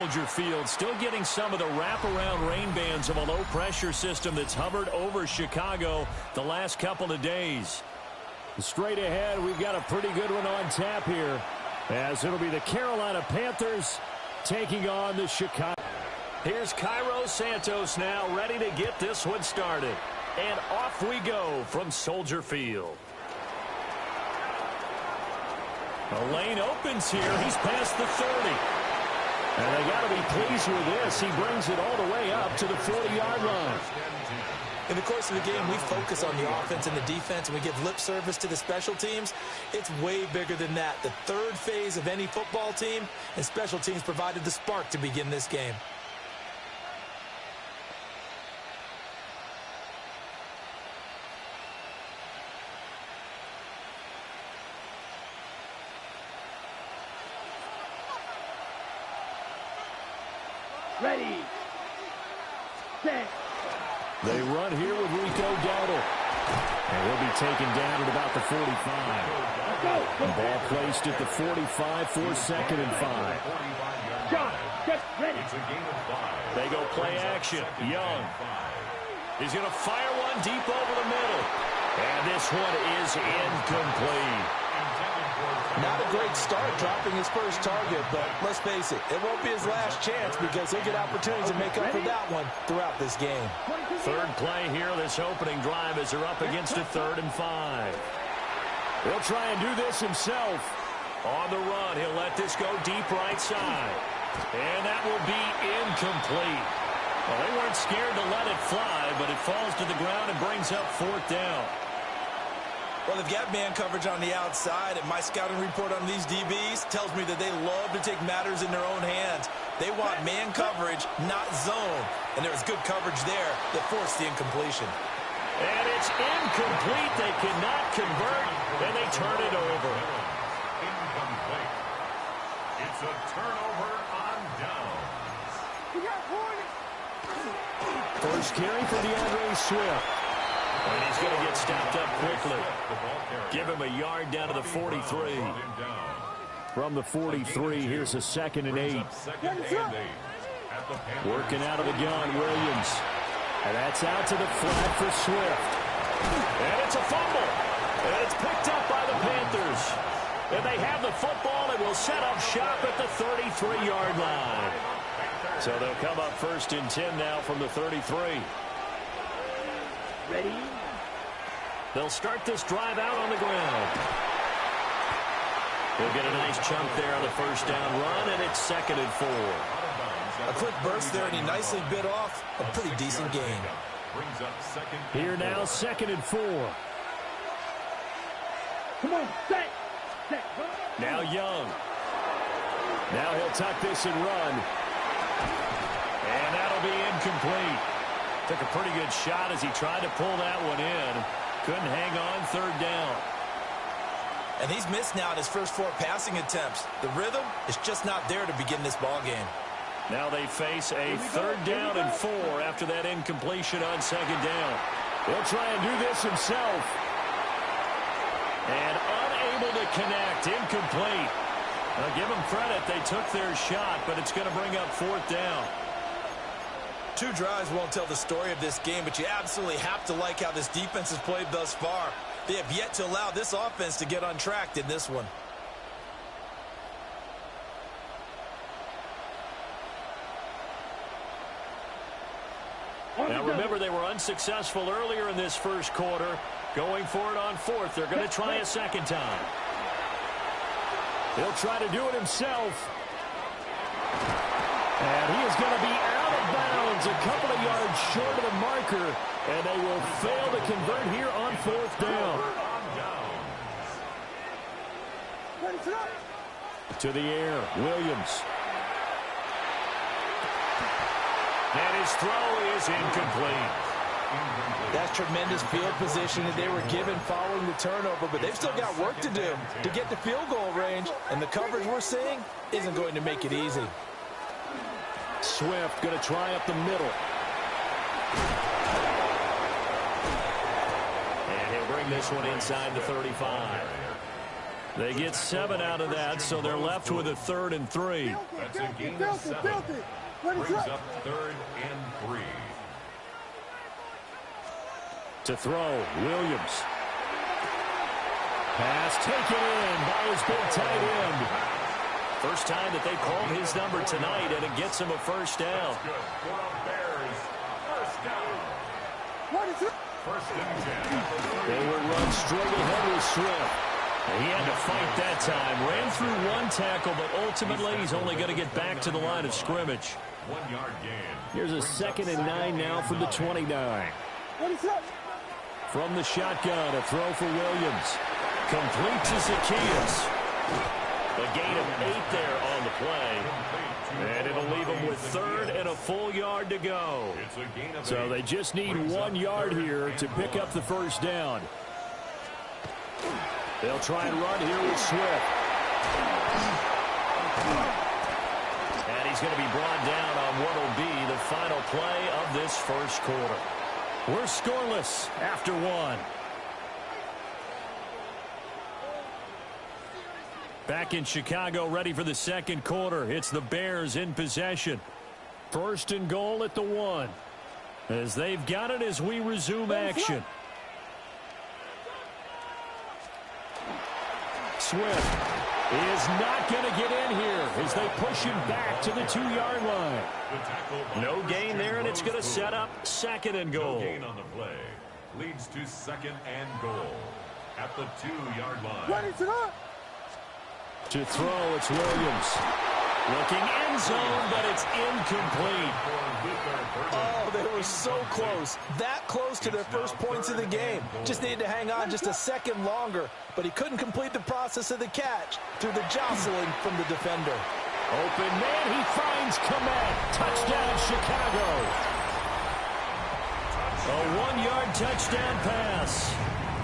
Soldier Field, still getting some of the wraparound rain bands of a low-pressure system that's hovered over Chicago the last couple of days. Straight ahead, we've got a pretty good one on tap here, as it'll be the Carolina Panthers taking on the Chicago. Here's Cairo Santos now, ready to get this one started. And off we go from Soldier Field. The lane opens here. He's past the 30. And they got to be pleased with this. He brings it all the way up to the 40-yard line. In the course of the game, we focus on the offense and the defense, and we give lip service to the special teams. It's way bigger than that. The third phase of any football team, and special teams provided the spark to begin this game. Ready, set. They run here with Rico Dowdle. And he'll be taken down at about the 45. The ball placed at the 45 for 2nd and 5. John, get ready. They go play action. Young. He's going to fire one deep over the middle. And this one is incomplete. Not a great start dropping his first target, but let's face it, it won't be his last chance because he'll get opportunities to make up for that one throughout this game. Third play here, this opening drive as they're up against a 3rd and 5. He'll try and do this himself. On the run, he'll let this go deep right side. And that will be incomplete. Well, they weren't scared to let it fly, but it falls to the ground and brings up 4th down. Well, they've got man coverage on the outside, and my scouting report on these DBs tells me that they love to take matters in their own hands. They want man coverage, not zone. And there was good coverage there that forced the incompletion. And it's incomplete. They cannot convert, and they turn it over. Incomplete. It's a turnover on downs. First carry for DeAndre Swift. And he's going to get stopped up quickly. Give him a yard down to the 43. From the 43, here's a 2nd and 8. Working out of the gun, Williams. And that's out to the flat for Swift. And it's a fumble. And it's picked up by the Panthers. And they have the football and will set up shop at the 33-yard line. So they'll come up 1st and 10 now from the 33. Ready? They'll start this drive out on the ground. They'll get a nice chunk there on the 1st down run, and it's 2nd and 4. A quick burst there, and he nicely bit off a pretty decent gain. Here now, 2nd and 4. Come on, set. Now Young. Now he'll tuck this and run. And that'll be incomplete. Took a pretty good shot as he tried to pull that one in. Couldn't hang on, 3rd down. And he's missed now in his first 4 passing attempts. The rhythm is just not there to begin this ball game. Now they face a 3rd down and 4 after that incompletion on 2nd down. He'll try and do this himself. And unable to connect, incomplete. Now give them credit, they took their shot, but it's going to bring up 4th down. 2 drives won't tell the story of this game, but you absolutely have to like how this defense has played thus far. They have yet to allow this offense to get untracked in this one. Now remember, they were unsuccessful earlier in this first quarter. Going for it on 4th. They're going to try a 2nd time. He'll try to do it himself. And he is going to be out of bounds, a couple of yards short of the marker, and they will fail to convert here on 4th down. To the air, Williams. And his throw is incomplete. That's tremendous field position that they were given following the turnover, but they've still got work to do to get the field goal range, and the coverage we're seeing isn't going to make it easy. Swift going to try up the middle. And he'll bring this one inside the 35. They get 7 out of that, so they're left with a 3rd and 3. That's a gain of 7. Brings up 3rd and 3. To throw, Williams. Pass taken in by his big tight end. First time that they called his number tonight, and it gets him a first down. That's good for the Bears. First down. First and 10. They will run straight ahead with Swift. He had to fight that time. Ran through one tackle, but ultimately he's only going to get back to the line of scrimmage. 1 yard gain. Here's a 2nd and 9 now from the 29. From the shotgun, a throw for Williams. Complete to Zacchaeus. A gain of 8 there on the play. And it'll leave them with 3rd and a full yard to go. So they just need 1 yard here to pick up the first down. They'll try and run here with Swift. And he's going to be brought down on what will be the final play of this first quarter. We're scoreless after 1. Back in Chicago, ready for the second quarter. It's the Bears in possession. 1st and goal at the 1. As they've got it as we resume action. Swift is not going to get in here as they push him back to the 2-yard line. No gain there, and it's going to set up 2nd and goal. No gain on the play. Leads to 2nd and goal at the 2-yard line. To throw, it's Williams. Looking end zone, but it's incomplete. Oh, they were so close. That close to their first points of the game. Just needed to hang on just a second longer, but he couldn't complete the process of the catch through the jostling from the defender. Open man, he finds Komet. Touchdown, Chicago. A 1-yard touchdown pass.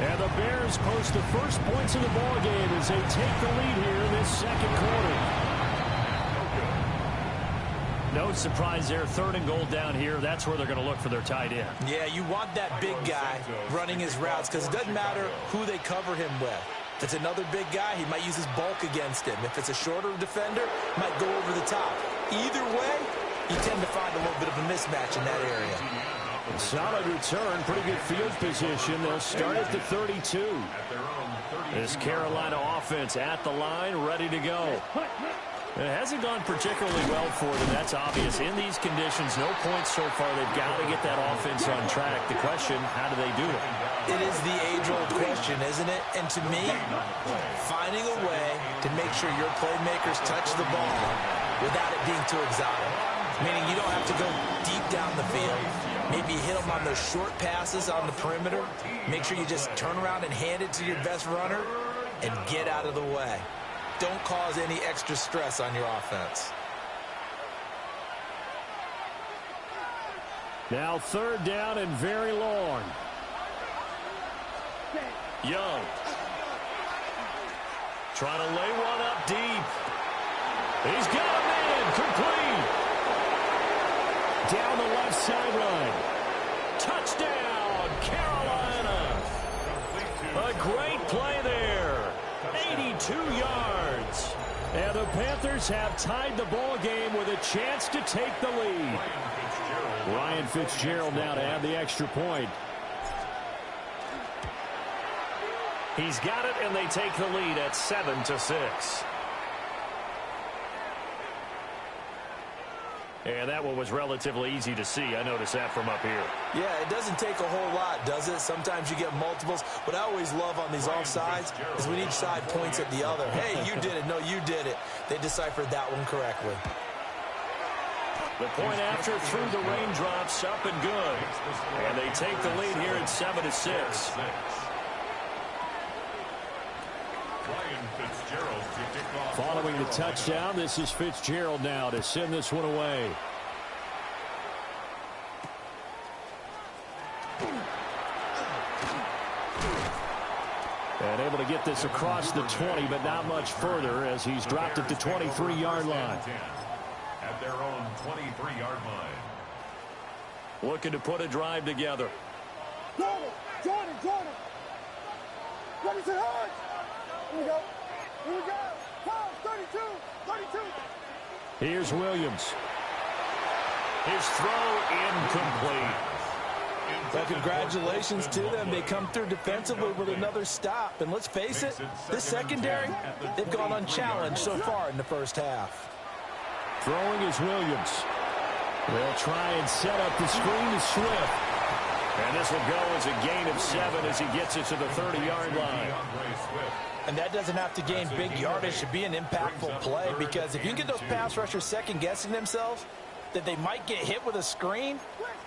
And the Bears post the first points of the ballgame as they take the lead here in this second quarter. No surprise there. 3rd and goal down here. That's where they're going to look for their tight end. Yeah, you want that big guy running his routes because it doesn't matter who they cover him with. If it's another big guy, he might use his bulk against him. If it's a shorter defender, he might go over the top. Either way, you tend to find a little bit of a mismatch in that area. Solid return, pretty good field position. They'll start at the 32. This Carolina offense at the line, ready to go. It hasn't gone particularly well for them, that's obvious. In these conditions, no points so far. They've got to get that offense on track. The question, how do they do it? It is the age-old question, isn't it? And to me, finding a way to make sure your playmakers touch the ball without it being too exotic. Meaning you don't have to go deep down the field. Maybe hit them on those short passes on the perimeter. Make sure you just turn around and hand it to your best runner and get out of the way. Don't cause any extra stress on your offense. Now 3rd down and very long. Young. Trying to lay one up deep. He's got a man. Complete. Down the left sideline. Touchdown, Carolina. A great play there. 82 yards. And the Panthers have tied the ball game with a chance to take the lead. Ryan Fitzgerald now to add the extra point. He's got it, and they take the lead at 7-6. And that one was relatively easy to see. I noticed that from up here. Yeah, it doesn't take a whole lot, does it? Sometimes you get multiples. What I always love on these offsides is when each side points at the other. Hey, you did it. No, you did it. They deciphered that one correctly. The point after through the raindrops, up and good. And they take the lead here at 7-6. Following the touchdown, this is Fitzgerald now to send this one away. And able to get this across the 20, but not much further as he's dropped it to 23-yard line. At their own 23-yard line. Looking to put a drive together. Jordan! Ready to hard! Here we go. Here we go. 32. Here's Williams. His throw incomplete. Well, congratulations to them. They come through defensively with another stop. And let's face it, this secondary, they've gone unchallenged so far in the first half. Throwing is Williams. They'll try and set up the screen to Swift. And this will go as a gain of 7 as he gets it to the 30-yard line. And that doesn't have to gain big yardage to be an impactful play, because if you can get those pass rushers second-guessing themselves, that they might get hit with a screen,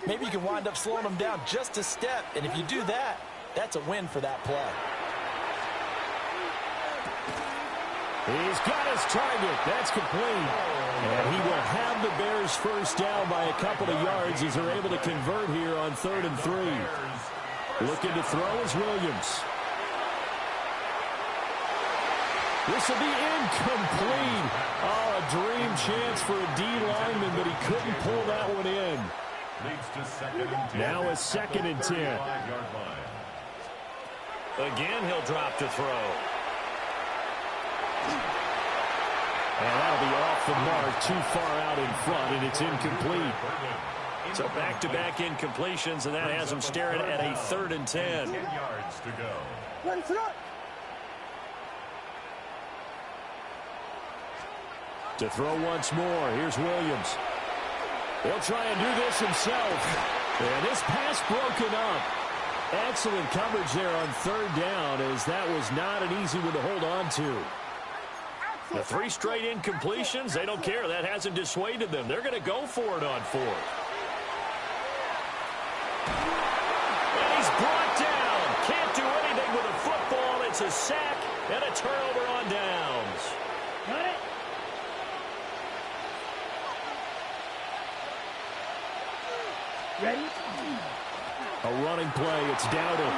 maybe you can wind up slowing them down just a step. And if you do that, that's a win for that play. He's got his target. That's complete. And he will have the Bears first down by a couple of yards as they're able to convert here on 3rd and 3. Looking to throw is Williams. This will be incomplete. Oh, a dream chance for a D lineman, but he couldn't pull that one in. Now a 2nd and 10. Again, he'll drop to throw. And that'll be off the mark, too far out in front, and it's incomplete. So back-to-back incompletions, and that has him staring at a 3rd and 10. 10 yards to go. To throw once more, here's Williams. He'll try and do this himself. And this pass broken up. Excellent coverage there on 3rd down, as that was not an easy one to hold on to. The 3 straight incompletions, they don't care. That hasn't dissuaded them. They're going to go for it on 4th. And he's brought down. Can't do anything with a football. It's a sack and a turnover on downs. Got it. Ready? A running play. It's Dowdle.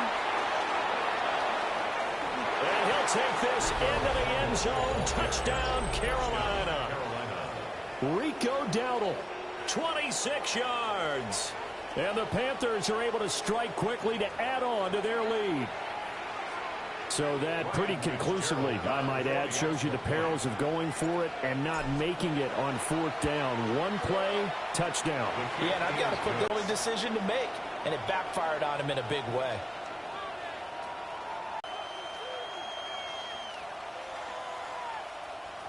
And he'll take this into the end zone. Touchdown, Carolina. Rico Dowdle, 26 yards. And the Panthers are able to strike quickly to add on to their lead. So that pretty conclusively, I might add, shows you the perils of going for it and not making it on 4th down. One play, touchdown. Yeah, and I've got to put the only decision to make, and it backfired on him in a big way.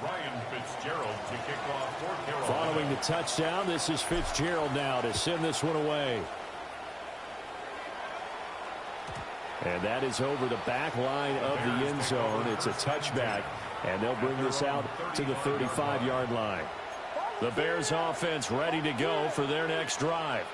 Ryan Fitzgerald to kick off for Carolina. Following the touchdown, this is Fitzgerald now to send this one away. And that is over the back line of the end zone. It's a touchback, and they'll bring this out to the 35-yard line. The Bears offense ready to go for their next drive.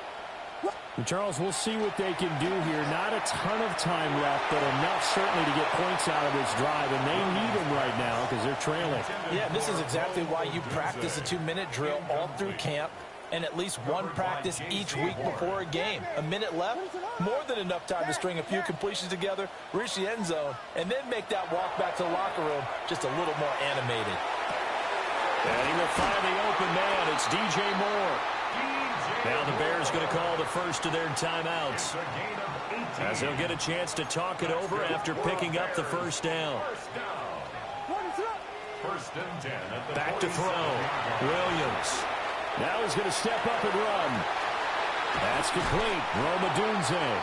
And Charles, we'll see what they can do here. Not a ton of time left, but enough certainly to get points out of this drive, and they need them right now because they're trailing. Yeah, this is exactly why you practice a 2-minute drill all through camp, and at least one practice each week before a game. A minute left, more than enough time to string a few completions together, reach the end zone, and then make that walk back to the locker room just a little more animated. And he will find the open man. It's DJ Moore. Now the Bears going to call the first of their timeouts, as they'll get a chance to talk it over after picking up the first down. Back to throw. Williams. Now he's going to step up and run. That's complete. Roma Dunze.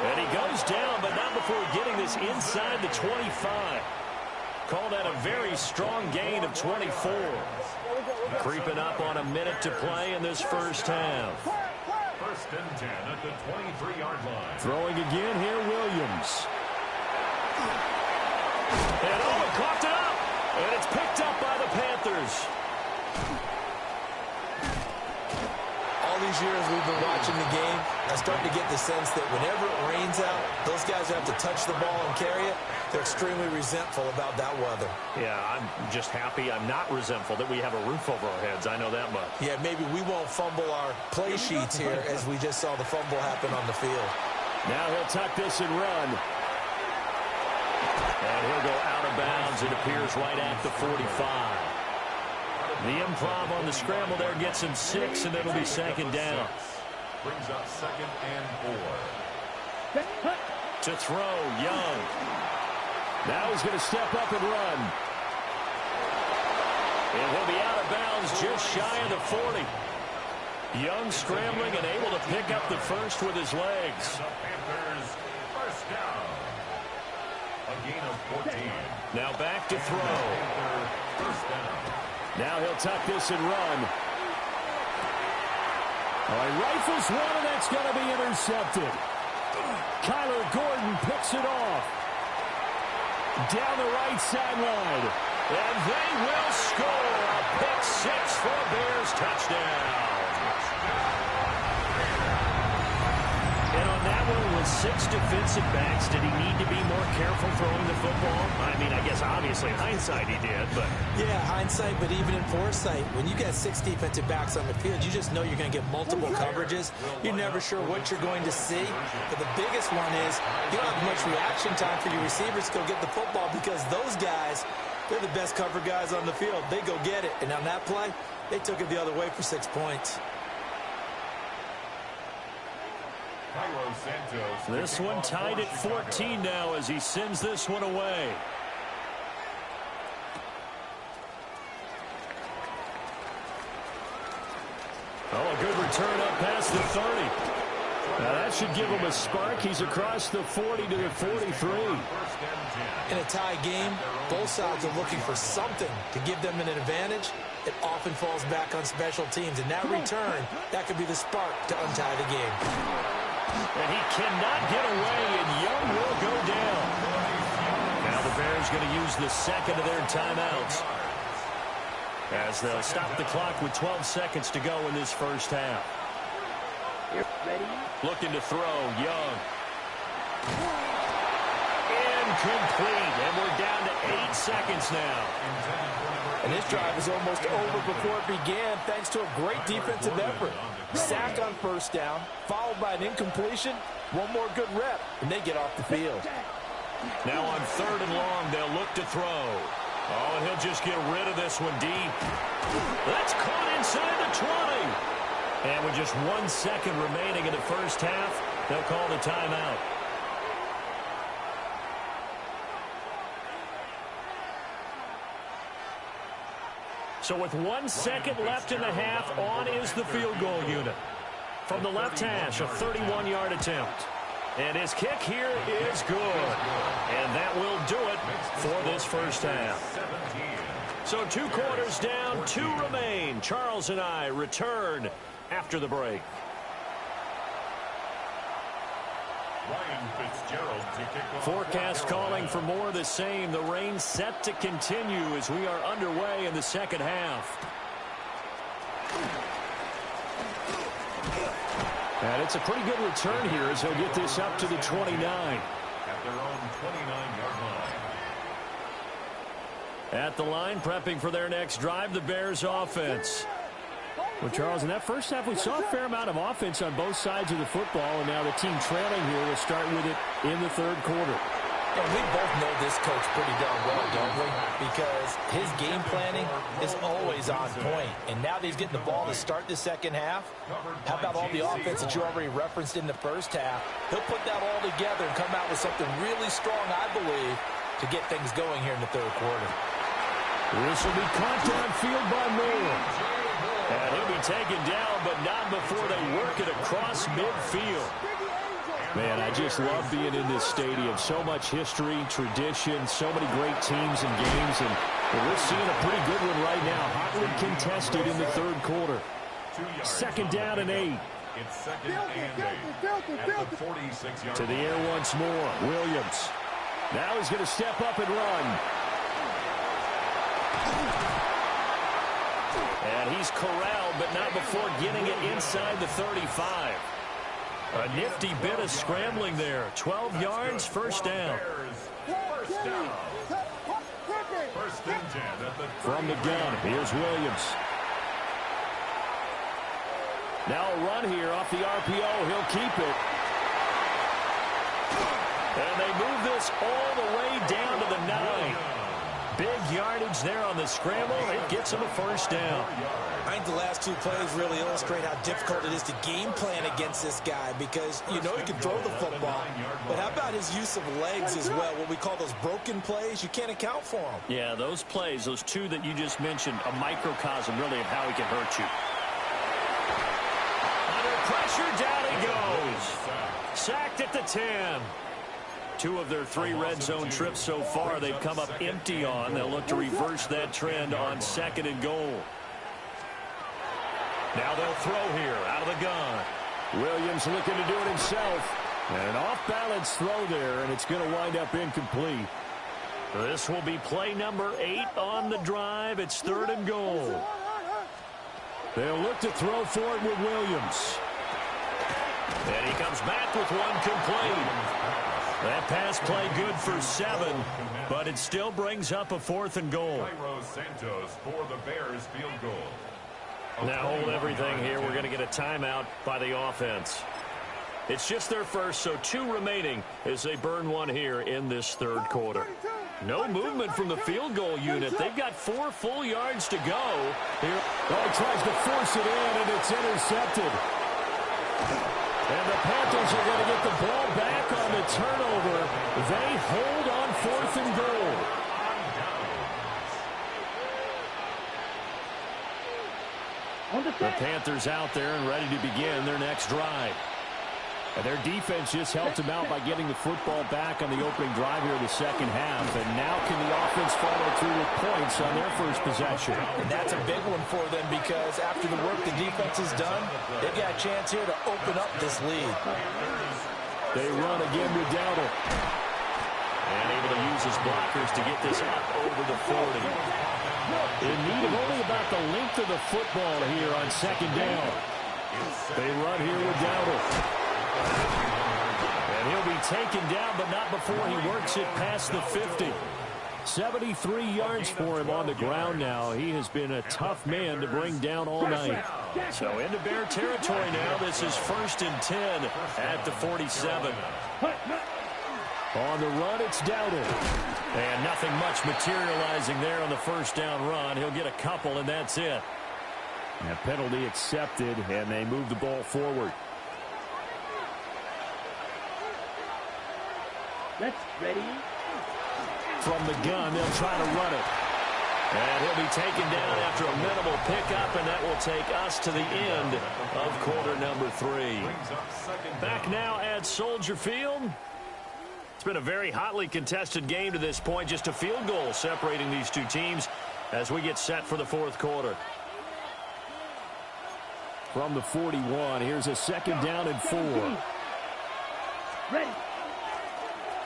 And he goes down, but not before getting this inside the 25. Called out a very strong gain of 24. Creeping up on a minute to play in this first half. 1st and 10 at the 23-yard line. Throwing again here, Williams. And Owen coughed it up. And it's picked up by the Panthers. All these years we've been watching the game, I'm starting to get the sense that whenever it rains out, those guys who have to touch the ball and carry it, they're extremely resentful about that weather. Yeah, I'm just happy I'm not resentful that we have a roof over our heads. I know that much. Yeah, maybe we won't fumble our play sheets here as we just saw the fumble happen on the field. Now he'll tuck this and run. And he'll go out of bounds, it appears, right at the 45. The improv on the scramble there gets him 6, and it'll be 2nd down. Brings up 2nd and 4. To throw, Young. Now he's going to step up and run. And he'll be out of bounds just shy of the 40. Young scrambling and able to pick up the first with his legs. The Panthers, first down. A gain of 14. Now back to throw. First down. Now he'll tuck this and run. All right, rifles one, and that's going to be intercepted. Kyler Gordon picks it off. Down the right sideline. And they will score. A pick six for a Bears touchdown. And on that one, with 6 defensive backs, did he need to be more careful throwing the football? I mean, I guess obviously in hindsight he did, but... Yeah, hindsight, but even in foresight, when you get 6 defensive backs on the field, you just know you're going to get multiple coverages. You're never sure what you're going to see. But the biggest one is you don't have much reaction time for your receivers to go get the football because those guys, they're the best cover guys on the field. They go get it. And on that play, they took it the other way for 6 points. This one tied at 14 now as he sends this one away. Oh, a good return up past the 30. Now that should give him a spark. He's across the 40 to the 43. In a tie game, both sides are looking for something to give them an advantage. It often falls back on special teams. And that return, that could be the spark to untie the game. And he cannot get away, and Young will go down. Now the Bears going to use the second of their timeouts as they'll stop the clock with 12 seconds to go in this first half. Looking to throw, Young. Incomplete, and we're down to 8 seconds now. And this drive is almost over before it began thanks to a great defensive effort. Sack on first down, followed by an incompletion. One more good rep, and they get off the field. Now on 3rd and long, they'll look to throw. Oh, and he'll just get rid of this one deep. That's caught inside the 20. And with just 1 second remaining in the first half, they'll call the timeout. So with 1 second left in the half, on is the field goal unit. From the left hash, a 31-yard attempt. And his kick here is good. And that will do it for this first half. So 2 quarters down, 2 remain. Charles and I return after the break. Forecast calling for more of the same. The rain set to continue as we are underway in the second half. And it's a pretty good return here as he'll get this up to the 29. At their own 29-yard line. At the line, prepping for their next drive, the Bears offense. Well, Charles, in that first half, we saw a fair amount of offense on both sides of the football, and now the team trailing here will start with it in the 3rd quarter. And we both know this coach pretty darn well, don't we? Because his game planning is always on point. And now that he's getting the ball to start the second half, how about all the offense that you already referenced in the first half? He'll put that all together and come out with something really strong, I believe, to get things going here in the 3rd quarter. This will be caught downfield by Moore. And he'll be taken down, but not before they work it across midfield. Man, I just love being in this stadium. So much history, tradition, so many great teams and games. And we're seeing a pretty good one right now. Hotly contested in the 3rd quarter. 2nd down and 8. It's 2nd and 8 at the 46-yard to the air once more. Williams. Now he's going to step up and run. And he's corralled, but not before getting it inside the 35. A nifty bit of scrambling there. 12 yards, first down. First down. First and 10 at the From the gun, here's Williams. Now a run here off the RPO. He'll keep it. And they move this all the way down to the 9. Big yardage there on the scramble. It gets him a first down. I think the last two plays really illustrate how difficult it is to game plan against this guy because you know he can throw the football. But how about his use of legs as well? What we call those broken plays, you can't account for them. Yeah, those plays, those two that you just mentioned, a microcosm really of how he can hurt you. Under pressure, down he goes. Sacked at the 10. 2 of their 3 red zone trips so far they've come up empty on. They'll look to reverse that trend on 2nd and goal. Now they'll throw here out of the gun. Williams looking to do it himself. And an off-balance throw there, and it's going to wind up incomplete. This will be play number 8 on the drive. It's 3rd and goal. They'll look to throw for it with Williams. And he comes back with one complete. That pass play good for 7, but it still brings up a 4th and goal. Santos for the Bears field goal. Now hold everything here. We're going to get a timeout by the offense. It's just their first, so 2 remaining as they burn one here in this 3rd quarter. No movement from the field goal unit. They've got 4 full yards to go. Here, he tries to force it in, and it's intercepted. And the Panthers are going to get the ball back on the turnover. They hold on 4th and goal. The Panthers out there and ready to begin their next drive. And their defense just helped them out by getting the football back on the opening drive here in the 2nd half. And now can the offense follow through with points on their first possession? And that's a big one for them because after the work the defense has done, they've got a chance here to open up this lead. They run again with Dowdle. And able to use his blockers to get this up over the 40. In need of only about the length of the football here on 2nd down. They run here with Dowdle. And he'll be taken down, but not before he works it past the 50. 73 yards for him on the ground now. He has been a tough man to bring down all night. So into Bear territory now. This is 1st and 10 at the 47. On the run, it's Dowdle. And nothing much materializing there on the 1st down run. He'll get a couple, and that's it. And a penalty accepted, and they move the ball forward. Let's ready. From the gun, they'll try to run it. And he'll be taken down after a minimal pickup, and that will take us to the end of quarter number 3. Back now at Soldier Field. It's been a very hotly contested game to this point. Just a field goal separating these two teams as we get set for the 4th quarter. From the 41, here's a 2nd down and 4. Ready.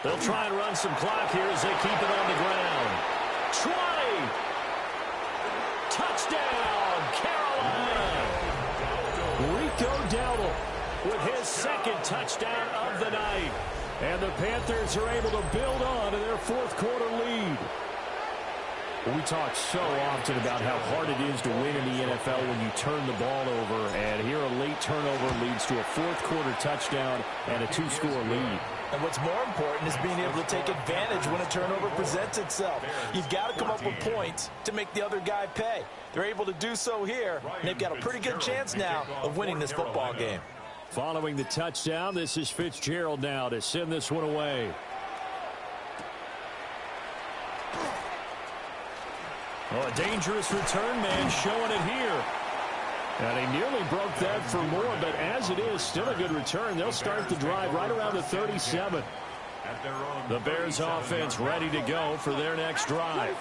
They'll try and run some clock here as they keep it on the ground. 20! Touchdown, Carolina! Rico Dowdle with his 2nd touchdown of the night. And the Panthers are able to build on to their 4th quarter lead. We talk so often about how hard it is to win in the NFL when you turn the ball over. And here a late turnover leads to a 4th quarter touchdown and a 2-score lead. And what's more important is being able to take advantage when a turnover presents itself. You've got to come up with points to make the other guy pay. They're able to do so here, and they've got a pretty good chance now of winning this football game. Following the touchdown, this is Fitzgerald now to send this one away. Oh, a dangerous return man showing it here. And he nearly broke that for more, but as it is, still a good return. They'll start the drive right around the 37. The Bears offense ready to go for their next drive.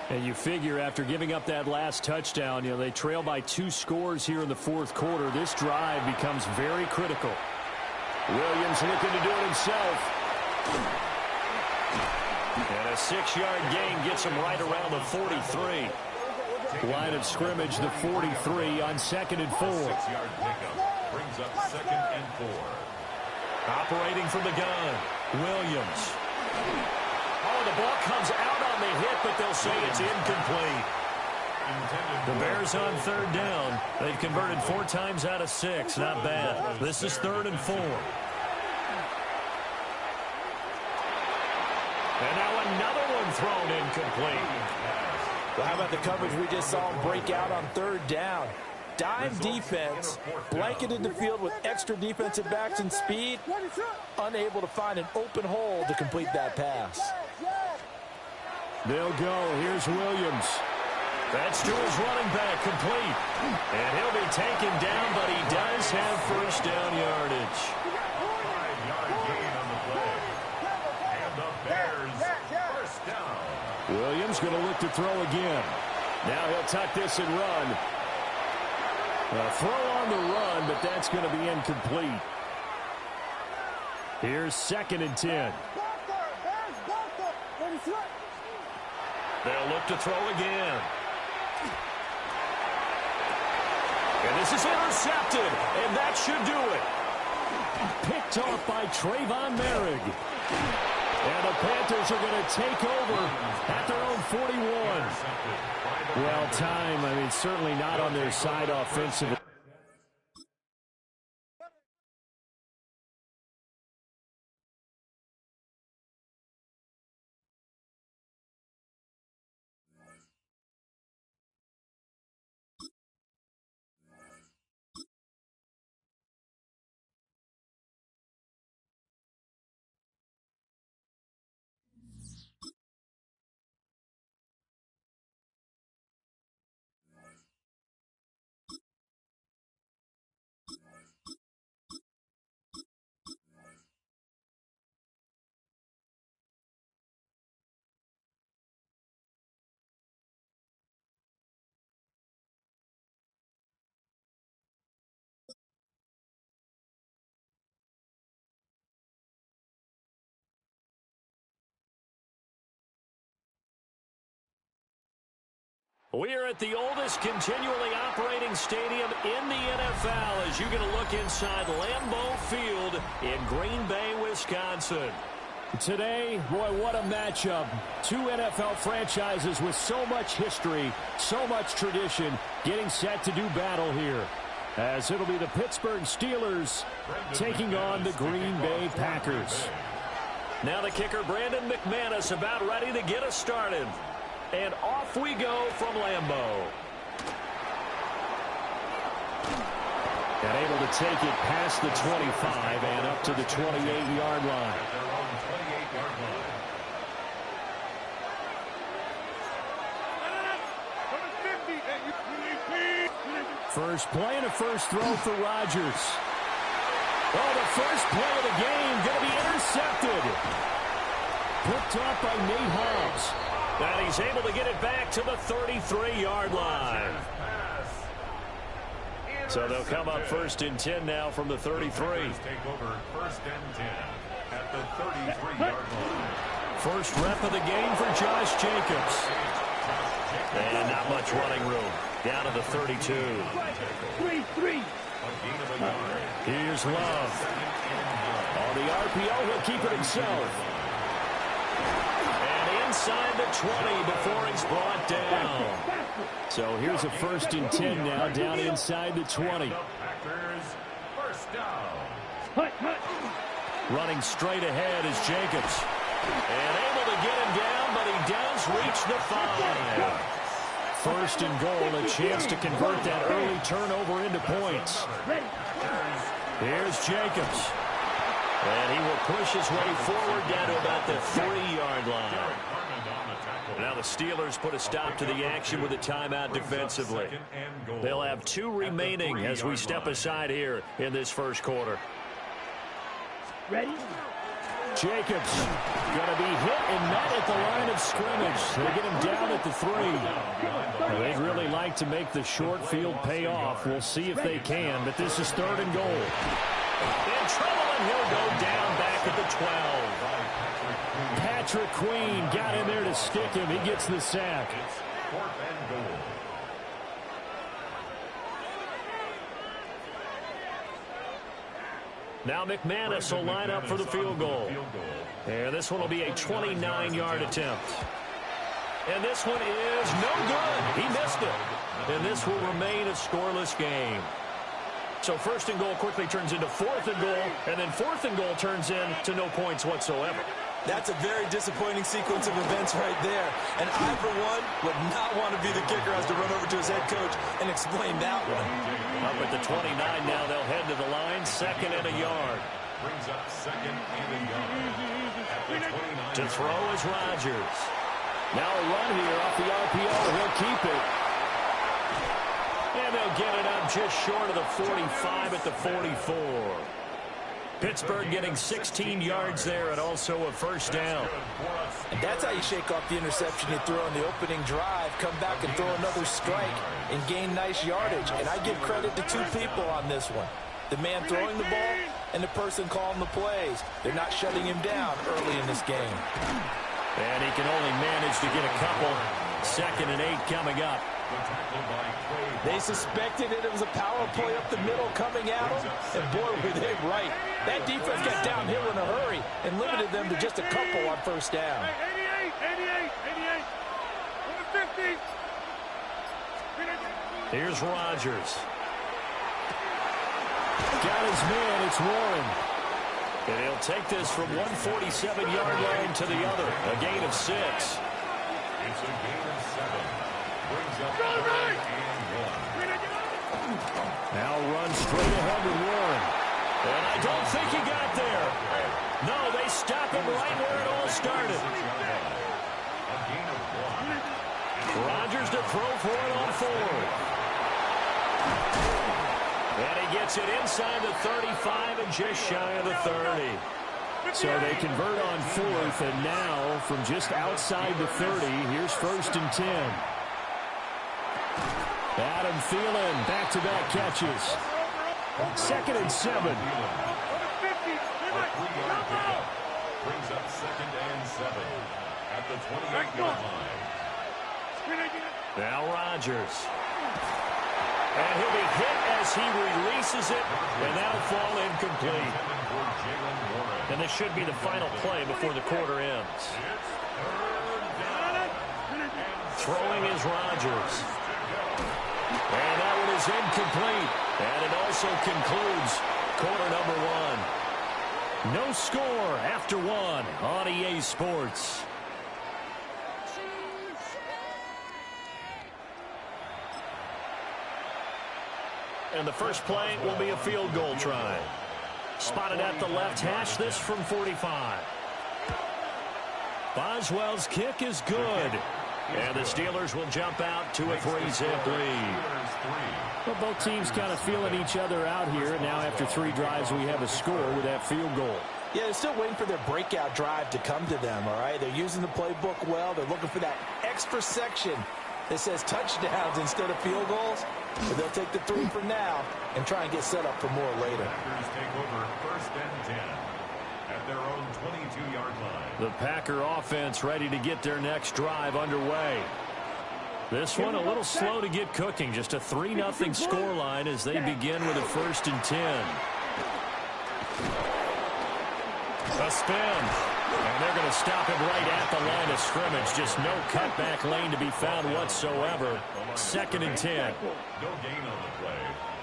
And you figure after giving up that last touchdown, you know, they trail by 2 scores here in the 4th quarter. This drive becomes very critical. Williams looking to do it himself. And a 6-yard gain gets him right around the 43. Line of scrimmage, the 43 on 2nd and 4. 6-yard pickup brings up 2nd and 4. Operating from the gun, Williams. Oh, the ball comes out on the hit, but they'll say it's incomplete. The Bears on 3rd down. They've converted 4 times out of 6. Not bad. This is 3rd and 4. And now another one thrown incomplete. Well, how about the coverage we just saw him break out on third down? Dime defense, blanketed the field with extra defensive backs and speed, unable to find an open hole to complete that pass. They'll go. Here's Williams. That's to his running back, complete. And he'll be taken down, but he does have first down yardage. 5-yard gain on the play. And the Bears first down. Williams going to look to throw again. Now he'll tuck this and run. A throw on the run, but that's going to be incomplete. Here's 2nd and 10. They'll look to throw again. And this is intercepted, and that should do it. Picked off by Trayvon Merrick. And the Panthers are going to take over at their own 41. Well, time, I mean, certainly not on their side offensively. We are at the oldest continually operating stadium in the NFL as you get a look inside Lambeau Field in Green Bay, Wisconsin. Today, boy, what a matchup. Two NFL franchises with so much history, so much tradition, getting set to do battle here. As it'll be the Pittsburgh Steelers taking on the Green Bay Packers. Now the kicker, Brandon McManus, about ready to get us started. And off we go from Lambeau. And able to take it past the 25 and up to the 28-yard line. First play and a first throw for Rodgers. Oh, the first play of the game going to be intercepted. Picked off by Nate Hobbs. And he's able to get it back to the 33-yard line. So they'll come up 1st and 10 now from the 33. Take over 1st and 10 at the 33-yard line. First rep of the game for Josh Jacobs. And not much running room. Down to the 32. 3-3. Here's Love. On the RPO, he'll keep it himself. Inside the 20 before he's brought down. So here's a 1st and 10 now, down inside the 20. First down. Running straight ahead is Jacobs. And able to get him down, but he does reach the 5. 1st and goal, a chance to convert that early turnover into points. Here's Jacobs. And he will push his way forward down to about the 3-yard line. Now the Steelers put a stop to the action with a timeout defensively. They'll have 2 remaining as we step aside here in this first quarter. Ready? Jacobs going to be hit and met at the line of scrimmage. They get him down at the 3. Well, they'd really like to make the short field pay off. We'll see if they can, but this is 3rd and goal. In trouble, and he'll go down back at the 12. Patrick Queen got in there to stick him. He gets the sack. 4th and goal. Now McManus will line up for the field goal. And this one will be a 29-yard attempt. And this one is no good. He missed it. And this will remain a scoreless game. So 1st and goal quickly turns into 4th and goal. And then 4th and goal turns into no points whatsoever. That's a very disappointing sequence of events right there. And I, for one, would not want to be the kicker who has to run over to his head coach and explain that one. Up at the 29 now, they'll head to the line, 2nd and a yard. Brings up 2nd and a yard. At the 29. To throw is Rodgers. Now a run here off the RPO. He'll keep it. And they'll get it up just short of the 45 at the 44. Pittsburgh getting 16 yards there and also a first down. And that's how you shake off the interception you throw on the opening drive, come back and throw another strike and gain nice yardage. And I give credit to two people on this one. The man throwing the ball and the person calling the plays. They're not shutting him down early in this game. And he can only manage to get a couple. 2nd and 8 coming up. They suspected it was a power play up the middle coming at them, and boy, were they right. That defense got downhill in a hurry and limited them to just a couple on first down. 88. Here's Rodgers. Got his man, it's Warren. And he'll take this from 147-yard line to the other. A gain of 6. It's a gain of 7. Brings up 3rd and 1. Now run straight ahead with Warren. And I don't think he got there. No, they stop him right where it all started. A gain of 1. Rodgers to throw for it on 4th. And he gets it inside the 35 and just shy of the 30. So they convert on 4th, and now from just outside the 30, here's 1st and 10. Adam Thielen, back-to-back catches. 2nd and 7. A 3-yard pickup. Brings up 2nd and 7 at the 28-yard line. Now Rodgers. And he'll be hit as he releases it, and that'll fall incomplete. And this should be the final play before the quarter ends. Throwing is Rodgers. And that one is incomplete. And it also concludes quarter number 1. No score after 1 on EA Sports. And the first play will be a field goal try. Spotted at the left hash, this from 45. Boswell's kick is good. And the Steelers will jump out to a 3-zip lead. Well, both teams kind of feeling each other out here. And now after 3 drives, we have a score with that field goal. Yeah, they're still waiting for their breakout drive to come to them, all right? They're using the playbook well. They're looking for that extra section that says touchdowns instead of field goals. But they'll take the 3 for now and try and get set up for more later. Packers take over 1st and 10 at their own 22-yard line. The Packer offense ready to get their next drive underway. This one a little slow to get cooking. Just a 3-0 scoreline as they begin with a 1st and 10. A spin. And they're going to stop him right at the line of scrimmage. Just no cutback lane to be found whatsoever. 2nd and 10. No gain on the play.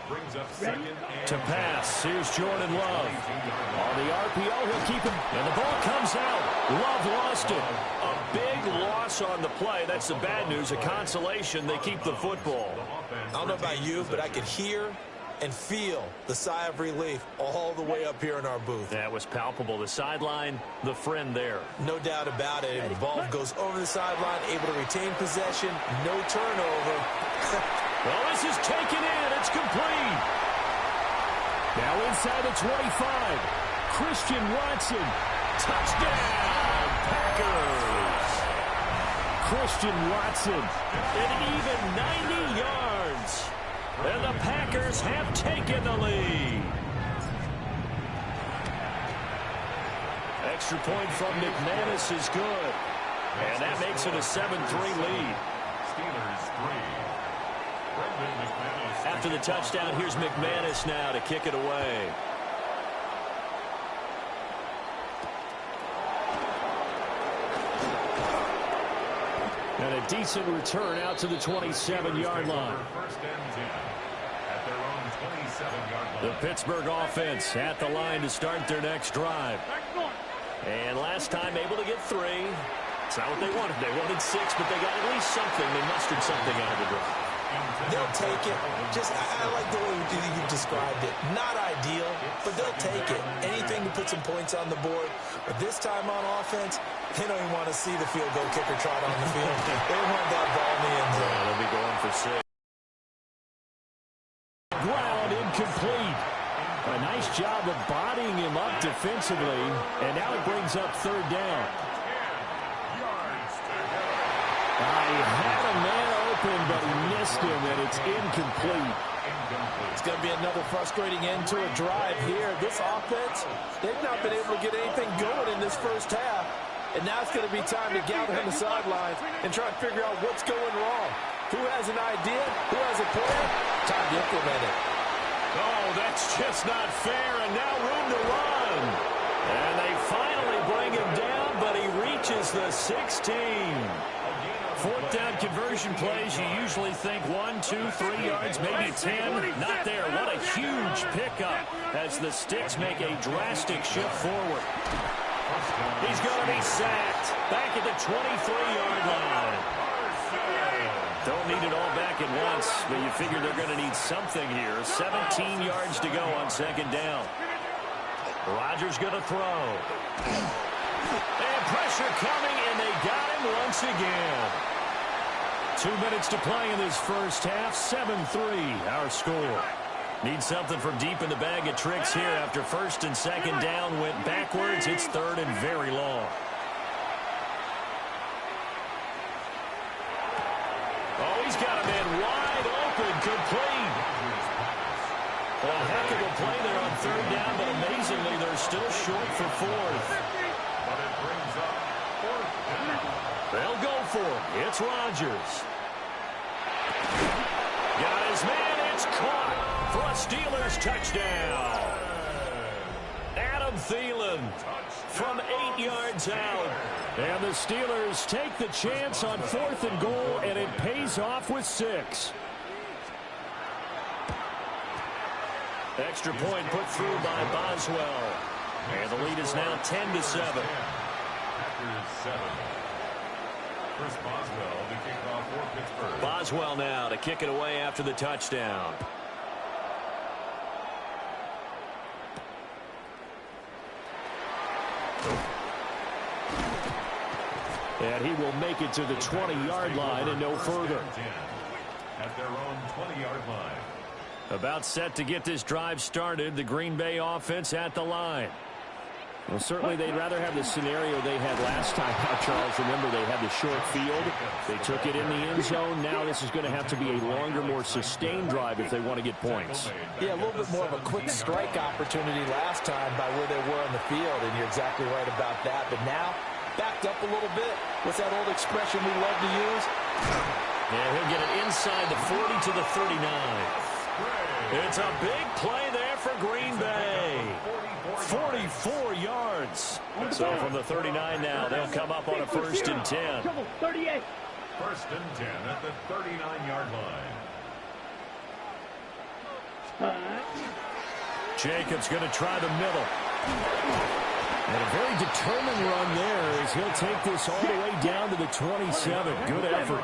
Brings up 2nd and To pass. Here's Jordan Love. On the RPO, he'll keep him. And the ball comes out. Love lost it. A big loss on the play. That's the bad news. A consolation. They keep the football. I don't know about you, but I could hear and feel the sigh of relief all the way up here in our booth. That was palpable. The sideline, the friend there. No doubt about it. The ball goes over the sideline, able to retain possession, no turnover. Well, this is taken in. It's complete. Now inside the 25. Christian Watson. Touchdown, Packers. Christian Watson. An even 90 yards. And the Packers have taken the lead. Extra point from McManus is good. And that makes it a 7-3 lead. Steelers 3. After the touchdown, here's McManus now to kick it away. And a decent return out to the 27-yard line. 1st and 10 at their own 27-yard line. The Pittsburgh offense at the line to start their next drive. And last time able to get 3. It's not what they wanted. They wanted 6, but they got at least something. They mustered something out of the drive. They'll take it. I like the way you described it. Not ideal, but they'll take it. Anything to put some points on the board. But this time on offense, they don't even want to see the field goal kicker trot on the field. They want that ball in the end zone. They'll be going for 6. Ground incomplete. A nice job of bodying him up defensively. And now it brings up 3rd down. He had a man open, but he missed him, and it's incomplete. It's going to be another frustrating end to a drive here. This offense, they've not been able to get anything going in this first half. And now it's going to be time to gather on the sidelines and try to figure out what's going wrong. Who has an idea? Who has a plan? Time to implement it. Oh, that's just not fair, and now room to run. And they finally bring him down, but he reaches the 16. 4th down conversion plays, you usually think 1, 2, 3 yards, maybe 10. Not there. What a huge pickup as the Sticks make a drastic shift forward. He's going to be sacked back at the 23-yard line. Don't need it all back at once, but you figure they're going to need something here. 17 yards to go on 2nd down. Rodgers going to throw. And pressure coming, and they got him once again. 2 minutes to play in this first half. 7-3, our score. Need something from deep in the bag of tricks here. After 1st and 2nd down went backwards, it's 3rd and very long. Oh, he's got a man wide open, complete. Well, a heck of a play there on 3rd down, but amazingly, they're still short for 4th. But it brings up 4th down. They'll go for it. It's Rodgers. Got his man. It's caught for a Steelers touchdown. Adam Thielen from 8 yards out. And the Steelers take the chance on 4th and goal, and it pays off with 6. Extra point put through by Boswell. And the lead is now 10-7. Packers 7. Chris Boswell to kick off for Pittsburgh. Boswell now to kick it away after the touchdown. And he will make it to the 20-yard line and no further. At their own 20-yard line. About set to get this drive started. The Green Bay offense at the line. Well, certainly they'd rather have the scenario they had last time out, Charles. Remember, they had the short field. They took it in the end zone. Now this is going to have to be a longer, more sustained drive if they want to get points. Yeah, a little bit more of a quick strike opportunity last time by where they were on the field, and you're exactly right about that. But now, backed up a little bit. What's that old expression we love to use? And he'll get it inside the 40 to the 39. It's a big play there for Green Bay. 44 yards. So from the 39 now, they'll come up on a 1st and 10. 38. 1st and 10 at the 39-yard line. Jacobs going to try the middle. And a very determined run there as he'll take this all the way down to the 27. Good effort.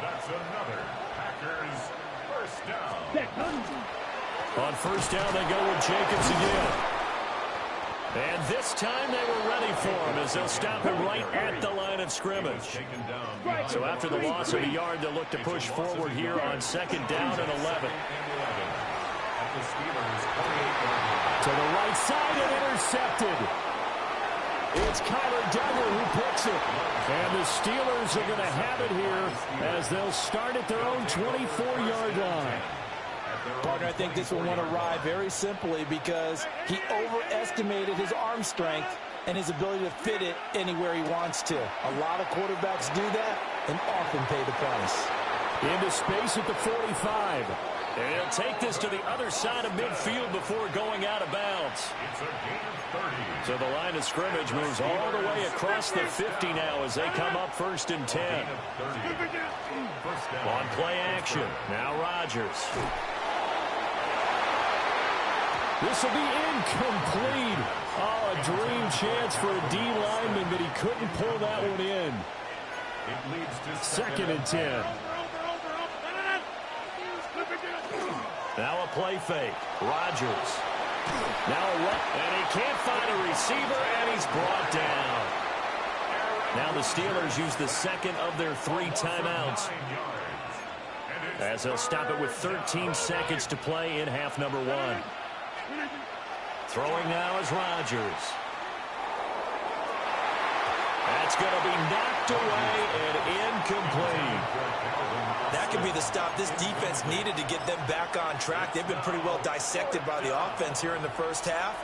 That's another Packers 1st down. On 1st down, they go with Jacobs again. And this time they were ready for him as they'll stop him right at the line of scrimmage. So after the loss of a yard, they'll look to push forward here on 2nd down and 11. To the right side and intercepted. It's Kyler Duggar who picks it. And the Steelers are going to have it here as they'll start at their own 24-yard line. Partner, I think this will want to ride very simply because he overestimated his arm strength and his ability to fit it anywhere he wants to. A lot of quarterbacks do that and often pay the price. Into space at the 45. And he'll take this to the other side of midfield before going out of bounds. It's a gain of 30. So the line of scrimmage moves all the way across the 50 now as they come up 1st and 10. On play action, now Rodgers. This will be incomplete. Oh, a dream chance for a D lineman, but he couldn't pull that one in. It leads to Second and 10. Now a play fake. Rodgers. Now a run, and he can't find a receiver, and he's brought down. Now the Steelers use the second of their 3 timeouts, as they'll stop it with 13 seconds to play in half number 1. Throwing now is Rodgers. That's going to be knocked away and incomplete. That could be the stop this defense needed to get them back on track. They've been pretty well dissected by the offense here in the first half.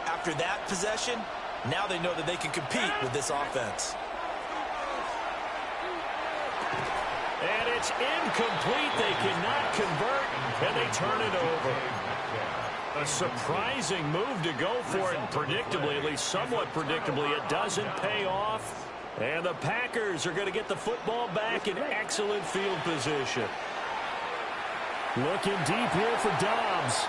After that possession, now they know that they can compete with this offense. And it's incomplete. They cannot convert, and they turn it over. A surprising move to go for it, and predictably, at least somewhat predictably, it doesn't pay off. And the Packers are going to get the football back in excellent field position. Looking deep here for Dobbs.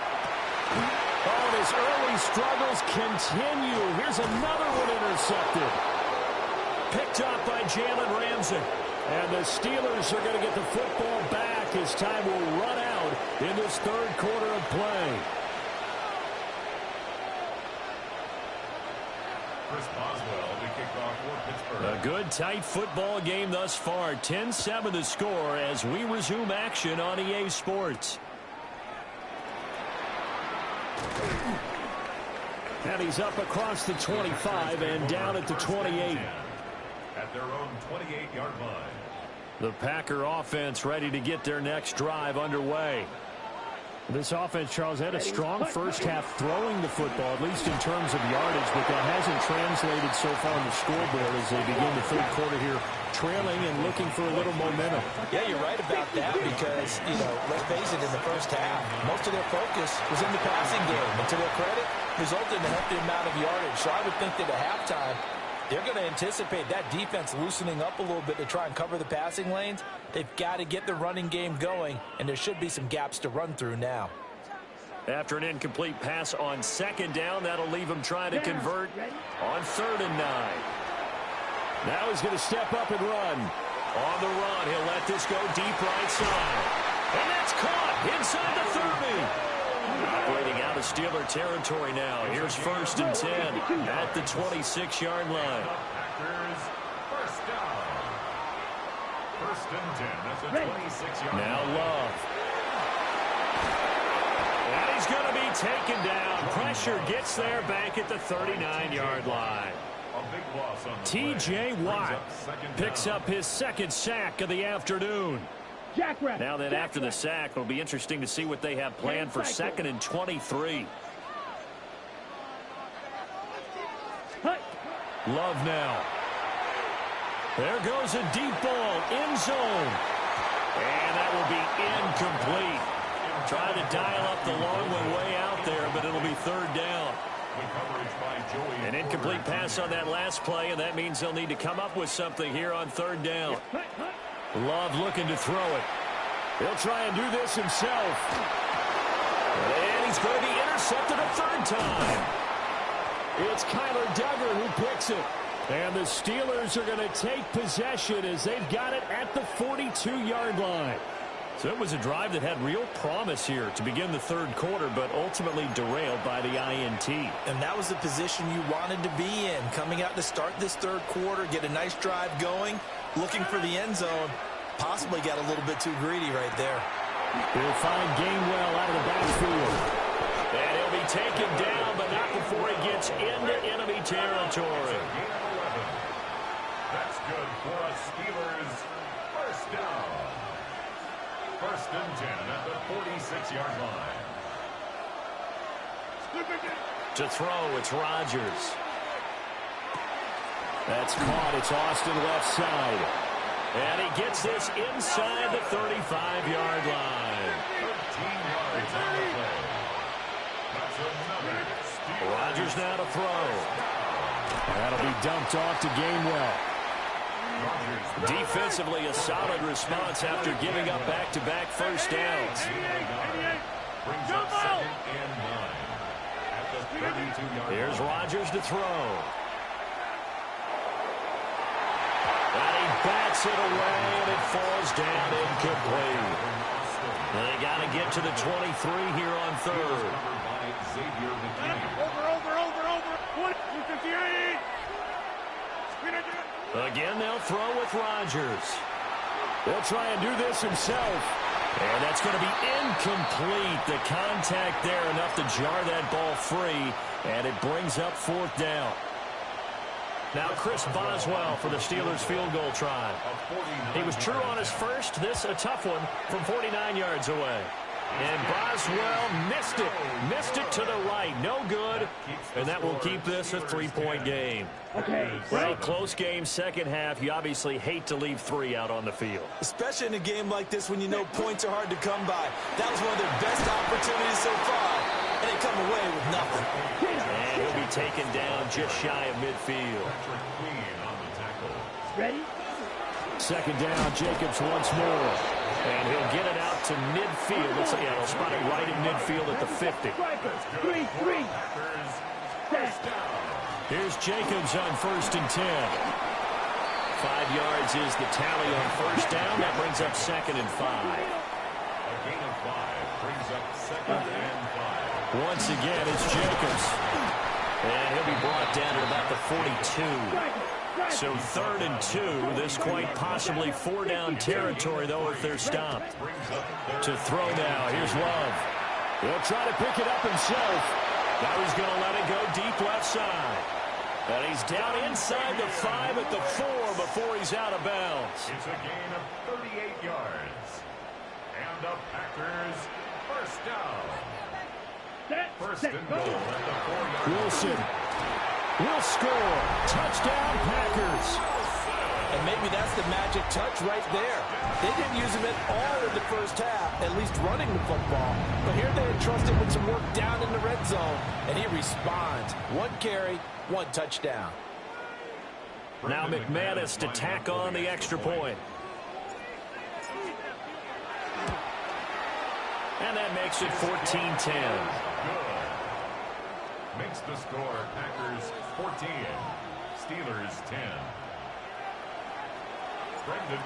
Oh, and his early struggles continue. Here's another one intercepted. Picked up by Jalen Ramsey. And the Steelers are going to get the football back as time will run out in this third quarter of play. Chris Boswell to kick off for Pittsburgh. A good, tight football game thus far. 10-7 the score as we resume action on EA Sports. And he's up across the 25 and down at the 28. At their own 28-yard line. The Packer offense ready to get their next drive underway. This offense, Charles, had a strong first half throwing the football, at least in terms of yardage, but that hasn't translated so far on the scoreboard as they begin the third quarter here, trailing and looking for a little momentum. Yeah, you're right about that because, let's face it, in the first half, most of their focus was in the passing game. And to their credit, resulted in a healthy amount of yardage. So I would think that at halftime, they're going to anticipate that defense loosening up a little bit to try and cover the passing lanes. They've got to get the running game going, and there should be some gaps to run through now. After an incomplete pass on second down, that'll leave him trying to convert on 3rd and 9. Now he's going to step up and run. On the run, he'll let this go deep right side. And that's caught inside the 30. Operating out of Steeler territory now. Here's 1st and 10 at the 26-yard line. Packers first down. 1st and 10 at the 26-yard line. Now Love. And he's going to be taken down. Pressure gets there back at the 39-yard line. T.J. Watt picks up his 2nd sack of the afternoon. Now then, after the sack, it'll be interesting to see what they have planned for 2nd and 23. Love now. There goes a deep ball, end zone. And that will be incomplete. Trying to dial up the long one way out there, but it'll be 3rd down. An incomplete pass on that last play, and that means they'll need to come up with something here on 3rd down. Love looking to throw it. He'll try and do this himself. And he's going to be intercepted a 3rd time. It's Kyler Duggar who picks it. And the Steelers are going to take possession as they've got it at the 42-yard line. So it was a drive that had real promise here to begin the 3rd quarter, but ultimately derailed by the INT. And that was the position you wanted to be in, coming out to start this 3rd quarter, get a nice drive going, looking for the end zone. Possibly got a little bit too greedy right there. He'll find Gainwell out of the backfield. And he'll be taken down, but not before he gets into enemy territory. That's good for a Steelers first down. 1st and 10 at the 46-yard line. To throw, it's Rodgers. That's caught. It's Austin left side. And he gets this inside the 35-yard line. 13 yards on the play. That's another Steelers. Rodgers now to throw. That'll be dumped off to Gainwell. Defensively, a solid response after giving up back-to-back first downs. Brings up 2nd and 9. Here's Rodgers to throw. And he bats it away, and it falls down incomplete. They got to get to the 23 here on third. Over. 258. Again, they'll throw with Rodgers. He'll try and do this himself. And that's going to be incomplete. The contact there enough to jar that ball free. And it brings up fourth down. Now Chris Boswell for the Steelers field goal try. He was true on his first. This a tough one from 49 yards away. And Boswell missed it. Missed it to the right. No good. And that will keep this a 3-point game. Okay. Well, close game, second half. You obviously hate to leave 3 out on the field. Especially in a game like this when you know points are hard to come by. That was one of their best opportunities so far. And they come away with nothing. And he'll be taken down just shy of midfield. Ready? Second down, Jacobs once more. And he'll get it out to midfield. Looks like he'll spot it right at midfield at the 50. 3-3. Here's Jacobs on 1st and 10. 5 yards is the tally on first down. That brings up 2nd and 5. A gain of 5 brings up 2nd and 5. Once again, it's Jacobs. And he'll be brought down at about the 42. So 3rd and 2. This quite possibly 4-down territory, though, if they're stopped. To throw now. Here's Love. He'll try to pick it up himself. Now he's going to let it go deep left side. And he's down inside the 5 at the 4 before he's out of bounds. It's a gain of 38 yards. And the Packers first down. First and goal at the 4-yard line. Wilson will score. Touchdown, Packers. And maybe that's the magic touch right there. They didn't use him at all in the first half, at least running the football. But here they entrust him with some work down in the red zone, and he responds. 1 carry, 1 touchdown. Now McManus to tack on the extra point. And that makes it 14-10. Makes the score Packers 14, Steelers 10.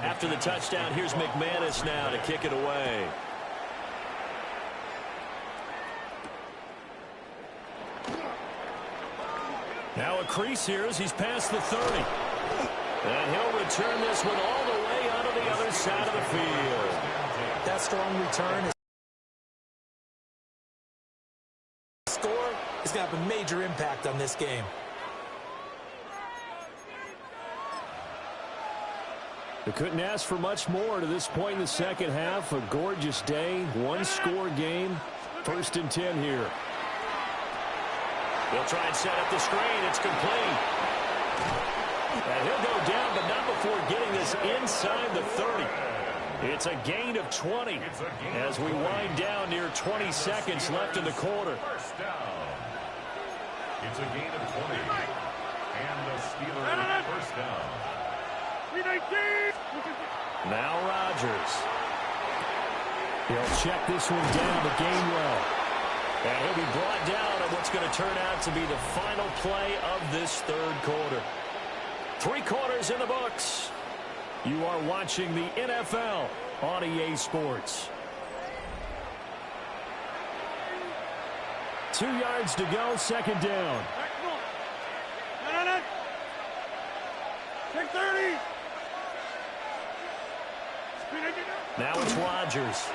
After the touchdown, here's McManus now to kick it away. Now a crease here as he's past the 30. And he'll return this one all the way onto the other side of the field. That strong return is score is going to have a major impact on this game. They couldn't ask for much more to this point in the second half. A gorgeous day, 1-score game. 1st and 10 here. They'll try and set up the screen. It's complete. And he'll go down, but not before getting this inside the 30. It's a gain of 20 as we wind down near 20 seconds left in the quarter. First down. It's a gain of 20. And the Steelers first down. Now Rodgers. He'll check this one down to gain well. And he'll be brought down on what's going to turn out to be the final play of this 3rd quarter. 3 quarters in the books. You are watching the NFL on EA Sports. 2 yards to go, 2nd down. 630. Now it's Rodgers.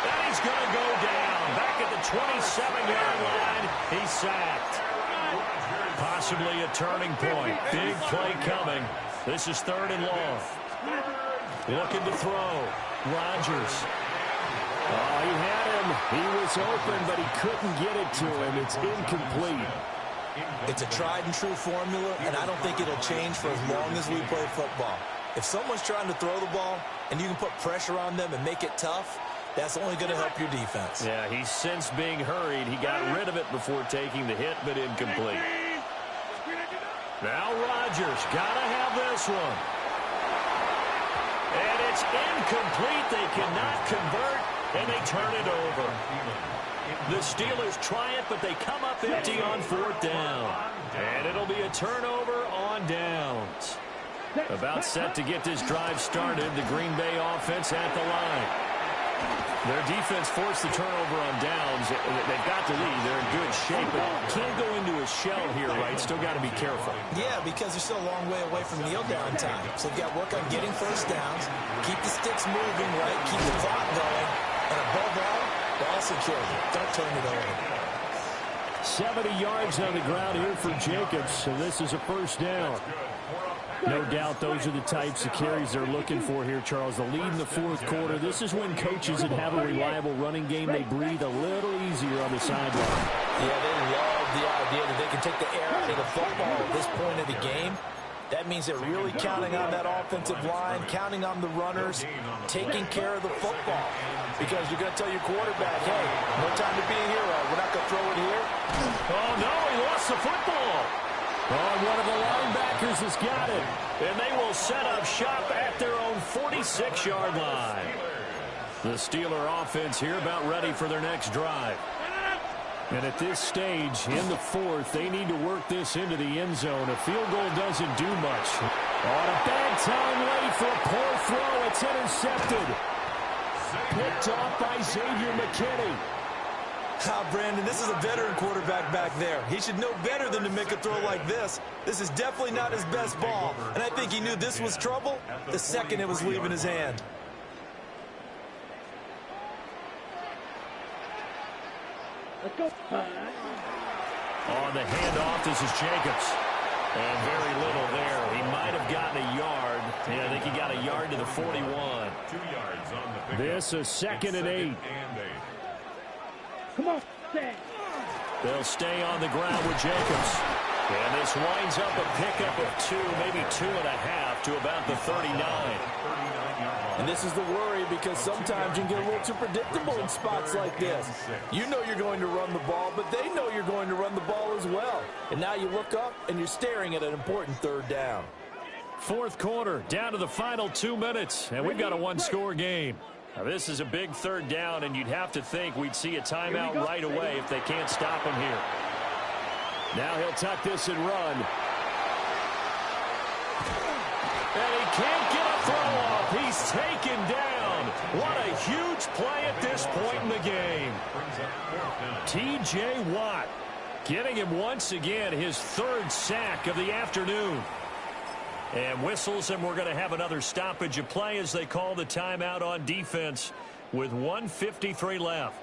And he's going to go down. Back at the 27-yard line. He's sacked. Possibly a turning point. Big play coming. This is 3rd and long. Looking to throw. Rodgers. Oh, he had him. He was open, but he couldn't get it to him. It's incomplete. It's a tried-and-true formula, and I don't think it'll change for as long as we play football. If someone's trying to throw the ball and you can put pressure on them and make it tough, that's only going to help your defense. Yeah, he's since being hurried. He got rid of it before taking the hit, but incomplete. Now Rodgers, gotta have this one. And it's incomplete. They cannot convert, and they turn it over. The Steelers try it, but they come up empty on 4th down. And it'll be a turnover on downs. About set to get this drive started, the Green Bay offense at the line. Their defense forced the turnover on downs. They've got the lead. They're in good shape, but can't go into a shell here, right? Still got to be careful. Yeah, because they're still a long way away from kneel down time. So they've got to work on getting first downs, keep the sticks moving, right? Keep the clock going. And above all, ball security. Don't turn it over. 70 yards on the ground here for Jacobs, so this is a first down. No doubt those are the types of carries they're looking for here, Charles. The lead in the 4th quarter. This is when coaches that have a reliable running game, they breathe a little easier on the sideline. Yeah, they love the idea that they can take the air out of the football at this point of the game. That means they're really counting on that offensive line, counting on the runners, taking care of the football. Because you're going to tell your quarterback, hey, no time to be a hero. We're not going to throw it here. Oh, no, he lost the football. Oh, one of the linebackers has got it. And they will set up shop at their own 46-yard line. The Steeler offense here about ready for their next drive. And at this stage, in the 4th, they need to work this into the end zone. A field goal doesn't do much. On a bad time late for a poor throw. It's intercepted. Picked off by Xavier McKinney. Brandon, this is a veteran quarterback back there. He should know better than to make a throw like this. This is definitely not his best ball. And I think he knew this was trouble the second it was leaving his hand. Let's go. On the handoff, this is Jacobs. And very little there. He might have gotten a yard. Yeah, I think he got a yard to the 41. 2 yards on the pickup. This is 2nd and 8. Come on, stay. They'll stay on the ground with Jacobs. And this winds up a pickup of 2, maybe 2.5 to about the 39. And this is the worry because sometimes you can get a little too predictable in spots like this. You know you're going to run the ball, but they know you're going to run the ball as well. And now you look up and you're staring at an important 3rd down. 4th quarter, down to the final 2 minutes, and we've got a one-score game. Now, this is a big 3rd down, and you'd have to think we'd see a timeout right away if they can't stop him here. Now he'll tuck this and run. And he can't get a throw off. He's taken down. What a huge play at this point in the game. T.J. Watt getting him once again his 3rd sack of the afternoon. And whistles, and we're going to have another stoppage of play as they call the timeout on defense with 1:53 left.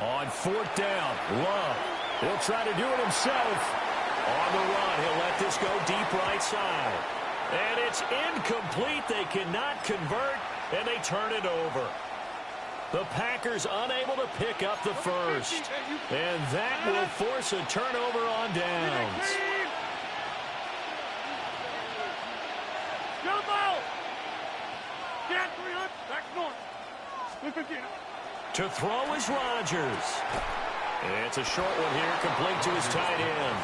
On 4th down, Love. He'll try to do it himself. On the run, he'll let this go deep right side. And it's incomplete. They cannot convert, and they turn it over. The Packers unable to pick up the first. And that will force a turnover on downs. Jump out! Get 300, back north. To throw is Rodgers. It's a short one here, complete to his tight end.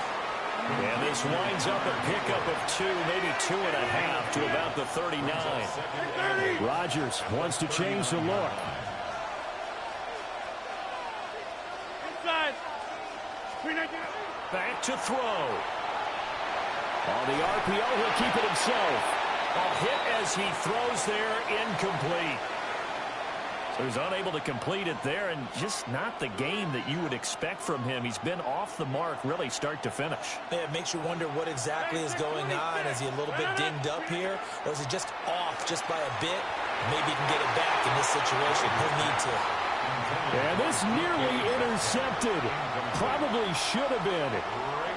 And this winds up a pickup of 2, maybe 2.5 to about the 39. Rodgers wants to change the look. Inside. Back to throw. On the RPO, he'll keep it himself. A hit as he throws there, incomplete. So he's unable to complete it there, and just not the game that you would expect from him. He's been off the mark, really, start to finish. Yeah, it makes you wonder what exactly is going on. Is he a little bit dinged up here, or is he just off just by a bit? Maybe he can get it back in this situation. He'll need to. And this nearly intercepted. Probably should have been.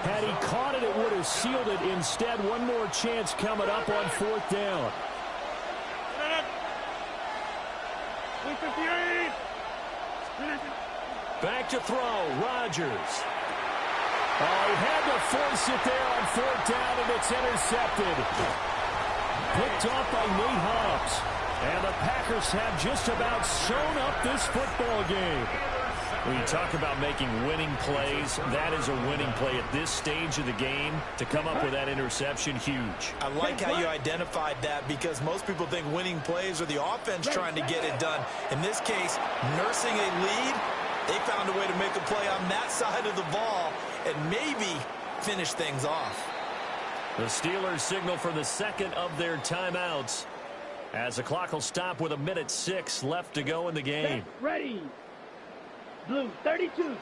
Had he caught it, it would have sealed it. Instead, one more chance coming up on 4th down. 158. Back to throw, Rodgers. Oh, he had to force it there on 4th down, and it's intercepted. Picked off by Nate Hobbs. And the Packers have just about sewn up this football game. When you talk about making winning plays, that is a winning play at this stage of the game. To come up with that interception, huge. I like how you identified that because most people think winning plays are the offense trying to get it done. In this case, nursing a lead, they found a way to make a play on that side of the ball and maybe finish things off. The Steelers signal for the second of their timeouts as the clock will stop with 1:06 left to go in the game. Ready. Blue, 32.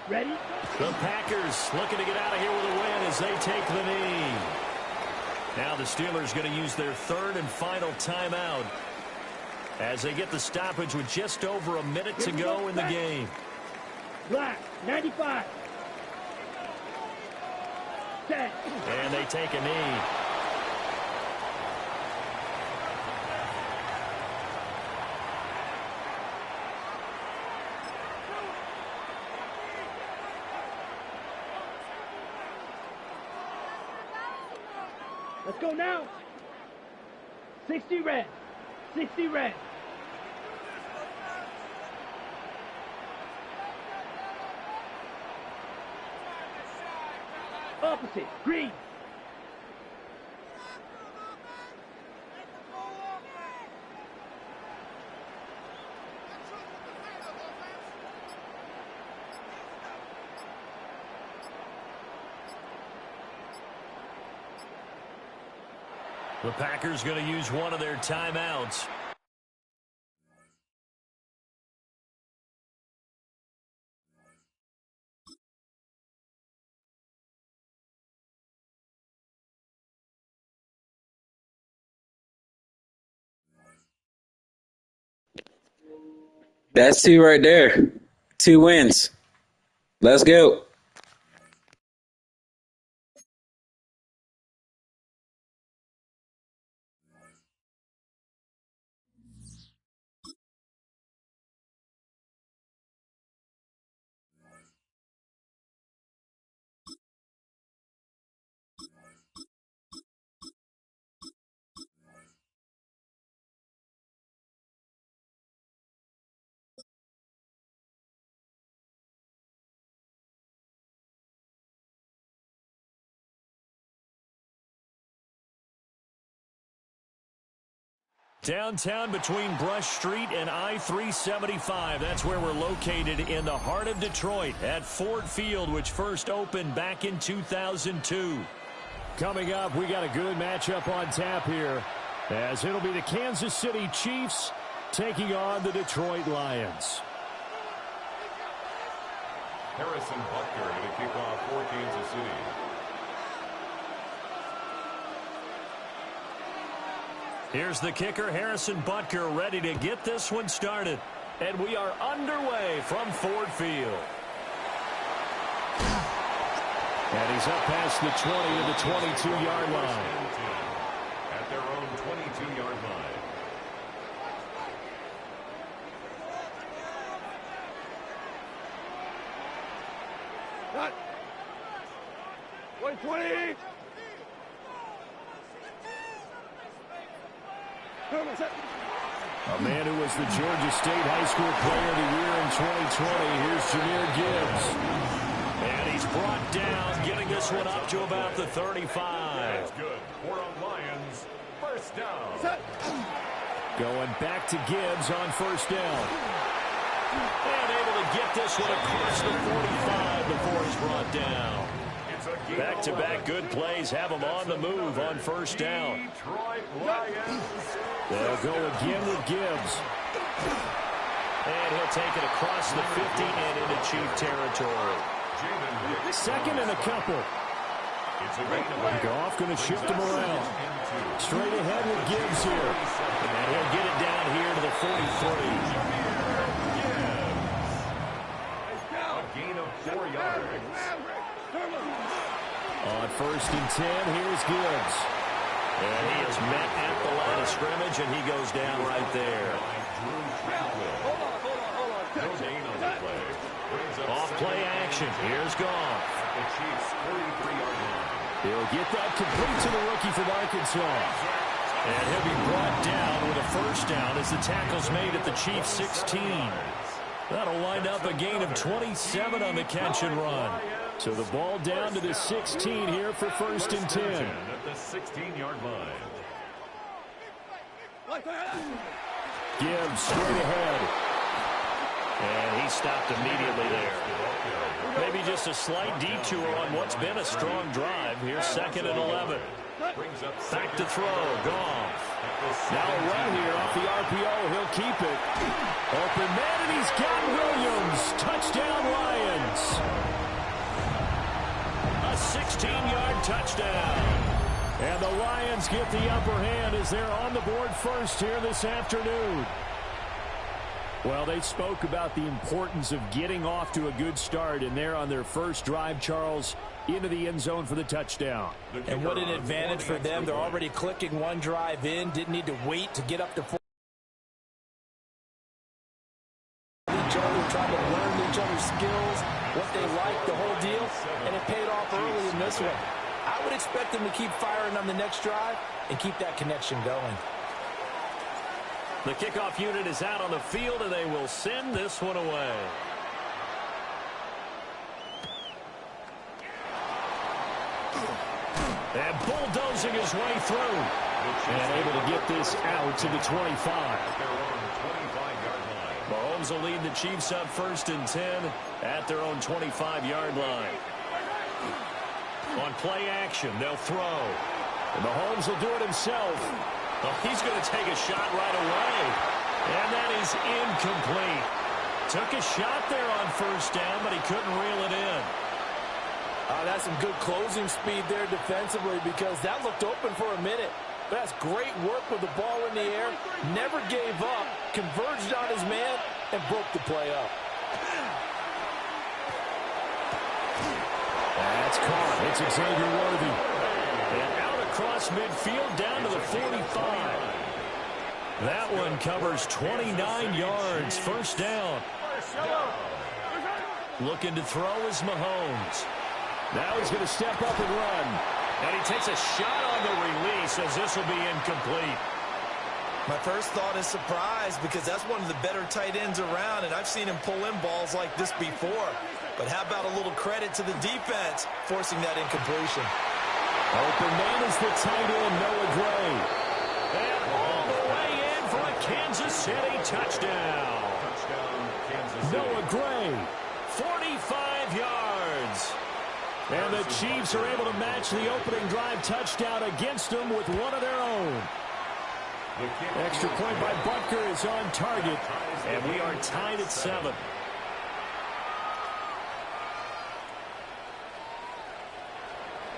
Ready? The Packers looking to get out of here with a win as they take the knee. Now the Steelers going to use their third and final timeout as they get the stoppage with just over a minute to go in the game. Black, 95. 10. And they take a knee. Let's go now. 60 red. 60 red. Opposite. Green. The Packers going to use one of their timeouts. That's 2 right there. 2 wins. Let's go. Downtown between Brush Street and I-375. That's where we're located in the heart of Detroit at Ford Field, which first opened back in 2002. Coming up, we got a good matchup on tap here, as it'll be the Kansas City Chiefs taking on the Detroit Lions. Harrison Butker to kick off for Kansas City. Here's the kicker, Harrison Butker, ready to get this one started. And we are underway from Ford Field. And he's up past the 20 to the 22-yard line. At their own 22-yard line. Cut. 120. A man who was the Georgia State High School Player of the Year in 2020. Here's Jahmyr Gibbs. And he's brought down, getting this one up to about the 35. That's good. For a Lions first down. Going back to Gibbs on first down. And able to get this one across the 45 before he's brought down. Back-to-back good plays have him on the move on first down. They'll go again with Gibbs. And he'll take it across the 50 and into Chief territory. Second and a couple. Goff going to shift him around. Straight ahead with Gibbs here. And he'll get it down here to the 43. A gain of 4 yards. On first and 10, here's Gibbs. And he is met at the line of scrimmage, and he goes down right there. Off play action. Here's Goff. He'll get that complete to the rookie from Arkansas. And he'll be brought down with a first down as the tackle's made at the Chiefs' 16. That'll wind up a gain of 27 on the catch and run. So the ball down to the 16 here for 1st and 10. At the 16-yard line. Gibbs straight ahead. And he stopped immediately there. Maybe just a slight detour on what's been a strong drive. Here's 2nd and 11. Back to throw. Goff. Now a run here off the RPO. He'll keep it. Open man, and he's got Williams. Touchdown, Lions. A 16-yard touchdown. And the Lions get the upper hand as they're on the board first here this afternoon. Well, they spoke about the importance of getting off to a good start, and they're on their first drive, Charles, into the end zone for the touchdown. And what an advantage for them. They're already clicking one drive in, didn't need to wait to get up to 4. Each other, trying to learn each other's skills, what they like, the whole deal, and it paid off early in this one. I would expect them to keep firing on the next drive and keep that connection going. The kickoff unit is out on the field, and they will send this one away. And bulldozing his way through. And able to get this out to the 25. Mahomes will lead the Chiefs up 1st and 10 at their own 25-yard line. On play action, they'll throw. And Mahomes will do it himself. Oh, he's going to take a shot right away. And that is incomplete. Took a shot there on 1st down, but he couldn't reel it in. That's some good closing speed there defensively, because that looked open for a minute. But that's great work with the ball in the air. Never gave up, converged on his man, and broke the play up. That's caught. It's Xavier Worthy. And out across midfield down to the 45. That one covers 29 yards. 1st down. Looking to throw is Mahomes. Now he's going to step up and run. And he takes a shot on the release as this will be incomplete. My first thought is surprise, because that's one of the better tight ends around, and I've seen him pull in balls like this before. But how about a little credit to the defense forcing that incompletion? Open man is the tight end, Noah Gray. And all the way in for a Kansas City touchdown. Noah Gray, 45 yards. And the Chiefs are able to match the opening drive touchdown against them with one of their own. Extra point by Butker is on target, and we are tied at 7.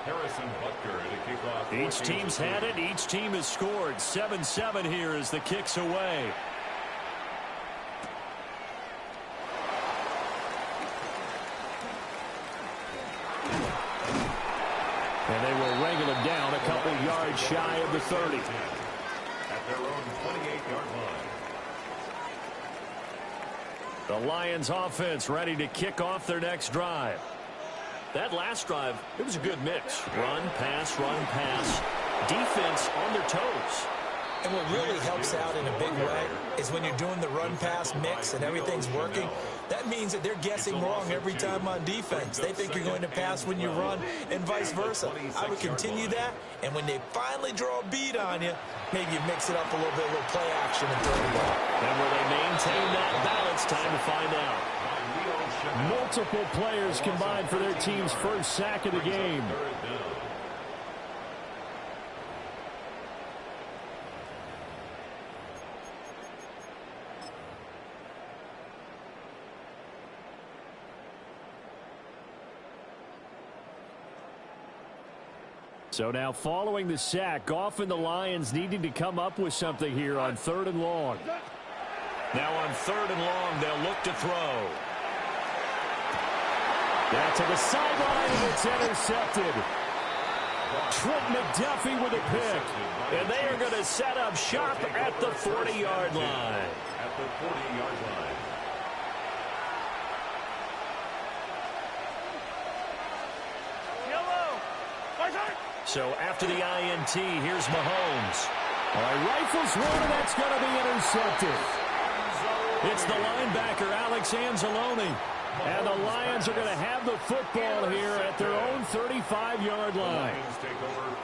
Harrison Butker to kick off. Each team's had it. Each team has scored. 7-7 here as the kick's away. And they will wrangle him down a couple yards shy of the 30. At their own 28-yard line. The Lions offense ready to kick off their next drive. That last drive, it was a good mix. Run, pass, defense on their toes. And what really helps out in a big way is when you're doing the run-pass mix and everything's working, that means that they're guessing wrong every time on defense. They think you're going to pass when you run and vice versa. I would continue that, and when they finally draw a beat on you, maybe you mix it up a little bit, a little play action and throw the ball. And will they maintain that balance? Time to find out. Multiple players combined for their team's first sack of the game. So now following the sack, Goff and the Lions needing to come up with something here on 3rd and long. Now on 3rd and long, they'll look to throw. Down to the sideline, and it's intercepted. Trent McDuffie with a pick. And they are going to set up shop at the 40-yard line. At the 40-yard line. So after the INT, here's Mahomes. All right, rifles one, and that's going to be intercepted. It's the linebacker, Alex Anzalone. And the Lions are going to have the football here at their own 35-yard line.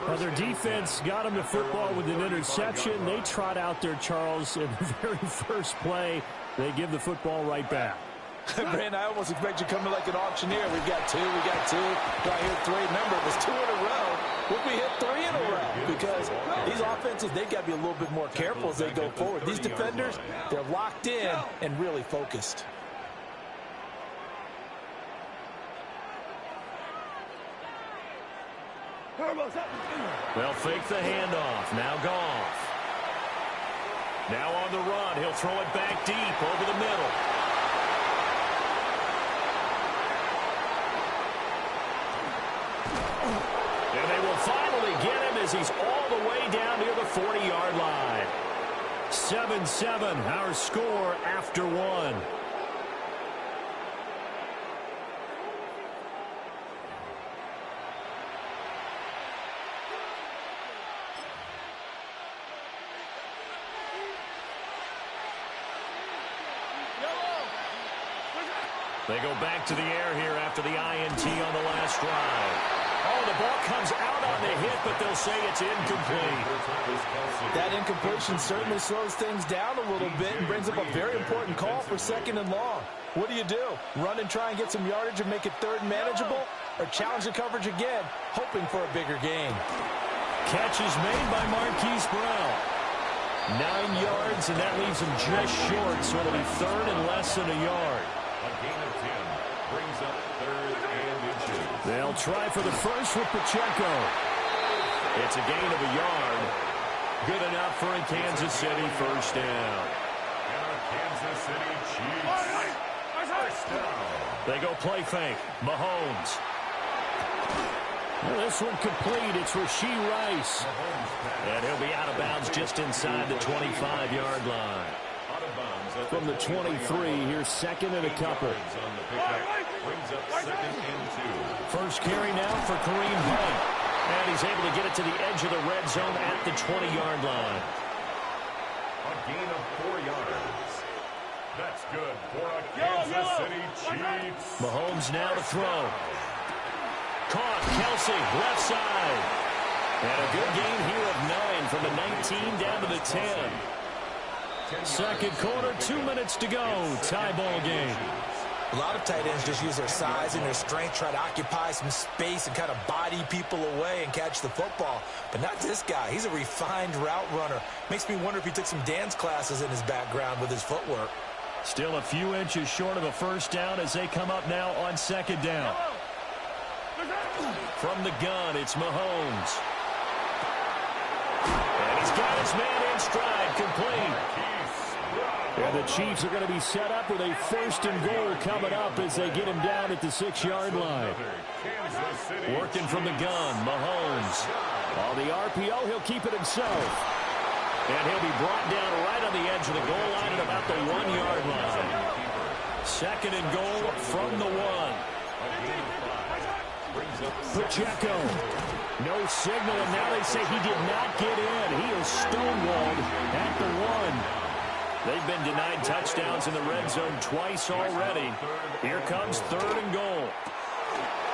Now, their defense got them the football with an interception. They trot out there, Charles, in the very first play. They give the football right back. Brandon, I almost expect you coming like an auctioneer. We've got two, right here three. Remember, it was 2 in a row. Would we hit 3 in a row? Because these offenses, they've got to be a little bit more careful as they go forward. These defenders, they're locked in and really focused. They'll fake the handoff. Now Goff. Now on the run. He'll throw it back deep over the middle. And they will finally get him as he's all the way down near the 40-yard line. 7-7, our score after 1. They go back to the air here after the INT on the last drive. Oh, the ball comes out on the hit, but they'll say it's incomplete. That incompletion certainly slows things down a little bit and brings up a very important call for 2nd and long. What do? Run and try and get some yardage and make it 3rd and manageable? Or challenge the coverage again, hoping for a bigger gain? Catch is made by Marquise Brown. 9 yards, and that leaves him just short, so it'll be 3rd and less than a yard. A gain of 10 brings up 3rd and inches. They'll try for the first with Pacheco. It's a gain of a yard. Good enough for a Kansas City first down. And our Kansas City Chiefs first down. They go play fake. Mahomes. Well, this one complete. It's Rashee Rice. And he'll be out of bounds just inside the 25-yard line. From the 23, here's 2nd and a couple. First carry now for Kareem Hunt. And he's able to get it to the edge of the red zone at the 20-yard line. A gain of 4 yards. That's good for a Kansas City Chiefs. Mahomes now to throw. Caught, Kelsey, left side. And a good gain here of 9 from the 19 down to the 10. Second quarter, 2 minutes to go. Tie ball game. A lot of tight ends just use their size and their strength, try to occupy some space and kind of body people away and catch the football. But not this guy. He's a refined route runner. Makes me wonder if he took some dance classes in his background with his footwork. Still a few inches short of a first down as they come up now on 2nd down. From the gun, it's Mahomes. And he's got his man in stride, complete. And the Chiefs are going to be set up with a 1st and goal coming up as they get him down at the 6-yard line. Working from the gun, Mahomes. On the RPO, he'll keep it himself. And he'll be brought down right on the edge of the goal line at about the 1-yard line. 2nd and goal from the 1. Pacheco. No signal, and now they say he did not get in. He is stonewalled at the 1. They've been denied touchdowns in the red zone twice already. Here comes 3rd and goal.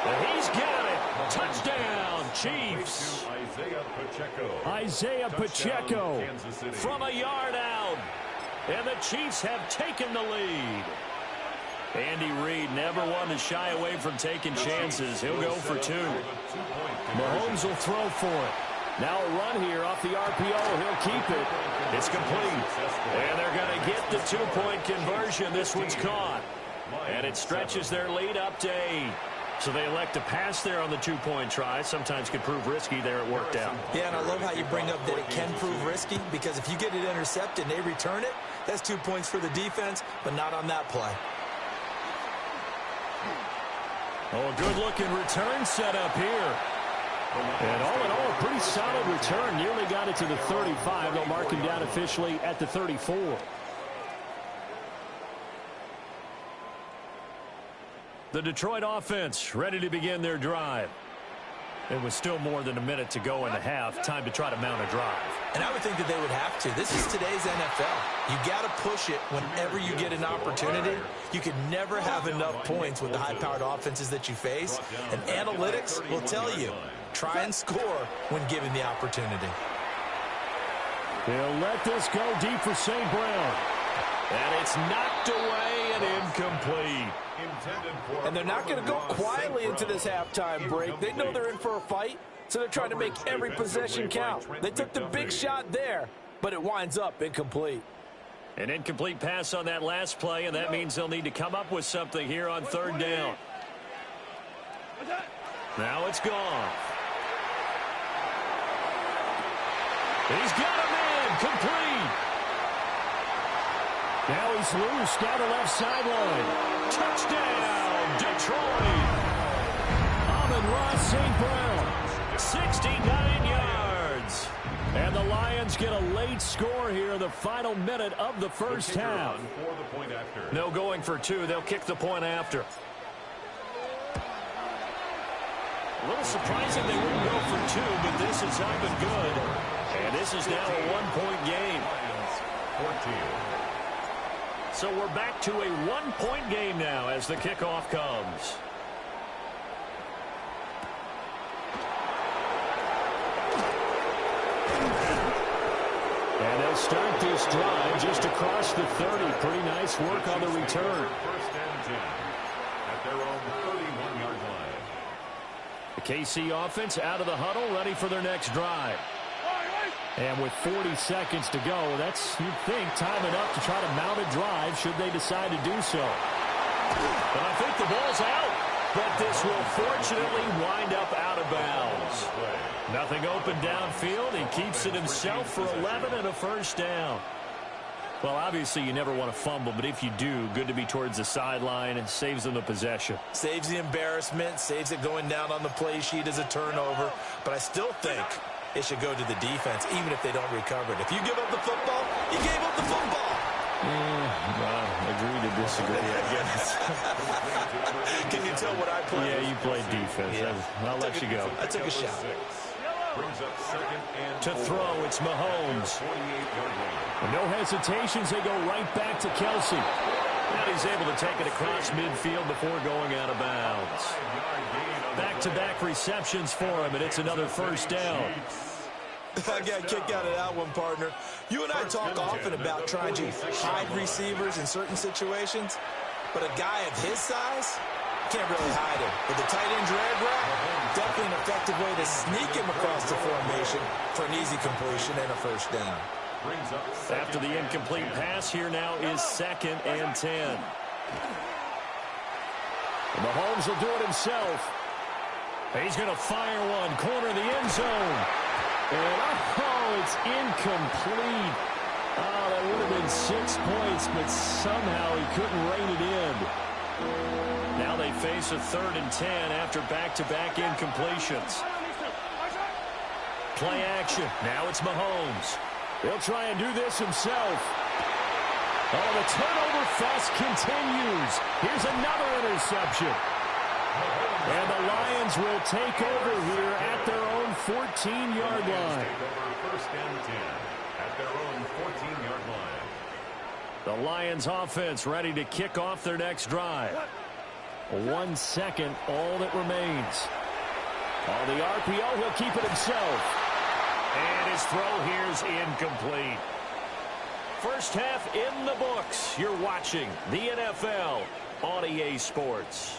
And he's got it. Touchdown, Chiefs. Isaiah Pacheco from a yard out. And the Chiefs have taken the lead. Andy Reid never one to shy away from taking chances. He'll go for 2. Mahomes will throw for it. Now a run here off the RPO. He'll keep it. It's complete. And they're going to get the 2-point conversion. This one's caught. And it stretches their lead up to 8. So they elect to pass there on the 2-point try. Sometimes could prove risky there. It worked out. Yeah, and I love how you bring up that it can prove risky, because if you get it intercepted and they return it, that's 2 points for the defense, but not on that play. Oh, a good-looking return set up here. And all in all, a pretty solid return. Nearly got it to the 35. They'll mark him down officially at the 34. The Detroit offense ready to begin their drive. It was still more than a minute to go in the half. Time to try to mount a drive. And I would think that they would have to. This is today's NFL. You got to push it whenever you get an opportunity. You can never have enough points with the high-powered offenses that you face. And analytics will tell you, try and score when given the opportunity. He'll let this go deep for St. Brown. And it's knocked away and incomplete. And they're not going to go quietly into this halftime break. They know they're in for a fight, so they're trying to make every possession count. They took the big shot there, but it winds up incomplete. An incomplete pass on that last play, and that means they'll need to come up with something here on third down. Now it's gone. He's got a man, complete. Now he's loose down the left sideline. Touchdown, Detroit. Amon-Ra St. Brown, 69 yards. And the Lions get a late score here in the final minute of the first half. No going for two. They'll kick the point after. A little surprising they wouldn't go for two, but this has not been good. And this is now a one-point game. 14. So we're back to a one-point game now as the kickoff comes. And they'll start this drive just across the 30. Pretty nice work on the return. First and 10 at their own 31-yard line. The KC offense out of the huddle, ready for their next drive. And with 40 seconds to go, that's, you'd think, time enough to try to mount a drive should they decide to do so. But I think the ball's out. But this will fortunately wind up out of bounds. Nothing open downfield. He keeps it himself for 11 and a first down. Well, obviously, you never want to fumble, but if you do, good to be towards the sideline and saves them the possession. Saves the embarrassment, saves it going down on the play sheet as a turnover. But I still think it should go to the defense, even if they don't recover it. If you give up the football, you gave up the football. Agree to disagree, I guess. Can you tell what I played? Yeah, you played defense. Yeah. I'll let you go. I took a shot. To throw, it's Mahomes. No hesitations, they go right back to Kelsey. Now he's able to take it across midfield before going out of bounds. Back-to-back receptions for him, and it's another first down. I got a kick out of that one, partner. You and I talk often about trying to hide receivers in certain situations, but a guy of his size can't really hide him. With the tight end drag route, definitely an effective way to sneak him across the formation for an easy completion and a first down. After the incomplete pass, here now is 2nd and 10. And Mahomes will do it himself. He's going to fire one, corner of the end zone. And, it's incomplete. Oh, that would have been 6 points, but somehow he couldn't rein it in. Now they face a 3rd and 10 after back-to-back incompletions. Play action. Now it's Mahomes. He'll try and do this himself. Oh, the turnover fest continues. Here's another interception. And the Lions will take over here at their own 14-yard line. First and 10 at their own 14-yard line. The Lions offense ready to kick off their next drive. 1 second, all that remains. On the RPO, he'll keep it himself. And his throw here's incomplete. First half in the books. You're watching the NFL on EA Sports.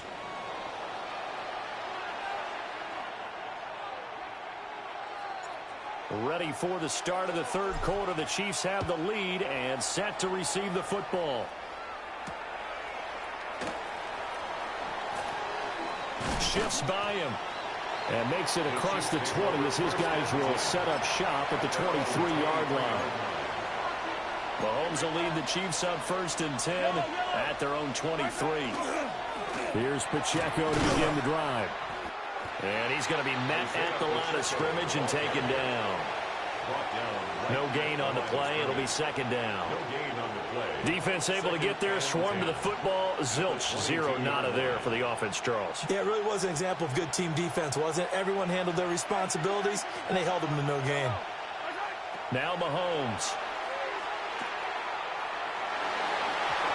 Ready for the start of the third quarter. The Chiefs have the lead and set to receive the football. Shifts by him and makes it across the 20 as his guys will set up shop at the 23-yard line. Mahomes will lead the Chiefs up 1st and 10 at their own 23. Here's Pacheco to begin the drive. And he's going to be met at the line of scrimmage and taken down. No gain on the play. It'll be second down. Defense able to get there, swarm to the football. Zilch, zero, nada there for the offense, Charles. Yeah, it really was an example of good team defense, wasn't it? Everyone handled their responsibilities, and they held them to no gain. Now Mahomes.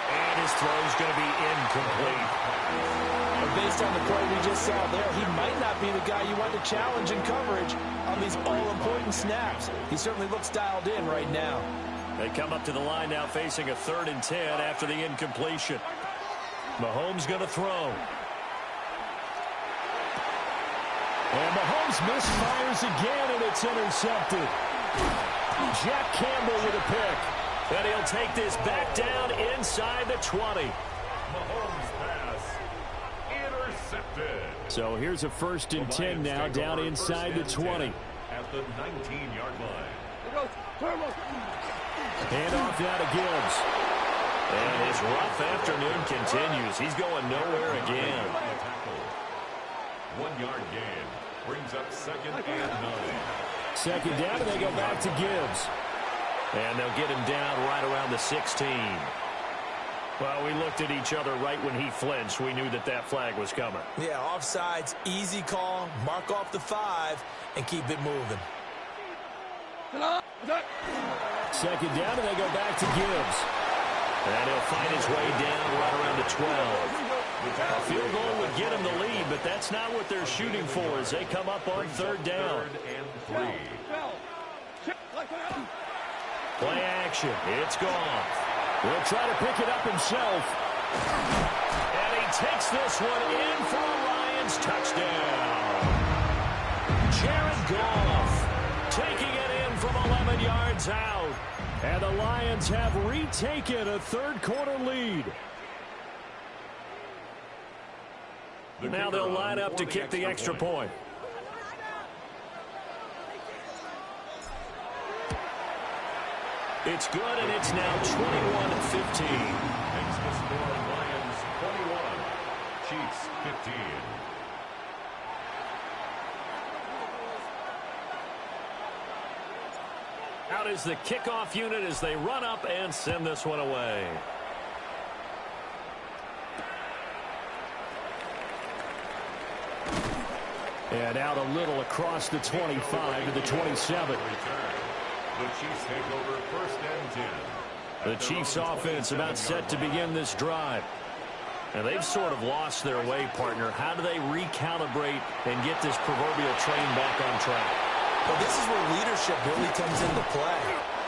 And his throw's going to be incomplete. And based on the play we just saw there, he might not be the guy you want to challenge in coverage on these all-important snaps. He certainly looks dialed in right now. They come up to the line now facing a 3rd and 10 after the incompletion. Mahomes going to throw. And Mahomes misfires again, and it's intercepted. Jack Campbell with a pick. And he'll take this back down inside the 20. Mahomes pass intercepted. So here's a 1st and 10 now, down inside the 20. At the 19-yard line. Hand off now to Gibbs. And his rough afternoon continues. He's going nowhere again. 1-yard gain brings up 2nd and 9. 2nd down, and they go back to Gibbs. And they'll get him down right around the 16. Well, we looked at each other right when he flinched. We knew that that flag was coming. Yeah, offsides, easy call, mark off the 5, and keep it moving. 2nd down, and they go back to Gibbs. And he'll find his way down right around the 12. A field goal would get him the lead, but that's not what they're shooting for as they come up on 3rd down. 3rd and 3. Play action. It's gone. He'll try to pick it up himself. And he takes this one in for a Lions touchdown. Jared Goff taking it in from 11 yards out. And the Lions have retaken a 3rd quarter lead. Now they'll line up to kick the extra point. It's good, and it's now 21-15. Makes the score Lions 21, Chiefs 15. Out is the kickoff unit as they run up and send this one away. And out a little across the 25 to the 27. The Chiefs take over 1st and 10. The Chiefs offense about set to begin this drive. And they've sort of lost their way, partner. How do they recalibrate and get this proverbial train back on track? Well, this is where leadership really comes into play.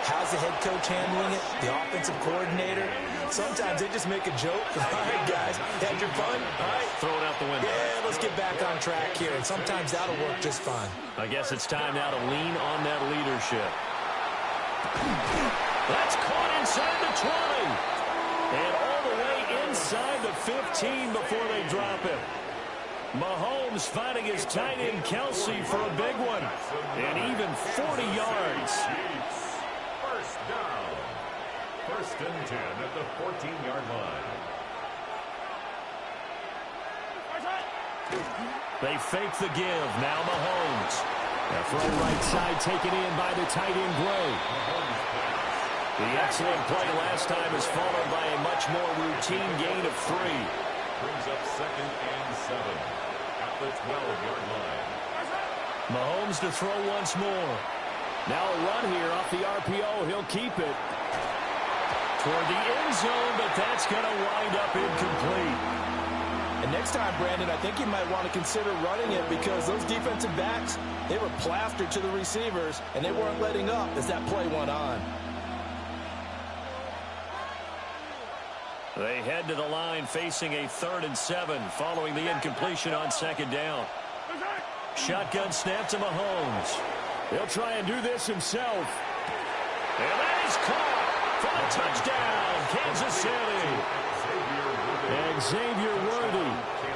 How's the head coach handling it? The offensive coordinator? Sometimes they just make a joke. All right, guys, had your fun? All right. Throw it out the window. Yeah, let's get back on track here. And sometimes that'll work just fine. I guess it's time now to lean on that leadership. That's caught inside the 20. And all the way inside the 15 before they drop it. Mahomes finding his tight end Kelsey for a big one. And even 40 yards. 1st down. 1st and 10 at the 14-yard line. They fake the give. Now Mahomes. A throw right side taken in by the tight end Gray. The excellent play last time is followed by a much more routine gain of 3. Brings up 2nd and 7 at the 12-yard line. Mahomes to throw once more. Now a run here off the RPO. He'll keep it toward the end zone, but that's going to wind up incomplete. And next time, Brandon, I think you might want to consider running it because those defensive backs, they were plastered to the receivers, and they weren't letting up as that play went on. They head to the line facing a 3rd and 7 following the incompletion on 2nd down. Shotgun snap to Mahomes. He'll try and do this himself. And that is caught for a touchdown, Kansas City. And Xavier Worthy.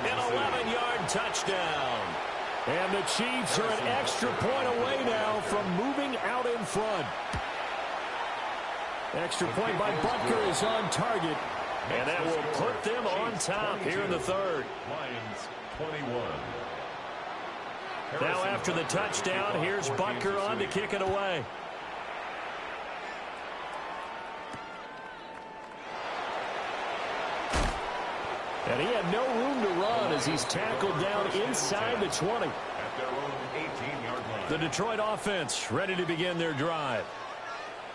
An 11-yard touchdown. And the Chiefs are an extra point away now from moving out in front. Extra point by Butker is on target. And that will put them on top here in the 3rd. Lions 21. Now after the touchdown, here's Butker on to kick it away. And he had no room to run as he's tackled down inside the 20. At their own 18-yard line. The Detroit offense ready to begin their drive.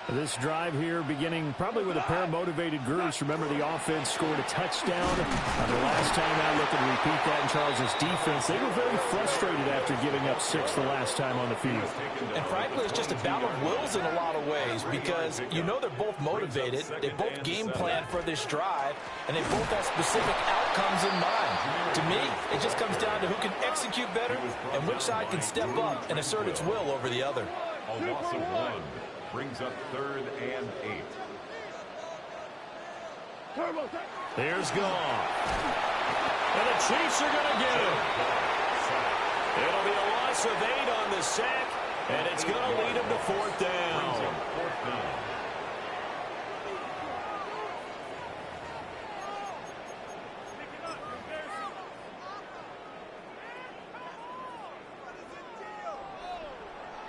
This drive here beginning probably with a pair of motivated groups. Remember, the offense scored a touchdown. The last time out, looking to repeat that in Charles' defense. They were very frustrated after giving up 6 the last time on the field. And frankly, it's just a battle of wills in a lot of ways because you know they're both motivated. They both game plan for this drive, and they both have specific outcomes in mind. To me, it just comes down to who can execute better and which side can step up and assert its will over the other. A loss of 1 brings up 3rd and 8. Here's Goff. And the Chiefs are going to get him. It'll be a loss of 8 on the sack, and it's going to lead him to 4th down.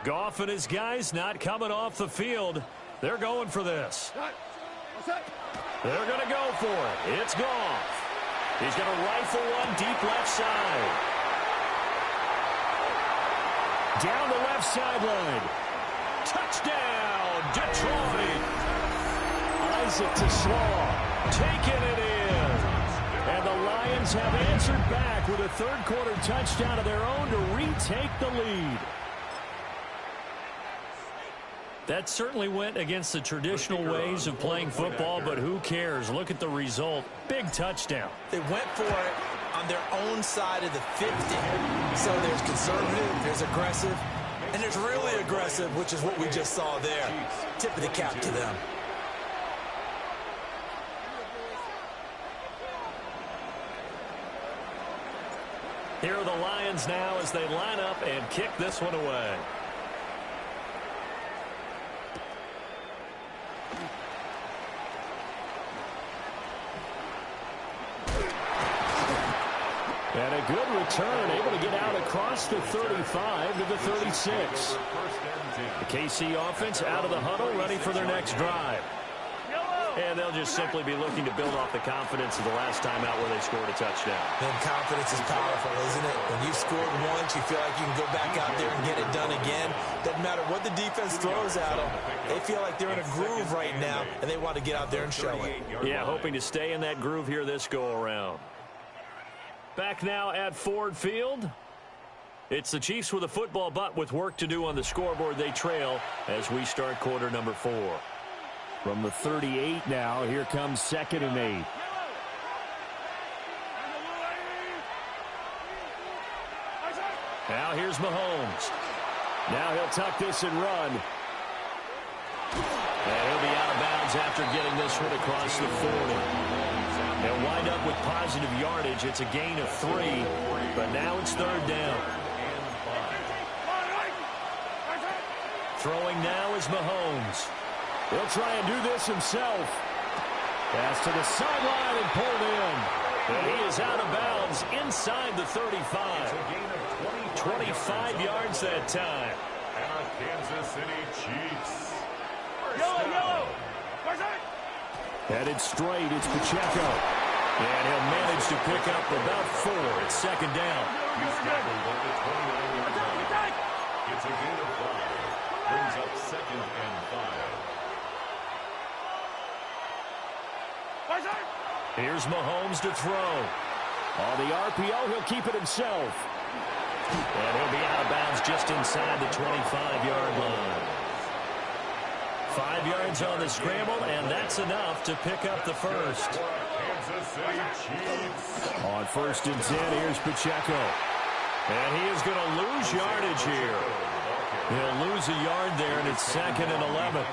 Goff and his guys not coming off the field. They're going for this. They're going to go for it. It's Goff. He's going to rifle one deep left side. Down the left sideline. Touchdown, Detroit. Isaac to Slaw. Taking it in. And the Lions have answered back with a third-quarter touchdown of their own to retake the lead. That certainly went against the traditional ways of playing football, but who cares? Look at the result. Big touchdown. They went for it on their own side of the 50. So there's conservative, there's aggressive, and there's really aggressive, which is what we just saw there. Tip of the cap to them. Here are the Lions now as they line up and kick this one away. And a good return, able to get out across the 35 to the 36. The KC offense out of the huddle, ready for their next drive. And they'll just simply be looking to build off the confidence of the last time out where they scored a touchdown. And confidence is powerful, isn't it? When you've scored once, you feel like you can go back out there and get it done again. Doesn't matter what the defense throws at them. They feel like they're in a groove right now, and they want to get out there and show it. Yeah, hoping to stay in that groove here this go-around. Back now at Ford Field. It's the Chiefs with a football, but with work to do on the scoreboard. They trail as we start quarter number 4. From the 38 now, here comes 2nd and 8. Now here's Mahomes. Now he'll tuck this and run. And he'll be out of bounds after getting this one across the 40. They'll wind up with positive yardage. It's a gain of 3, but now it's 3rd down. Throwing now is Mahomes. He'll try and do this himself. Pass to the sideline and pulled in. And he is out of bounds inside the 35. 25 yards that time. And Kansas City Chiefs. Yellow! Headed straight, it's Pacheco. And he'll manage to pick up about 4. It's 2nd down. He's tackled at the 29-yard line. It's a gain of 5. Brings up 2nd and 5. Here's Mahomes to throw. On the RPO, he'll keep it himself. And he'll be out of bounds just inside the 25-yard line. 5 yards on the scramble, and that's enough to pick up the first. Kansas City Chiefs. On 1st and 10, here's Pacheco. And he is going to lose yardage here. He'll lose a yard there, and it's 2nd and 11.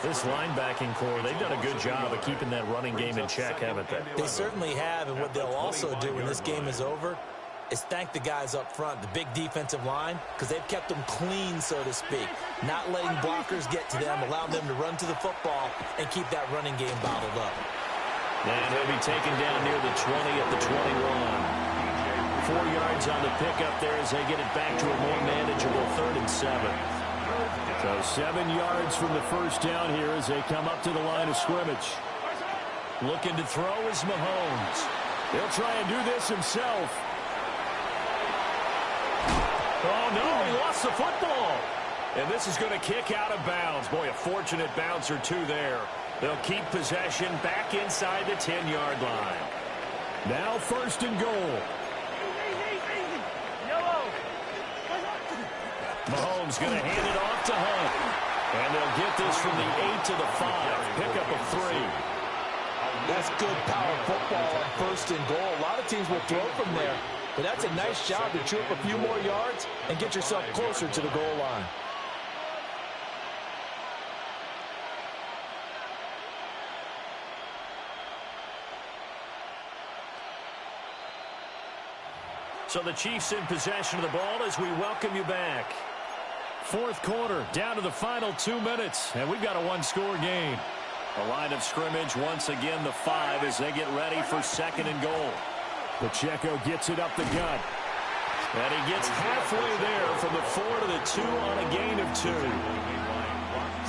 This linebacking core, they've done a good job of keeping that running game in check, haven't they? They certainly have, and what they'll also do when this game is over is thank the guys up front, the big defensive line, because they've kept them clean, so to speak. Not letting blockers get to them, allowing them to run to the football and keep that running game bottled up. And he'll be taken down near the 20 at the 21. 4 yards on the pickup there as they get it back to a more manageable 3rd and 7. So 7 yards from the first down here as they come up to the line of scrimmage. Looking to throw is Mahomes. He'll try and do this himself. Oh, no, he lost the football. And this is going to kick out of bounds. Boy, a fortunate bounce or two there. They'll keep possession back inside the 10-yard line. Now 1st and goal. Mahomes going to hand it off to Hunt. And they'll get this from the 8 to the 5. Pickup of 3. That's good power football on 1st and goal. A lot of teams will throw from there. But that's a nice job to chew up a few more yards and get yourself closer to the goal line. So the Chiefs in possession of the ball as we welcome you back. 4th quarter, down to the final 2 minutes, and we've got a one-score game. The line of scrimmage once again the 5 as they get ready for 2nd and goal. Pacheco gets it up the gut. And he gets halfway there from the 4 to the 2 on a gain of 2.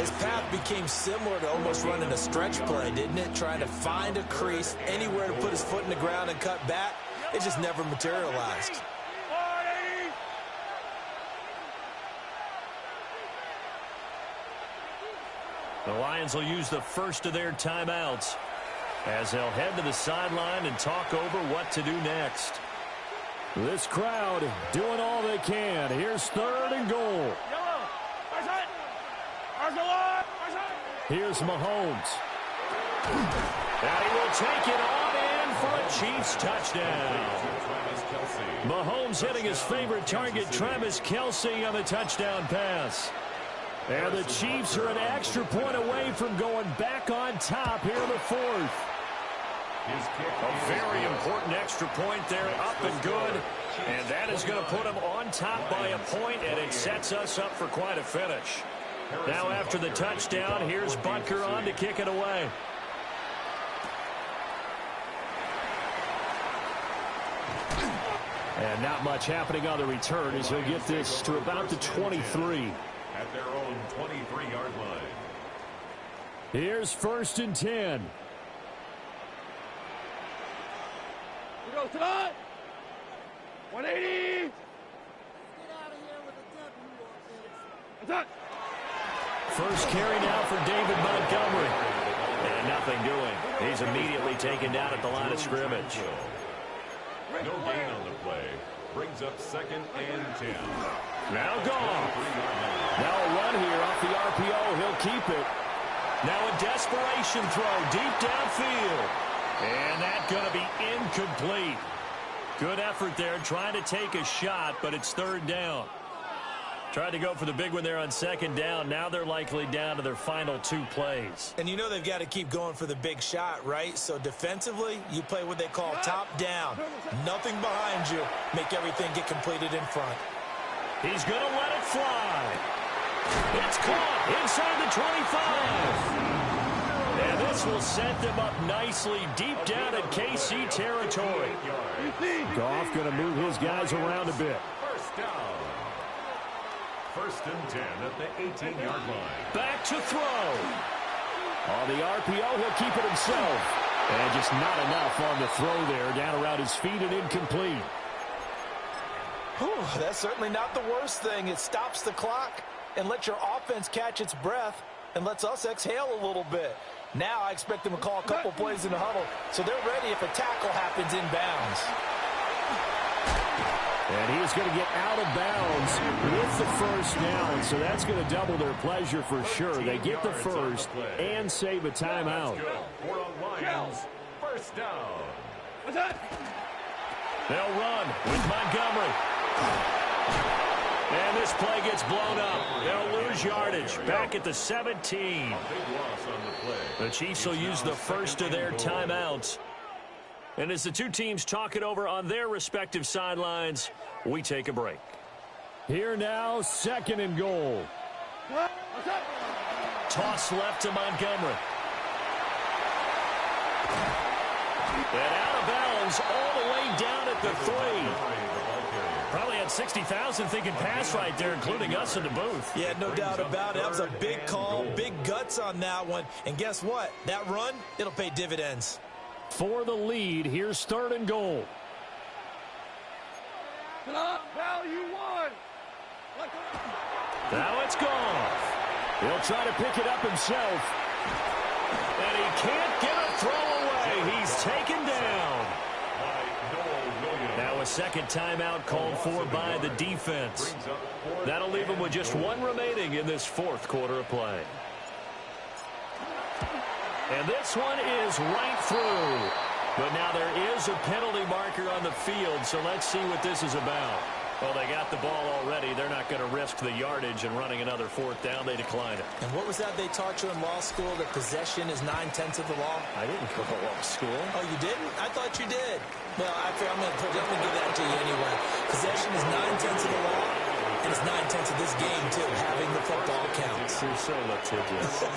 His path became similar to almost running a stretch play, didn't it? Trying to find a crease, anywhere to put his foot in the ground and cut back. It just never materialized. The Lions will use the first of their timeouts as they'll head to the sideline and talk over what to do next. This crowd doing all they can. Here's 3rd and goal. Here's Mahomes. And he will take it on in for a Chiefs touchdown. Mahomes hitting his favorite target, Travis Kelce, on the touchdown pass. And the Chiefs are an extra point away from going back on top here in the 4th. A very important extra point there, up and good. And that is going to put them on top by a point, and it sets us up for quite a finish. Now after the touchdown, here's Butker on to kick it away. And not much happening on the return as he'll get this to about the 23. At their own 23-yard line. Here's 1st and 10. We go, Todd. 180. First carry now for David Montgomery. And nothing doing. He's immediately taken down at the line of scrimmage. No gain on the play. Brings up 2nd and 10. Now gone. Now a run here off the RPO. He'll keep it. Now a desperation throw deep downfield. And that's going to be incomplete. Good effort there trying to take a shot, but it's 3rd down. Tried to go for the big one there on 2nd down. Now they're likely down to their final 2 plays. And you know they've got to keep going for the big shot, right? So defensively, you play what they call top down. Nothing behind you. Make everything get completed in front. He's going to let it fly. It's caught inside the 25. And this will set them up nicely deep down in KC territory. Goff going to move his guys around a bit. First down. 1st and 10 at the 18-yard line. Back to throw. On the RPO, he'll keep it himself. And just not enough on the throw there. Down around his feet and incomplete. Whew, that's certainly not the worst thing. It stops the clock and lets your offense catch its breath and lets us exhale a little bit. Now I expect them to call a couple plays in the huddle so they're ready if a tackle happens inbounds. And he is going to get out of bounds with the first down, so that's going to double their pleasure for sure. They get the first and save a timeout. First down. They'll run with Montgomery. And this play gets blown up. They'll lose yardage. Back at the 17. The Chiefs will use the first of their timeouts. And as the two teams talk it over on their respective sidelines, we take a break. Here now, 2nd and goal. Toss left to Montgomery. And out of bounds all the way down at the 3. Probably had 60,000 thinking pass right there, including us in the booth. Yeah, no doubt about it. That was a big call, big guts on that one. And guess what? That run, it'll pay dividends. for the lead. Here's 3rd and goal. Now you won. Now it's Goff. He'll try to pick it up himself. And he can't get a throw away. He's taken down. Now a second timeout called for by the defense. That'll leave him with just 1 remaining in this 4th quarter of play. And this one is right through. But now there is a penalty marker on the field, so let's see what this is about. Well, they got the ball already. They're not going to risk the yardage and running another 4th down. They decline it. And what was that they taught you in law school, that possession is 9/10 of the law? I didn't go to law school. Oh, you didn't? I thought you did. Well, I'm going to give that to you anyway. Possession is 9/10 of the law, and it's 9/10 of this game, too. Having the football counts. You're so litigious.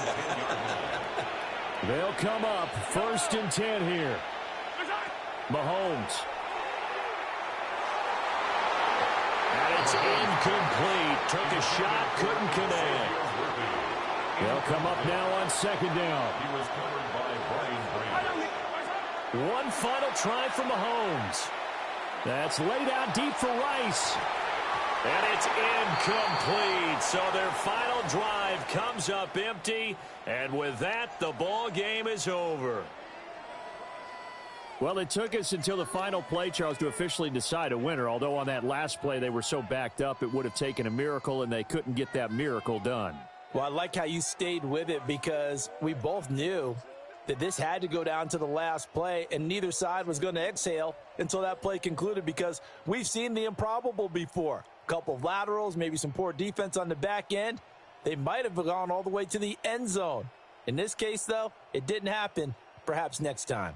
They'll come up 1st and 10 here. Mahomes. And it's incomplete. Took a shot, couldn't connect. They'll come up now on 2nd down. One final try from Mahomes. That's laid out deep for Rice. And it's incomplete. So their final drive comes up empty. And with that, the ball game is over. Well, it took us until the final play, Charles, to officially decide a winner. Although on that last play they were so backed up, it would have taken a miracle, and they couldn't get that miracle done. Well, I like how you stayed with it, because we both knew that this had to go down to the last play, and neither side was going to exhale until that play concluded, because we've seen the improbable before. A couple of laterals, maybe some poor defense on the back end. They might have gone all the way to the end zone. In this case, though, it didn't happen. Perhaps next time.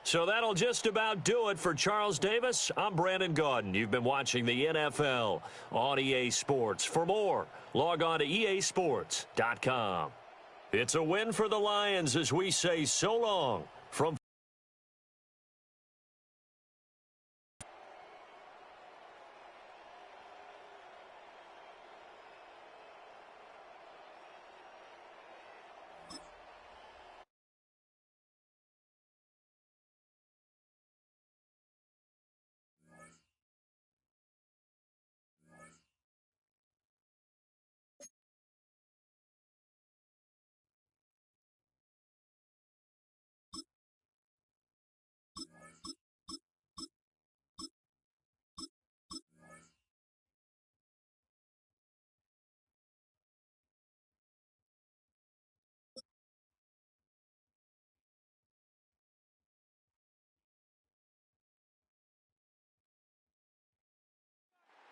So that'll just about do it for Charles Davis. I'm Brandon Gaudin. You've been watching the NFL on EA Sports. For more, log on to easports.com. It's a win for the Lions as we say so long from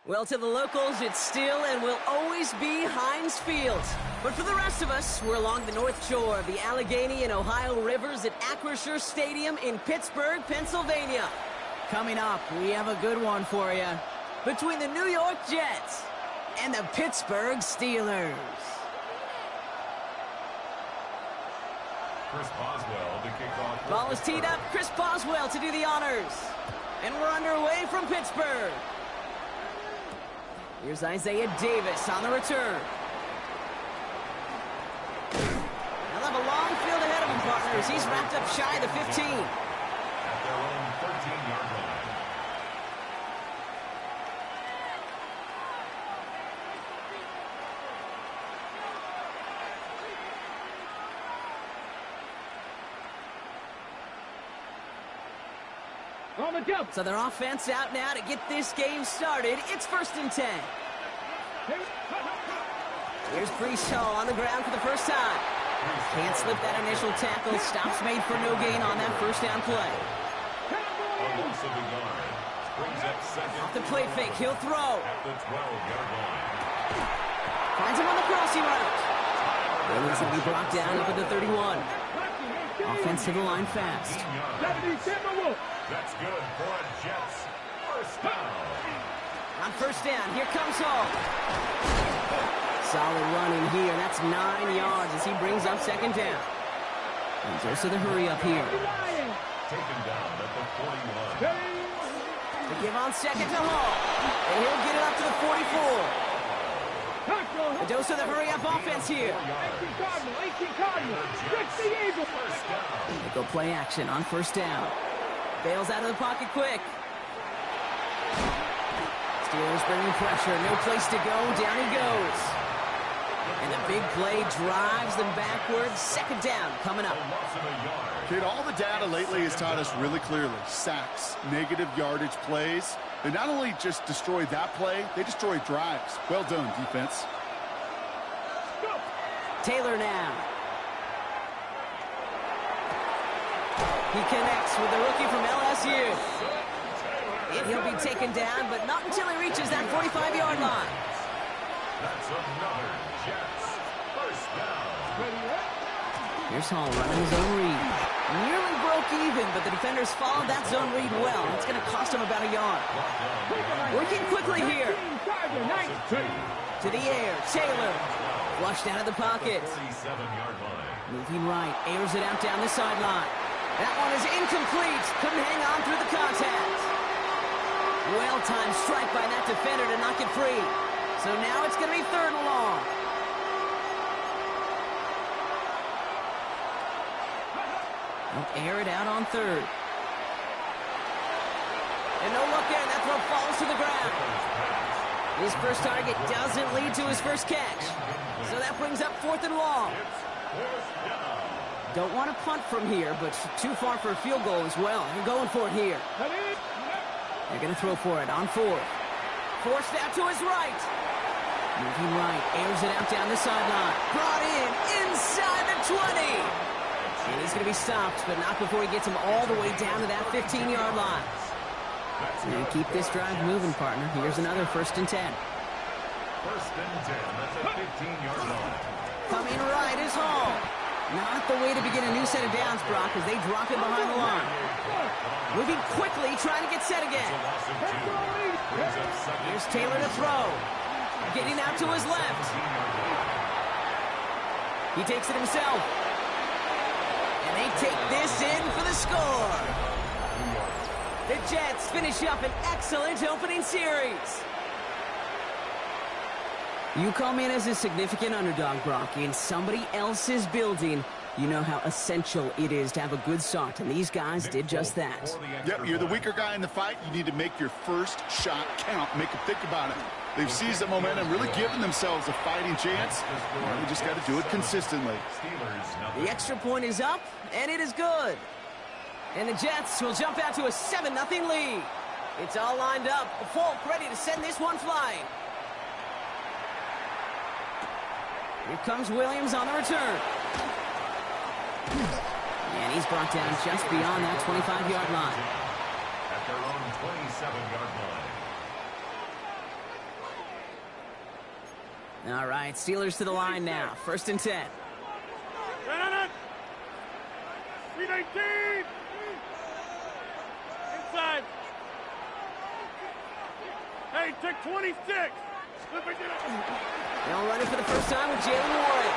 Well, to the locals, it's still and will always be Heinz Field. But for the rest of us, we're along the north shore of the Allegheny and Ohio rivers at Acrisure Stadium in Pittsburgh, Pennsylvania. Coming up, we have a good one for you. Between the New York Jets and the Pittsburgh Steelers. Chris Boswell to kick off. Ball is teed up. Chris Boswell to do the honors. And we're underway from Pittsburgh. Here's Isaiah Davis on the return. They'll have a long field ahead of him, partners. He's wrapped up shy of the 15. At their own 13-yard line. On the jump. So their offense out now to get this game started. It's 1st and 10. Here's Brees Hall on the ground for the first time. Can't slip that initial tackle. Stops made for no gain on that first down play. A loss of a yard. Brings up second. Off the play fake. He'll throw. At the 12-yard line. Finds him on the crossing route. Williams will be brought down up at the 31. Offense to the line fast. That's good for a Jets. First down. On first down, here comes Hall. Solid run in here. That's 9 yards as he brings up second down. He's also the hurry up here. Taken down at the 41. To give on second to Hall. And he'll get it up to the 44. A dose of the hurry-up offense here. 18 Cardinal. 6 the Eagles. They go play action on first down. Bails out of the pocket quick. Steelers bringing pressure. No place to go. Down he goes. And the big play drives them backwards. Second down coming up. Kid, all the data lately has taught us really clearly. Sacks, negative yardage plays. They not only just destroy that play, they destroy drives. Well done, defense. Taylor now. He connects with the rookie from LSU. And he'll be taken down, but not until he reaches that 45-yard line. That's another Jets. First down. Here's Hall running his own read. Nearly broke even, but the defenders followed that zone read well. It's going to cost him about a yard. Working quickly here. To the air, Taylor. Flushed out of the pocket. Moving right, airs it out down the sideline. That one is incomplete. Couldn't hang on through the contact. Well-timed strike by that defender to knock it free. So now it's going to be third and long. They'll air it out on third. And no look in. That throw falls to the ground. His first target doesn't lead to his first catch. So that brings up fourth and long. Don't want to punt from here, but too far for a field goal as well. They're going for it here. They're going to throw for it on fourth. Forced out to his right. Moving right, airs it out down the sideline. Brought in inside the 20. And he's going to be stopped, but not before he gets him all the way down to that 15-yard line. And keep this drive moving, partner. Here's another first and 10. First and 10. That's a 15-yard line. Coming right is Hall. Not the way to begin a new set of downs, Brock, as they drop him behind the line. Moving quickly, trying to get set again. Here's Taylor to throw. Getting out to his left. He takes it himself. And they take this in for the score. The Jets finish up an excellent opening series. You come in as a significant underdog, Brock, in somebody else's building. You know how essential it is to have a good start, and these guys did just that. Yep, you're the weaker guy in the fight. You need to make your first shot count. Make them think about it. They've seized the momentum, really giving themselves a fighting chance. They just got to do it consistently. The extra point is up, and it is good. And the Jets will jump out to a 7-0 lead. It's all lined up. Falk ready to send this one flying. Here comes Williams on the return. And he's brought down just beyond that 25-yard line. At their own 27-yard line. All right, Steelers to the line now. First and 10. 319. Inside. Hey, take 26. They'll run it for the first time with Jalen Warren.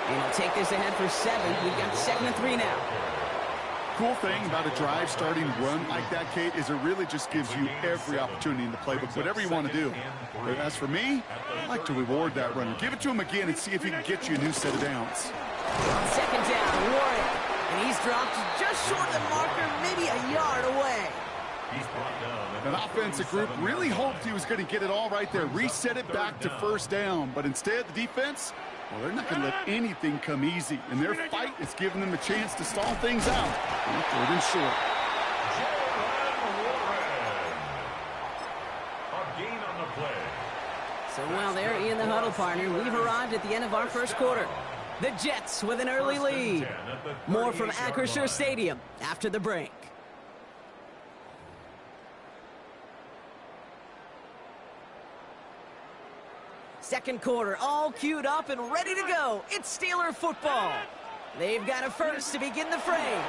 And he'll take this ahead for 7. We've got 2nd and 3 now. Cool thing about a drive starting run like that, Kate, is it really just gives you every opportunity in the playbook, whatever you want to do. But as for me, I like to reward that runner. Give it to him again and see if he can get you a new set of downs. Second down, Warren. And he's dropped just short of the marker, maybe a yard away. An offensive group really hoped he was going to get it all right there, reset it back to first down. But instead, the defense, well, they're not going to let anything come easy. And their fight is giving them a chance to stall things out. And 3rd and short. A gain on the play. So while they're in the huddle, partner, we've arrived at the end of our first quarter. The Jets with an early lead. More from Acrisure Stadium after the break. Second quarter, all queued up and ready to go. It's Steeler football. They've got a first to begin the fray.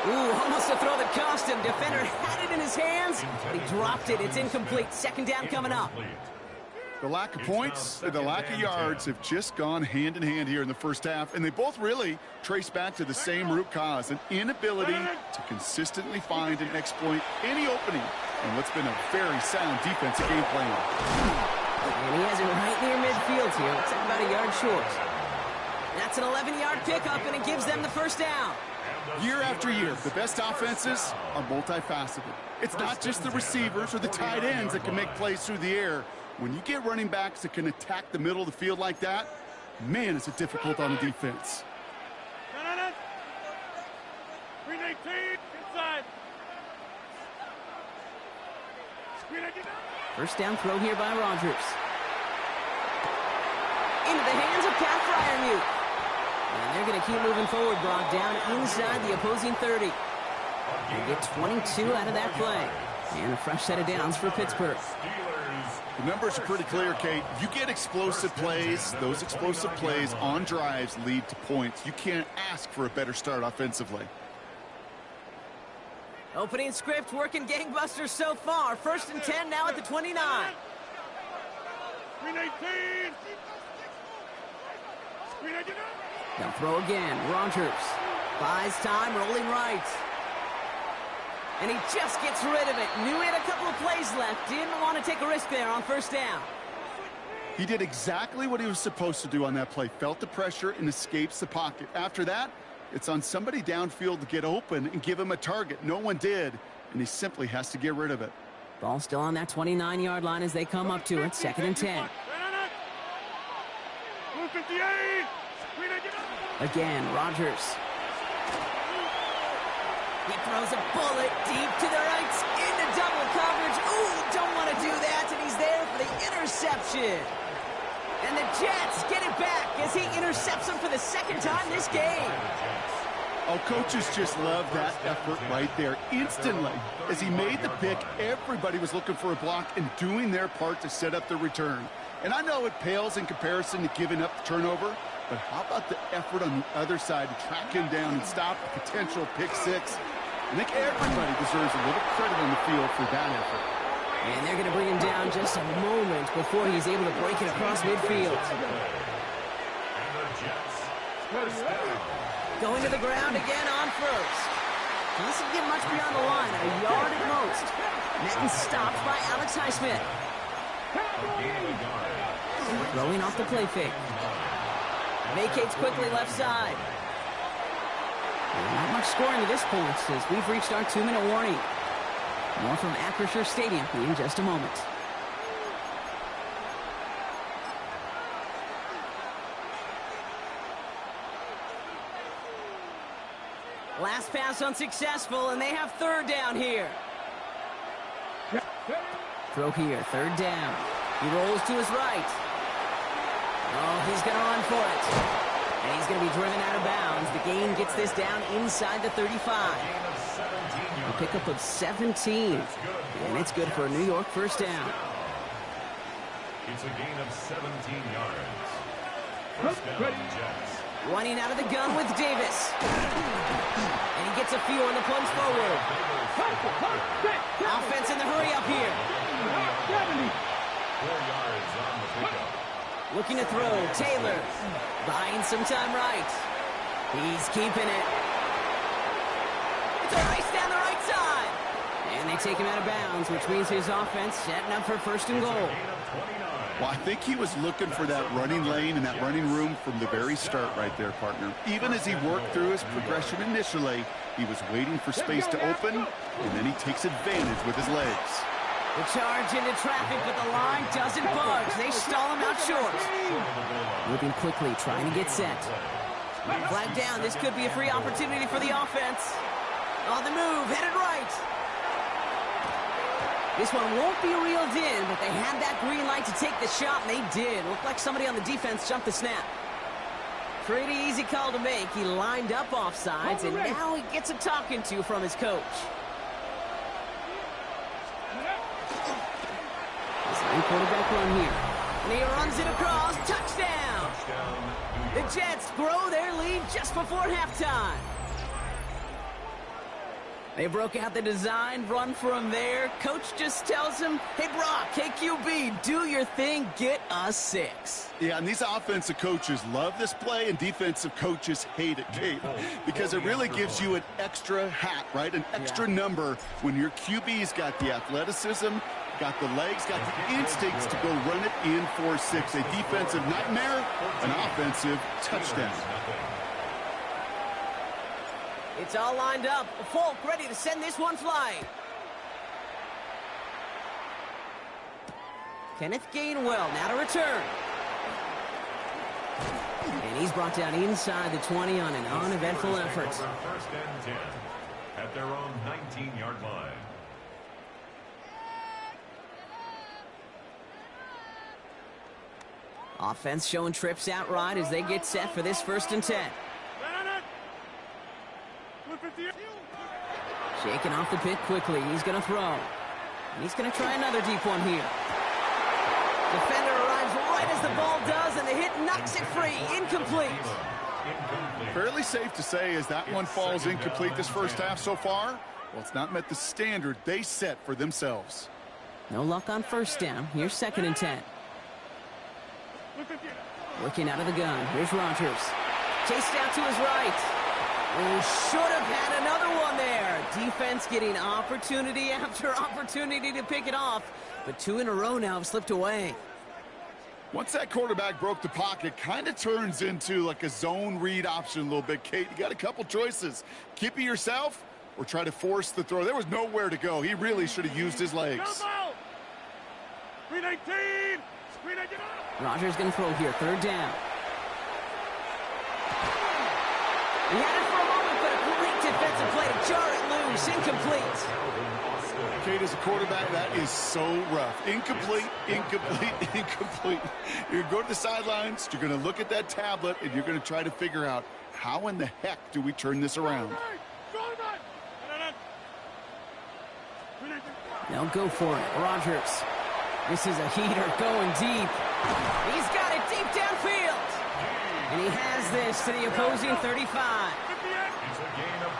Ooh, almost a throw that cost him. Defender had it in his hands, but he dropped it. It's incomplete. Second down coming up. The lack of points and the lack of yards have just gone hand in hand here in the first half, and they both really trace back to the same root cause, an inability to consistently find and exploit any opening in what's been a very sound defensive game plan. And he has it right near midfield here. Looks like about a yard short. That's an 11-yard pickup, and it gives them the first down. Year after year, the best offenses are multifaceted. It's not just the receivers or the tight ends that can make plays through the air. When you get running backs that can attack the middle of the field like that, man, is it difficult on the defense. 319 inside. First down throw here by Rodgers. Into the hands of Pat Fryermuth. And they're going to keep moving forward, Brock, down inside the opposing 30. They get 22 out of that play. And a fresh set of downs for Pittsburgh. The numbers are pretty clear, Kate. You get explosive plays. Those explosive plays on drives lead to points. You can't ask for a better start offensively. Opening script working gangbusters so far. First and 10 now at the 29. 319. 319. They'll throw again. Rodgers buys time, rolling right. And he just gets rid of it. Knew he had a couple of plays left. Didn't want to take a risk there on first down. He did exactly what he was supposed to do on that play. Felt the pressure and escapes the pocket. After that, it's on somebody downfield to get open and give him a target. No one did, and he simply has to get rid of it. Ball still on that 29-yard line as they come up to it. Second and 10. 258. Again, Rodgers. He throws a bullet deep to the right into double coverage. Ooh, don't want to do that, and he's there for the interception. And the Jets get it back as he intercepts him for the second time this game. Oh, coaches just love that effort right there. Instantly, as he made the pick, everybody was looking for a block and doing their part to set up the return. And I know it pales in comparison to giving up the turnover, but how about the effort on the other side to track him down and stop the potential pick six? I think everybody deserves a little credit on the field for that effort. And they're going to bring him down just a moment before he's able to break it across midfield. Going to the ground again on first. He doesn't get much beyond the line, a yard at most. Madden stopped by Alex Highsmith. Throwing off the play fake. Vacates quickly left side. Not much scoring to this point as we've reached our 2-minute warning. More from Acrisure Stadium in just a moment. Last pass unsuccessful, and they have third down here. Throw here, third down. He rolls to his right. Oh, he's going to run for it. And he's going to be driven out of bounds. The gain gets this down inside the 35. A pickup of 17. And it's good for a New York first down. It's a gain of 17 yards. First down, Jets. Running out of the gun with Davis. And he gets a few on the plunge forward. Offense in the hurry up here. 4 yards on the pickup. Looking to throw. Taylor buying some time right. He's keeping it. It's a race down the right side. And they take him out of bounds, which means his offense setting up for first and goal. Well, I think he was looking for that running lane and that running room from the very start right there, partner. Even as he worked through his progression initially, he was waiting for space to open, and then he takes advantage with his legs. The charge into traffic, but the line doesn't budge. They stall him out short. Moving quickly, trying to get set. Flag down. This could be a free opportunity for the offense. On the move, headed right. This one won't be reeled in, but they had that green light to take the shot, and they did. Looked like somebody on the defense jumped the snap. Pretty easy call to make. He lined up offsides, and now he gets a talking to from his coach. Quarterback run here. And he runs it across. Touchdown! The Jets grow their lead just before halftime. They broke out the design, run from there. Coach just tells him, hey, Brock, hey, QB, do your thing, get a 6. Yeah, and these offensive coaches love this play, and defensive coaches hate it, Kate, because it really gives you an extra hat, right? An extra number when your QB's got the athleticism, got the legs, got the instincts to go run it in for 6. A defensive nightmare, an offensive touchdown. It's all lined up. Folk ready to send this one flying. Kenneth Gainwell now to return. And he's brought down inside the 20 on an uneventful effort. First and 10 at their own 19-yard line. Offense showing trips out right as they get set for this 1st and 10. Shaking off the pit quickly. He's going to throw. And he's going to try another deep one here. Defender arrives right as the ball does, and the hit knocks it free. Incomplete. Fairly safe to say as that one falls incomplete this first half so far. Well, it's not met the standard they set for themselves. No luck on 1st down. Here's 2nd and 10. Working out of the gun. Here's Rodgers. Chased out to his right. He should have had another one there. Defense getting opportunity after opportunity to pick it off. But 2 in a row now have slipped away. Once that quarterback broke the pocket, kind of turns into like a zone read option a little bit, Kate. You got a couple choices. Keep it yourself or try to force the throw. There was nowhere to go. He really should have used his legs. Rodgers going to throw here. 3rd down. He had it for a moment, but a great defensive play to jar it loose. Incomplete. Kate, as a quarterback, that is so rough. Incomplete, incomplete, incomplete. You're going to go to the sidelines, you're going to look at that tablet, and you're going to try to figure out how in the heck do we turn this around. Now go for it. Rodgers. This is a heater going deep. He's got it deep downfield. And he has this to the opposing 35.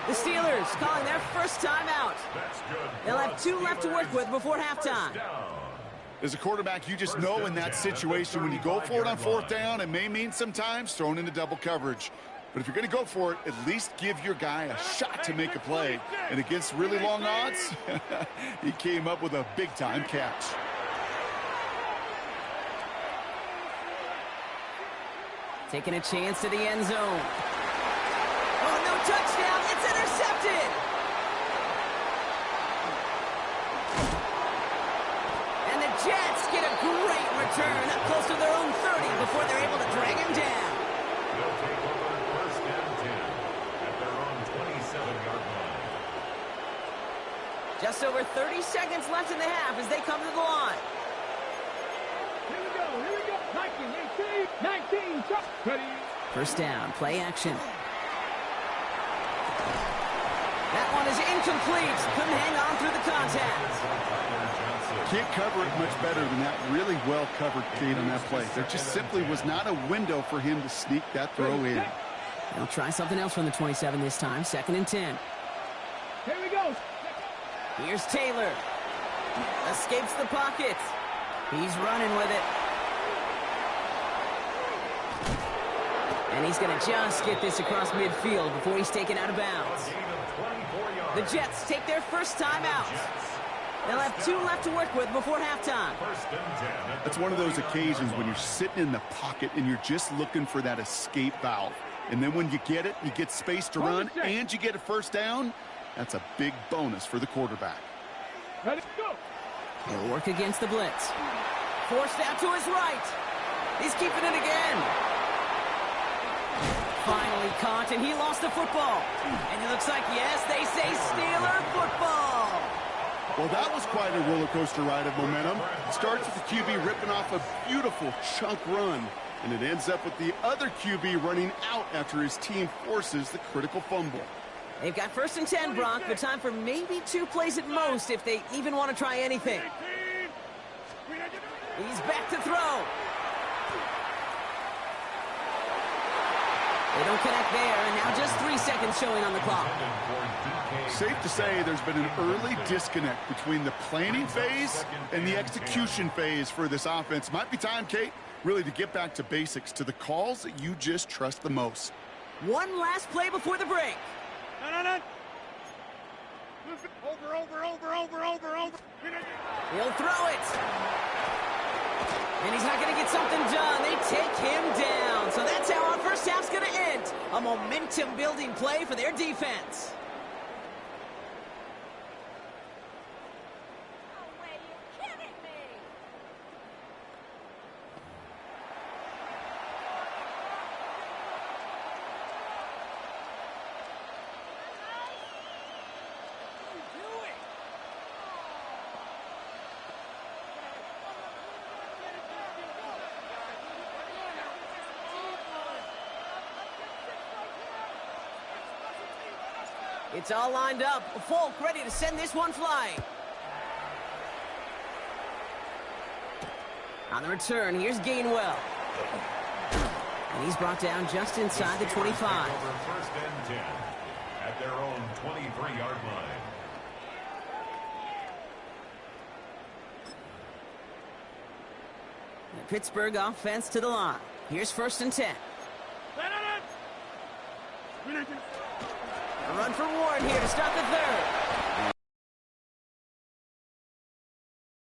The Steelers calling their first timeout. They'll have 2 left to work with before halftime. As a quarterback, you just know in that situation when you go for it on 4th down, it may mean sometimes thrown into double coverage. But if you're going to go for it, at least give your guy a shot to make a play. And against really long odds, he came up with a big-time catch. Taking a chance to the end zone. Oh, no touchdown. It's intercepted. And the Jets get a great return up close to their own 30 before they're able to drag him down. They'll take over 1st and 10 at their own 27-yard line. Just over 30 seconds left in the half as they come to the line. Here we go, here we go. 19, 18, 19, ready. 1st down, play action. That one is incomplete. Couldn't hang on through the contact. Can't cover it much better than that. Really well covered, Kate, on that play. There just simply was not a window for him to sneak that throw in. They'll try something else from the 27 this time. 2nd and 10. Here we go. Here's Taylor. Escapes the pocket. He's running with it. And he's going to just get this across midfield before he's taken out of bounds. The Jets take their first time out. They'll have 2 left to work with before halftime. That's one of those occasions when you're sitting in the pocket and you're just looking for that escape valve. And then when you get it, you get space to run, and you get a 1st down. That's a big bonus for the quarterback. Ready, go. He'll work against the blitz. Forced out to his right. He's keeping it again. Finally caught, and he lost the football. And it looks like, yes, they say Steeler football. Well, that was quite a roller coaster ride of momentum. It starts with the QB ripping off a beautiful chunk run, and it ends up with the other QB running out after his team forces the critical fumble. They've got 1st and 10, Brock, but time for maybe 2 plays at most if they even want to try anything. He's back to throw. They don't connect there, and now just 3 seconds showing on the clock. Safe to say there's been an early disconnect between the planning phase and the execution phase for this offense. Might be time, Kate, really to get back to basics, to the calls that you just trust the most. One last play before the break. No. Over. He'll throw it. And he's not going to get something done. They take him down. So that's how our first half's going to end. A momentum-building play for their defense. It's all lined up. Folk ready to send this one flying. On the return, here's Gainwell. And he's brought down just inside the 25. First and 10 at their own 23-yard line. The Pittsburgh offense to the line. Here's first and 10. A run for Ward here to start the third.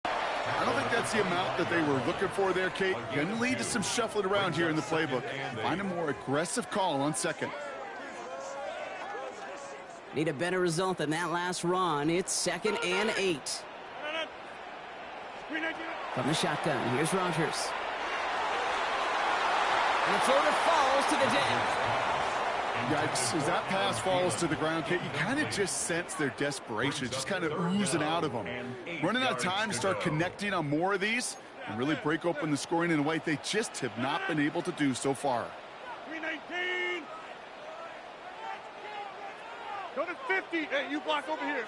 I don't think that's the amount that they were looking for there, Kate. Going to lead to some shuffling around here in the playbook. Find a more aggressive call on second. Need a better result than that last run. It's 2nd and 8. From the shotgun, here's Rodgers. And the floater falls to the deck. Yikes, as that pass falls to the ground, Kate, you kind of just sense their desperation, just kind of oozing out of them. Running out of time to start connecting on more of these and really break open the scoring in a way they just have not been able to do so far. 319. Go to 50. Hey, you block over here.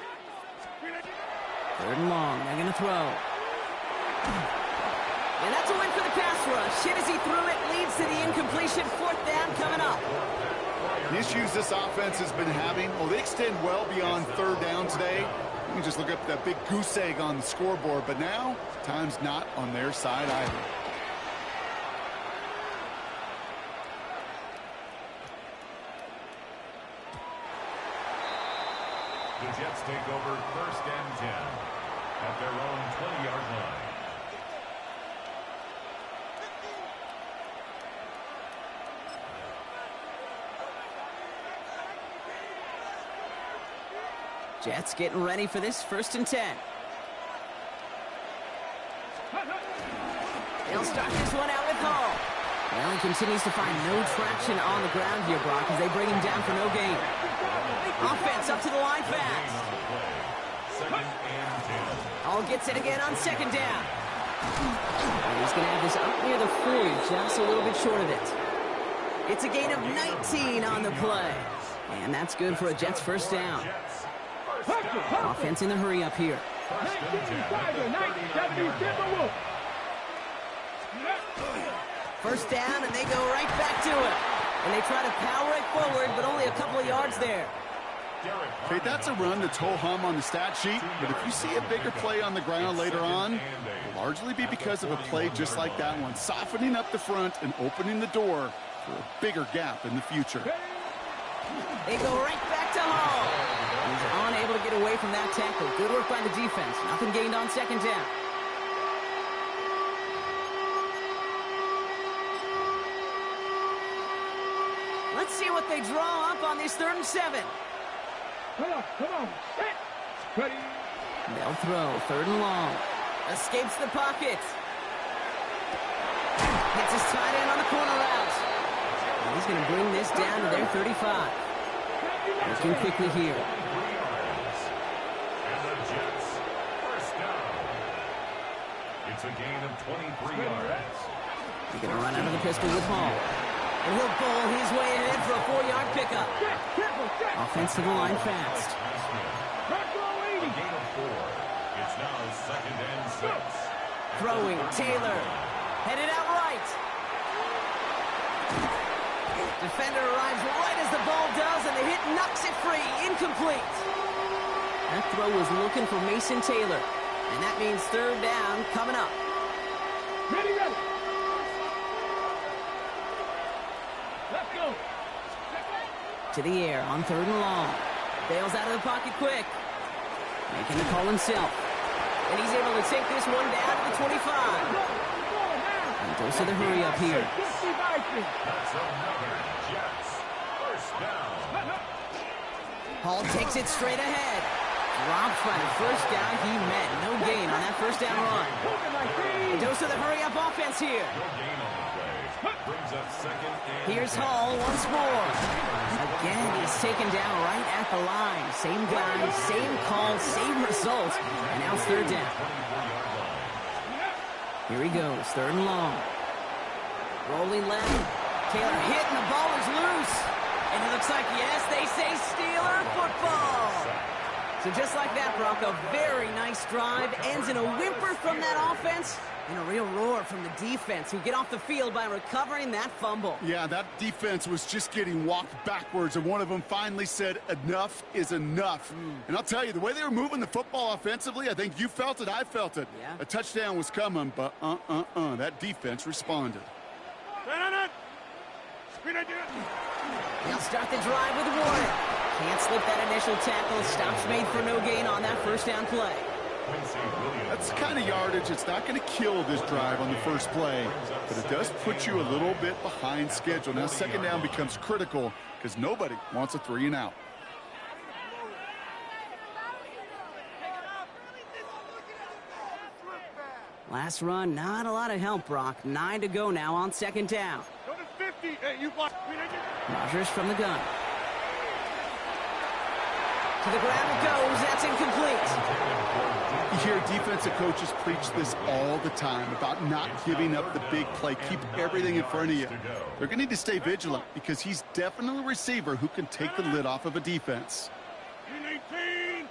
3rd and long. They're going to throw. And that's a win for the pass rush. Hit as he threw it, leads to the incompletion. 4th down coming up. The issues this offense has been having, they extend well beyond 3rd down today. You can just look up that big goose egg on the scoreboard, but now time's not on their side either. The Jets take over 1st and 10 at their own 20-yard line. Jets getting ready for this 1st and 10. They'll start this one out with Hall. Well, he continues to find no traction on the ground here, Brock, as they bring him down for no gain. Offense up to the line fast. Hall gets it again on 2nd down. And he's going to have this up near the 40, just a little bit short of it. It's a gain of 19 on the play. And that's good for a Jets 1st down. Offense in the hurry up here. 1st down, and they go right back to it. And they try to power it forward, but only a couple of yards there. Okay, that's a run that's ho-hum on the stat sheet, but if you see a bigger play on the ground later on, it'll largely be because of a play just like that one, softening up the front and opening the door for a bigger gap in the future. They go right back to Hall. He's unable to get away from that tackle. Good work by the defense. Nothing gained on 2nd down. Let's see what they draw up on this 3rd and 7. Come on. Set. Ready. They'll throw 3rd and long. Escapes the pocket. Hits his tight end on the corner route. And he's going to bring this down to their 35. Looking quickly here. And the Jets, 1st down. It's a gain of 23 yards. He's going to run out of the pistol with Hall. And he'll bowl his way ahead for a 4-yard pickup. Offense to the line fast. A gain of 4. It's now 2nd and 6. Throwing, Taylor. Headed out right. Defender arrives right as the ball does, and the hit knocks it free. Incomplete. That throw was looking for Mason Taylor, and that means third down coming up. Ready, ready. Let's go. To the air on third and long. Bails out of the pocket quick. Making the call himself. And he's able to take this one down to the 25. And goes to the hurry up here. That's another Jets. First down. Hall takes it straight ahead. Drops by the first down he met. No gain on that first down run. And goes to the hurry up offense here. No gain on the play. Brings up second and Here's Hall once more. Again, he's taken down right at the line. Same guy, same call, same result. And now it's third down. Here he goes, third and long. Rolling left. Taylor hit and the ball is loose. And it looks like, yes, they say Steeler football. So just like that, Brock, a very nice drive. Ends in a whimper from that offense. And a real roar from the defense, who get off the field by recovering that fumble. Yeah, that defense was just getting walked backwards, and one of them finally said, enough is enough. And I'll tell you, the way they were moving the football offensively, I think you felt it, I felt it. Yeah. A touchdown was coming, but that defense responded. They'll start the drive with Warren. Can't slip that initial tackle. Stops made for no gain on that first down play. That's the kind of yardage. It's not going to kill this drive on the first play, but it does put you a little bit behind schedule. Now second down becomes critical because nobody wants a 3 and out. Last run, not a lot of help, Brock. 9 to go now on second down. Go to 50. Hey, you block. Rodgers from the gun. To the ground it goes. That's incomplete. You hear defensive coaches preach this all the time about not giving up the big play. Keep everything in front of you. They're going to need to stay vigilant because he's definitely a receiver who can take the lid off of a defense. 19.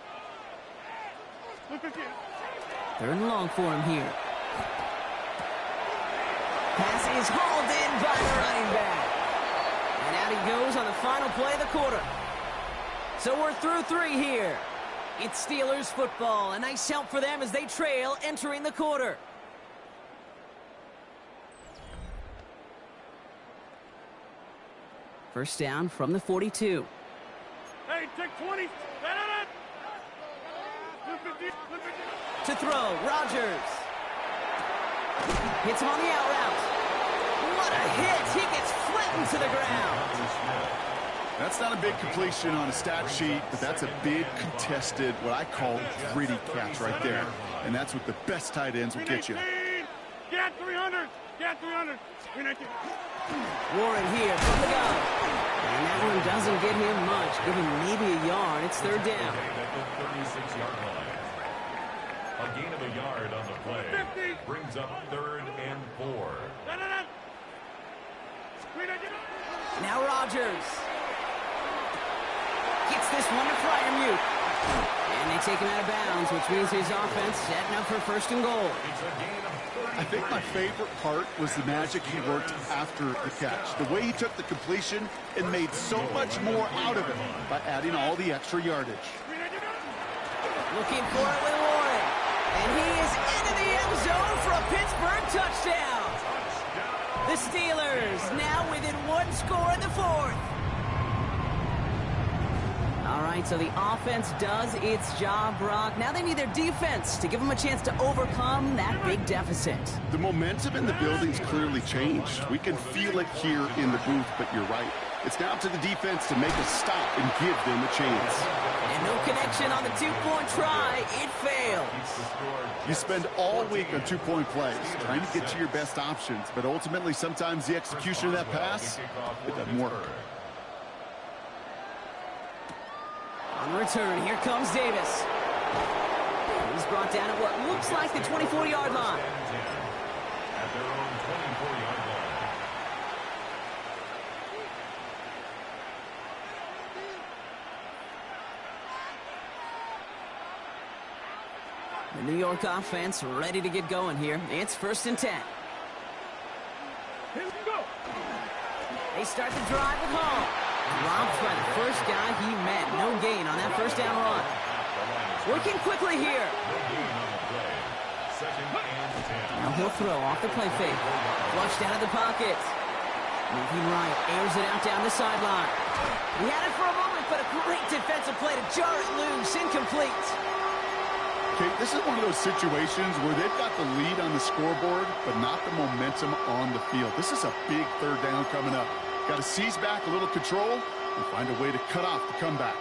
Third and long for him here. Pass is hauled in by the running back. And out he goes on the final play of the quarter. So we're through 3 here. It's Steelers football. A nice help for them as they trail entering the quarter. First down from the 42. Hey, take 20. To throw, Rodgers. Hits him on the out route. What a hit. He gets flattened to the ground. That's not a big completion on a stat sheet, but that's a big contested, what I call gritty catch right there. And that's what the best tight ends will get you. Get 300. Get 300. Warren here from the gun. And that one doesn't get him much. Give him maybe a yard. It's third down. 36-yard line. A gain of a yard on the play. 50. Brings up third and 4. Now Rodgers. Gets this one to Freiermuth. And they take him out of bounds, which means his offense setting up for first and goal. I think my favorite part was the magic he worked after the catch. The way he took the completion and made so much more out of it by adding all the extra yardage. Looking for it with Warren. And he is into the end zone for a Pittsburgh touchdown. The Steelers now within 1 score in the 4th. All right, so the offense does its job, Brock. Now they need their defense to give them a chance to overcome that big deficit. The momentum in the building's clearly changed. We can feel it here in the booth, but you're right. It's now to the defense to make a stop and give them a chance. And no connection on the 2-point try. It fails. You spend all week on 2-point plays, trying to get to your best options, but ultimately sometimes the execution of that pass, it doesn't work. On the return, here comes Davis. He's brought down at what looks like the 24-yard line. At their own 24-yard line. The New York offense ready to get going here. It's 1st and 10. Here we go. They start the drive with Hall. Dropped by the first guy he met. No gain on that first down run. Working quickly here. Now he'll throw off the play fake. Flushed out of the pocket. Moving right, airs it out down the sideline. He had it for a moment, but a great defensive play to jar it loose. Incomplete. Okay, this is one of those situations where they've got the lead on the scoreboard, but not the momentum on the field. This is a big third down coming up. Got to seize back a little control and find a way to cut off the comeback.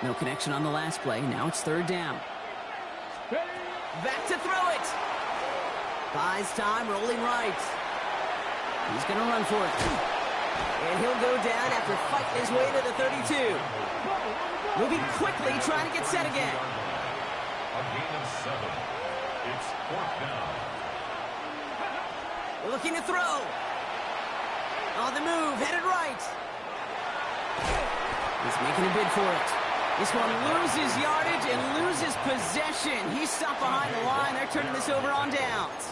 No connection on the last play. Now it's third down. Back to throw it. Buys time, rolling right. He's going to run for it. And he'll go down after fighting his way to the 32. Moving quickly, trying to get set again. A gain of 7. It's 4th down. Looking to throw. On the move, headed right. He's making a bid for it. This one loses yardage and loses possession. He's stopped behind the line. They're turning this over on downs.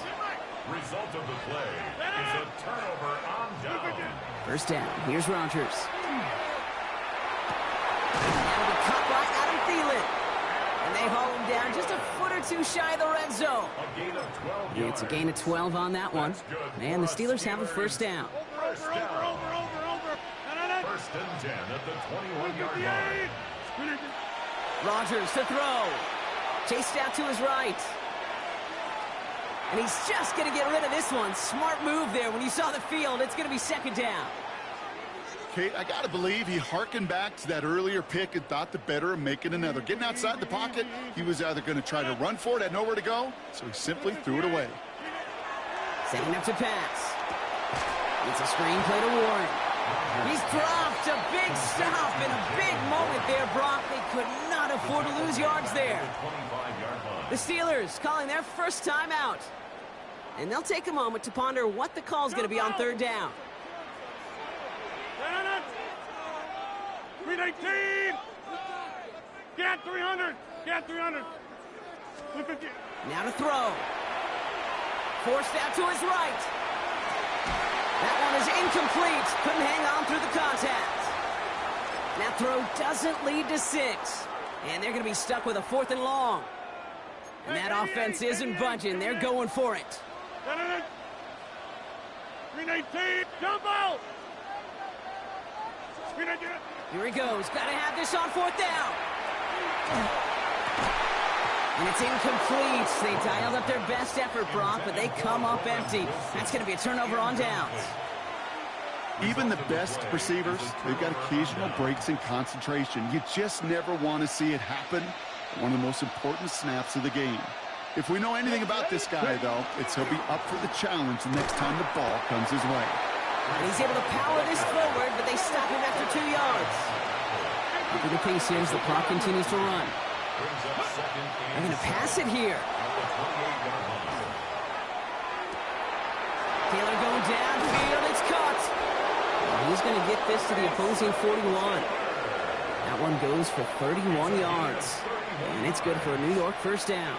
Result of the play is a turnover on down. First down. Here's Rodgers. Now the cut by Adam Thielen. And they haul him down just a foot or two shy of the red zone. A gain of 12 yards. It's a gain of 12 on that one. And the Steelers have a first down. First down. First and 10 at the 21-yard line. Rodgers to throw. Chased out to his right. And he's just going to get rid of this one. Smart move there. When you saw the field, it's going to be second down. Kate, I got to believe he hearkened back to that earlier pick and thought the better of making another. Getting outside the pocket, he was either going to try to run for it, had nowhere to go, so he simply threw it away. Setting up to pass. It's a screen play to Warren. He's dropped a big stop and a big moment there, Brock. They could not afford to lose yards there. The Steelers calling their first time out. And they'll take a moment to ponder what the call is going to be on third down. 319! Get 300! Get 300! Now to throw. Forced out to his right. That one is incomplete. Couldn't hang on through the contact. That throw doesn't lead to 6. And they're going to be stuck with a 4th and long. And that offense isn't budging. They're going for it. 319! Jump out! Here he goes. Got to have this on 4th down. And it's incomplete. They dialed up their best effort, Brock, but they come up empty. That's going to be a turnover on downs. Even the best receivers, they've got occasional breaks in concentration. You just never want to see it happen. One of the most important snaps of the game. If we know anything about this guy, though, it's he'll be up for the challenge the next time the ball comes his way. And he's able to power this forward, but they stop him after 2 yards. After the case here as the clock continues to run. They're going to pass it here. Taylor going downfield. It's caught. And he's going to get this to the opposing 41. That one goes for 31 yards. And it's good for a New York first down.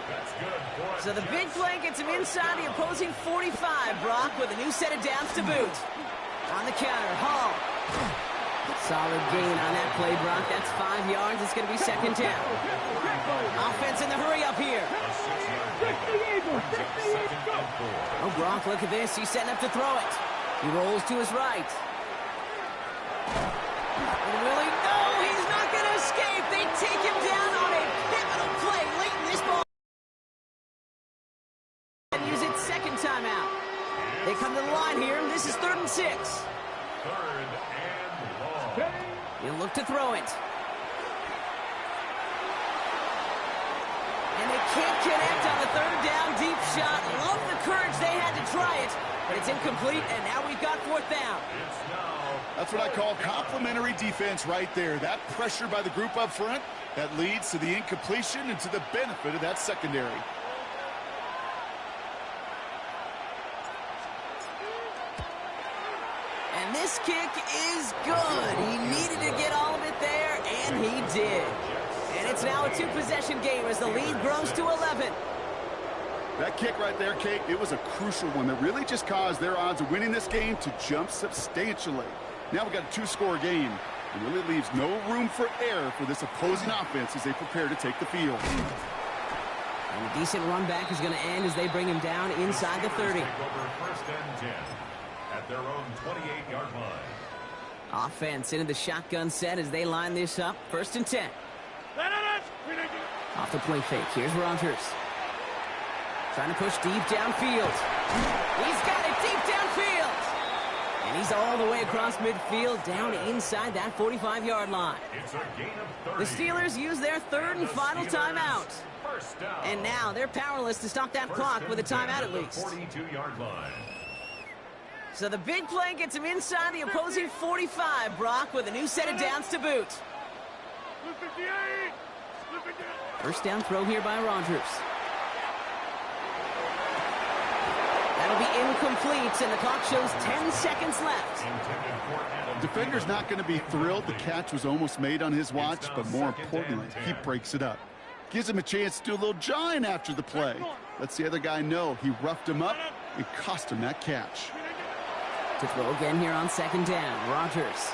So the big play gets him inside the opposing 45, Brock, with a new set of downs to boot. On the counter, Hall. Solid gain on that play, Brock. That's 5 yards. It's going to be second down. Offense in the hurry up here. Oh, Brock, look at this. He's setting up to throw it. He rolls to his right. And Willie, no, he's not going to escape. They take him down on a pivotal play late in this ball. And use it second time out. They come to the line here. This is 3rd and 6. 3rd and long. He'll look to throw it. And they can't connect on the 3rd down deep shot. Love the courage they had to try it. But it's incomplete, and now we've got 4th down. That's what I call complimentary defense right there. That pressure by the group up front, that leads to the incompletion and to the benefit of that secondary. And this kick is good. He needed to get all of it there, and he did. And it's now a 2-possession game as the lead grows to 11. That kick right there, Kate, it was a crucial one that really just caused their odds of winning this game to jump substantially. Now we've got a two-score game. It really leaves no room for error for this opposing offense as they prepare to take the field. And a decent run back is going to end as they bring him down inside the 30. Take over first and 10 at their own 28-yard line. Offense into the shotgun set as they line this up. First and 10. Off the play fake. Here's Rodgers. Trying to push deep downfield. He's got it deep downfield. And he's all the way across midfield, down inside that 45-yard line. It's a gain of 30. The Steelers use their third and final timeout. First down. And now they're powerless to stop that clock with a timeout at least. 42-yard line. So the big play gets him inside the opposing 45, Brock, with a new set of downs to boot. First down throw here by Rodgers. That'll be incomplete, and the clock shows 10 seconds left. Defender's not going to be thrilled the catch was almost made on his watch, but more importantly, he breaks it up. Gives him a chance to do a little jawing after the play. Lets the other guy know he roughed him up and cost him that catch. To throw again here on second down, Rodgers.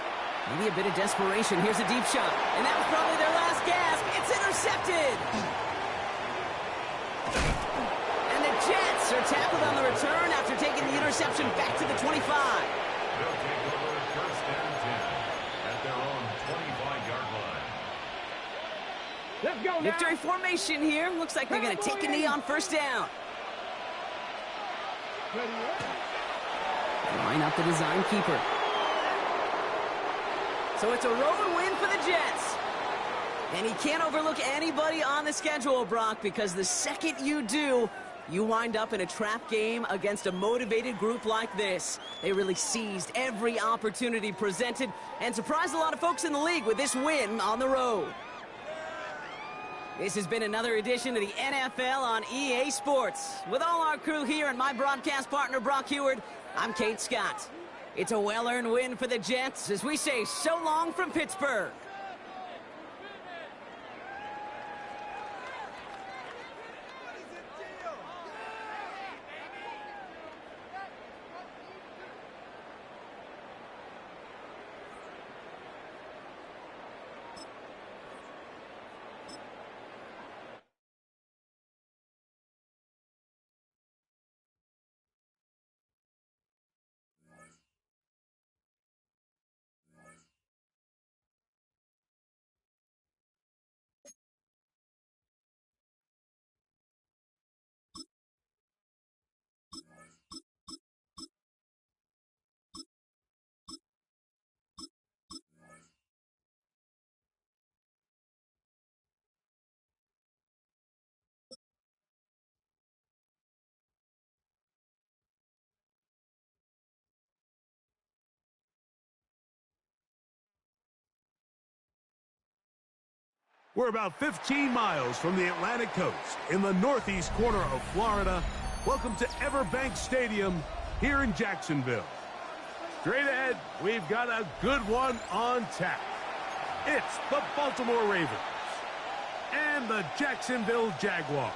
Maybe a bit of desperation. Here's a deep shot, and that was probably their last gasp. It's intercepted. And the Jets are tackled on the return after taking the interception back to the 25. They'll take over first and 10 at their own 25-yard line. Let's go now. Victory formation here. Looks like they're going to take a knee on first down. Line up the design keeper. So it's a road win for the Jets. And he can't overlook anybody on the schedule, Brock, because the second you do, you wind up in a trap game against a motivated group like this. They really seized every opportunity presented and surprised a lot of folks in the league with this win on the road. This has been another edition of the NFL on EA Sports. With all our crew here and my broadcast partner, Brock Heward, I'm Kate Scott. It's a well-earned win for the Jets as we say so long from Pittsburgh. We're about 15 miles from the Atlantic coast in the northeast corner of Florida. Welcome to Everbank Stadium here in Jacksonville. Straight ahead, we've got a good one on tap. It's the Baltimore Ravens and the Jacksonville Jaguars.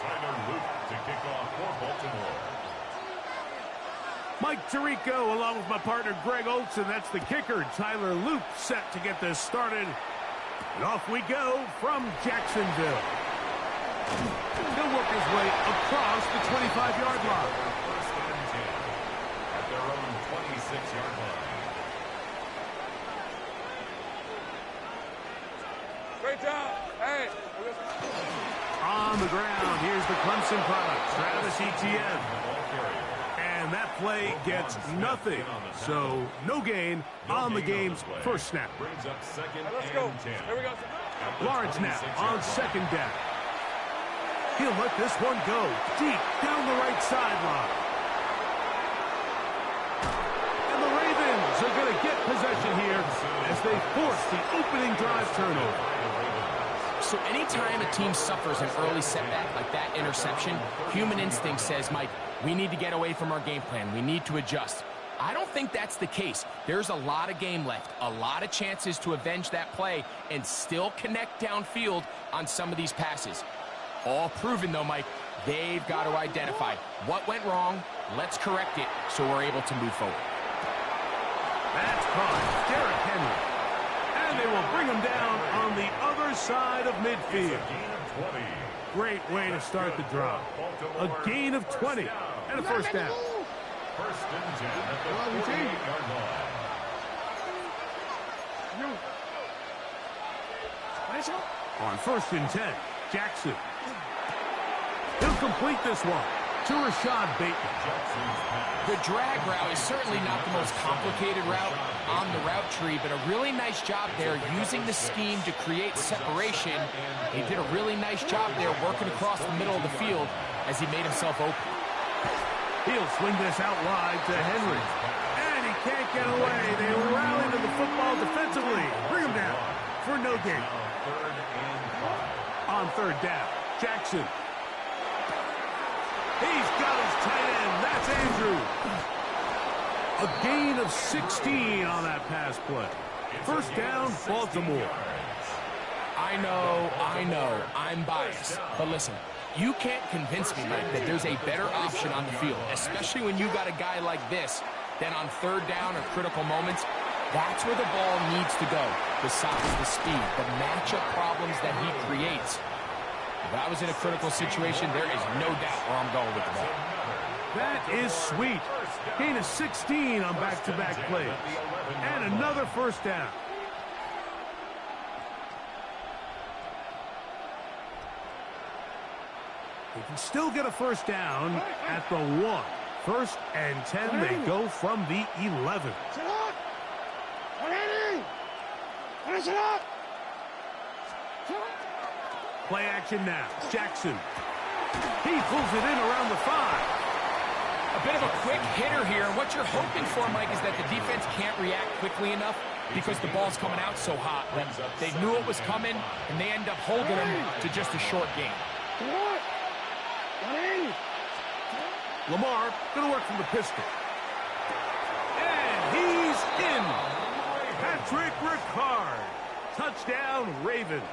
Tyler Luke to kick off for Baltimore. Mike Tirico along with my partner Greg Olson. That's the kicker, Tyler Luke, set to get this started. And off we go from Jacksonville. He'll work his way across the 25-yard line. First and 10 at their own 26-yard line. Great job. Hey. On the ground, here's the Clemson product, Travis Etienne. And that play gets nothing. So no gain on the game's first snap. Brings up second Let's go. and 10. Here we go. Lawrence now on second down. He'll let this one go deep down the right sideline. And the Ravens are going to get possession here as they force the opening drive turnover. So anytime a team suffers an early setback like that interception, human instinct says, Mike, we need to get away from our game plan. We need to adjust. I don't think that's the case. There's a lot of game left, a lot of chances to avenge that play and still connect downfield on some of these passes. All proven, though, Mike. They've got to identify what went wrong. Let's correct it so we're able to move forward. That's caught. Derrick Henry. And they will bring him down on the other side of midfield. Great way to start the drive. A gain of 20 and a first down. First and 10 at the 48-yard line. On first and 10, Jackson. He'll complete this one to Rashad Bateman. The drag route is certainly not the most complicated route on the route tree, but a really nice job there using the scheme to create separation. He did a really nice job there working across the middle of the field as he made himself open. He'll swing this out wide to Henry. And he can't get away. They rally to the football defensively. Bring him down for no gain. On third down, Jackson. He's got his tight end. That's Andrew. A gain of 16 on that pass play. First down, Baltimore. I know, I'm biased. But listen, you can't convince me, Mike, that there's a better option on the field, especially when you got a guy like this, than on third down or critical moments. That's where the ball needs to go, besides the speed, the matchup problems that he creates. If I was in a critical situation, there is no doubt where I'm going with the ball. That is sweet. Gain of 16 on back-to-back plays. And another first down. They can still get a first down at the 1. First and 10, they go from the 11. Play action now. Jackson. He pulls it in around the 5. A bit of a quick hitter here. What you're hoping for, Mike, is that the defense can't react quickly enough because the ball's coming out so hot. They knew it was coming, and they end up holding him to just a short game. Lamar going to work from the pistol. And he's in. Patrick Ricard. Touchdown, Ravens.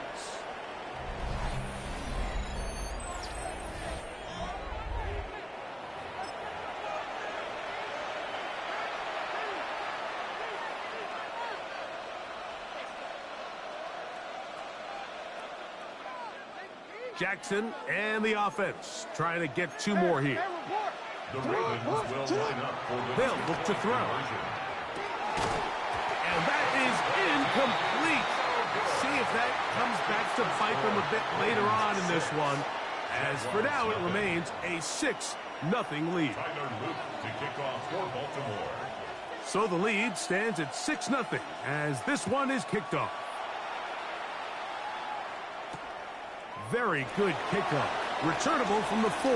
Jackson and the offense trying to get 2 more here. The Ravens will line up for the They'll look to throw. And that is incomplete. See if that comes back to bite them a bit later on in this one. As for now, it remains a 6-0 lead. Tyler Luke to kick off for Baltimore. So the lead stands at 6-0 as this one is kicked off. Very good kickoff. Returnable from the 4.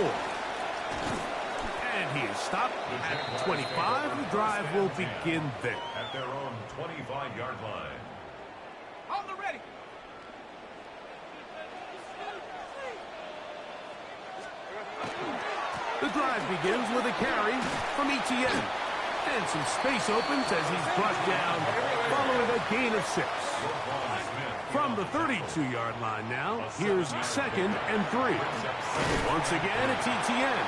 And he is stopped at 25. The drive will begin there. At their own 25-yard line. On the ready. The drive begins with a carry from Etienne. And some space opens as he's brought down following a gain of 6. From the 32-yard line now, here's 2nd and 3. Once again, it's Etienne.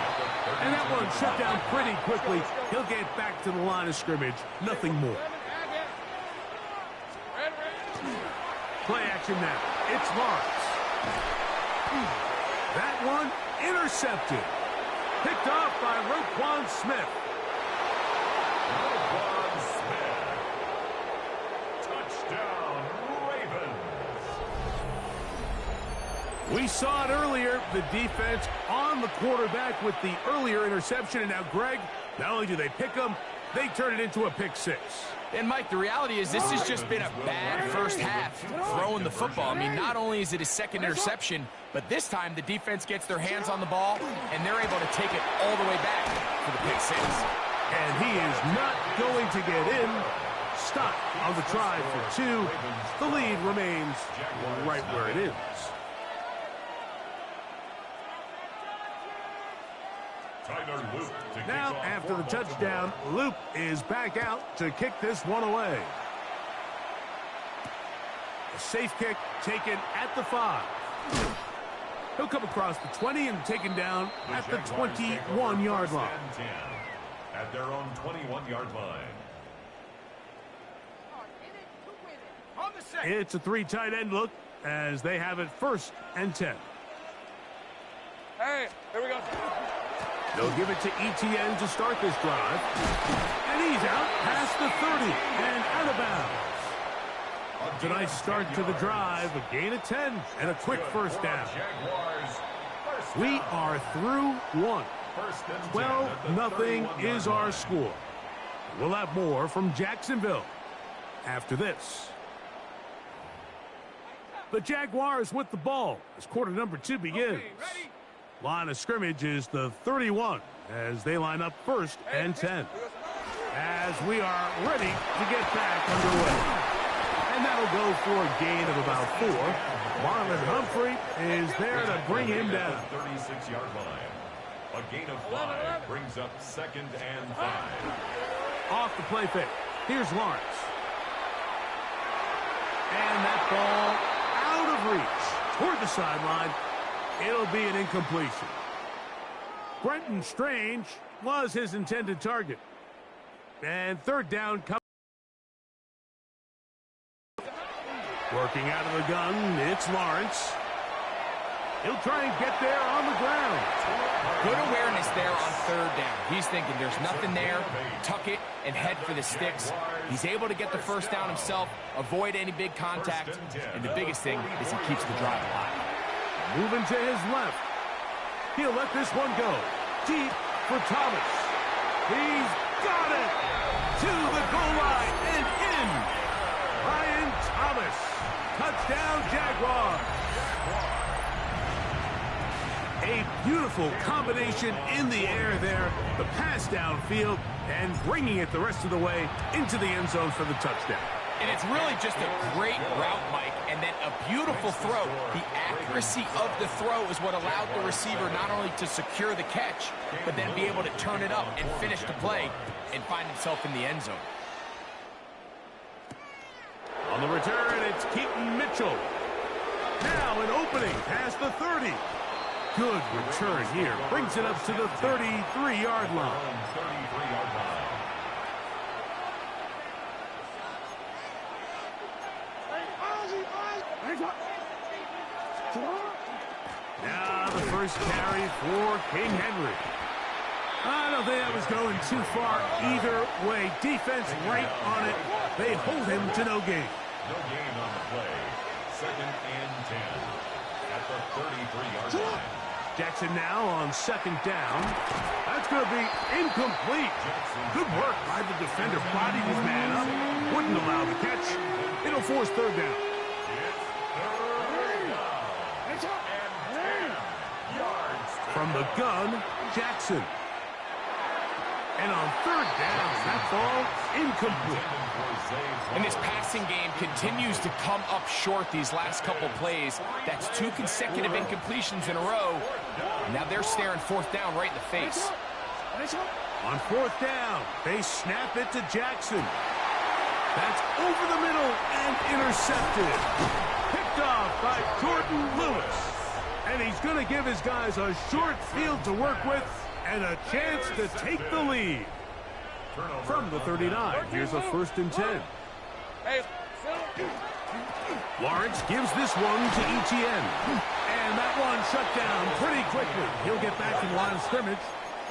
And that one shut down pretty quickly. He'll get back to the line of scrimmage. Nothing more. Play action now. It's Lawrence. That one intercepted. Picked off by Roquan Smith. Roquan Smith. Touchdown, Ravens. We saw it earlier, the defense on the quarterback with the earlier interception. And now, Greg, not only do they pick him, they turn it into a pick 6. And, Mike, the reality is this has just been a bad first half throwing the football. I mean, not only is it a 2nd interception, but this time the defense gets their hands on the ball, and they're able to take it all the way back for the pick 6. And he is not going to get in. Stop on the try for 2. The lead remains right where it is. Now, after the touchdown, Luke is back out to kick this one away. A safe kick taken at the 5. He'll come across the 20 and taken down at the 21-yard line. At their own 21-yard line. It's a 3 tight end look as they have it 1st and 10. Hey, here we go. They'll give it to Etienne to start this drive. And he's out past the 30 and out of bounds. A nice start to the drive, a gain of 10 and a quick 1st down. We are through 1. 12-0 is our score. We'll have more from Jacksonville after this. The Jaguars with the ball as quarter number 2 begins. Line of scrimmage is the 31 as they line up 1st and 10. As we are ready to get back underway. And that'll go for a gain of about 4. Marlon Humphrey is there to bring him down. 36-yard line. A gain of 5 brings up 2nd and 5. Off the play fake. Here's Lawrence. And that ball out of reach toward the sideline. It'll be an incompletion. Brenton Strange was his intended target. And 3rd down comes. Working out of the gun, it's Lawrence. He'll try and get there on the ground. Good awareness there on 3rd down. He's thinking there's nothing there. Tuck it and head for the sticks. He's able to get the 1st down himself, avoid any big contact, and the biggest thing is he keeps the drive alive. Moving to his left. He'll let this one go. Deep for Thomas. He's got it! To the goal line and in! Ryan Thomas. Touchdown, Jaguars. A beautiful combination in the air there. The pass downfield and bringing it the rest of the way into the end zone for the touchdown. And it's really just a great route, Mike, and then a beautiful throw. The accuracy of the throw is what allowed the receiver not only to secure the catch, but then be able to turn it up and finish the play and find himself in the end zone. On the return, it's Keaton Mitchell. Now an opening past the 30. Good return here. Brings it up to the 33-yard line. Now the first carry for King Henry. I don't think that was going too far either way. Defense right on it. They hold him to no gain. No gain on the play. 2nd and 10 at the 33-yard line. Jackson now on 2nd down. That's going to be incomplete. Good work by the defender. Bodied his man up. Wouldn't allow the catch. It'll force 3rd down. From the gun, Jackson. And on 3rd down, that ball incomplete. And this passing game continues to come up short these last couple plays. That's 2 consecutive incompletions in a row. Now they're staring 4th down right in the face. On 4th down, they snap it to Jackson. That's over the middle and intercepted. Picked off by Jordan Lewis. And he's going to give his guys a short field to work with and a chance to take the lead. From the 39, here's a 1st and 10. Lawrence gives this one to Etienne. And that one shut down pretty quickly. He'll get back in line of scrimmage.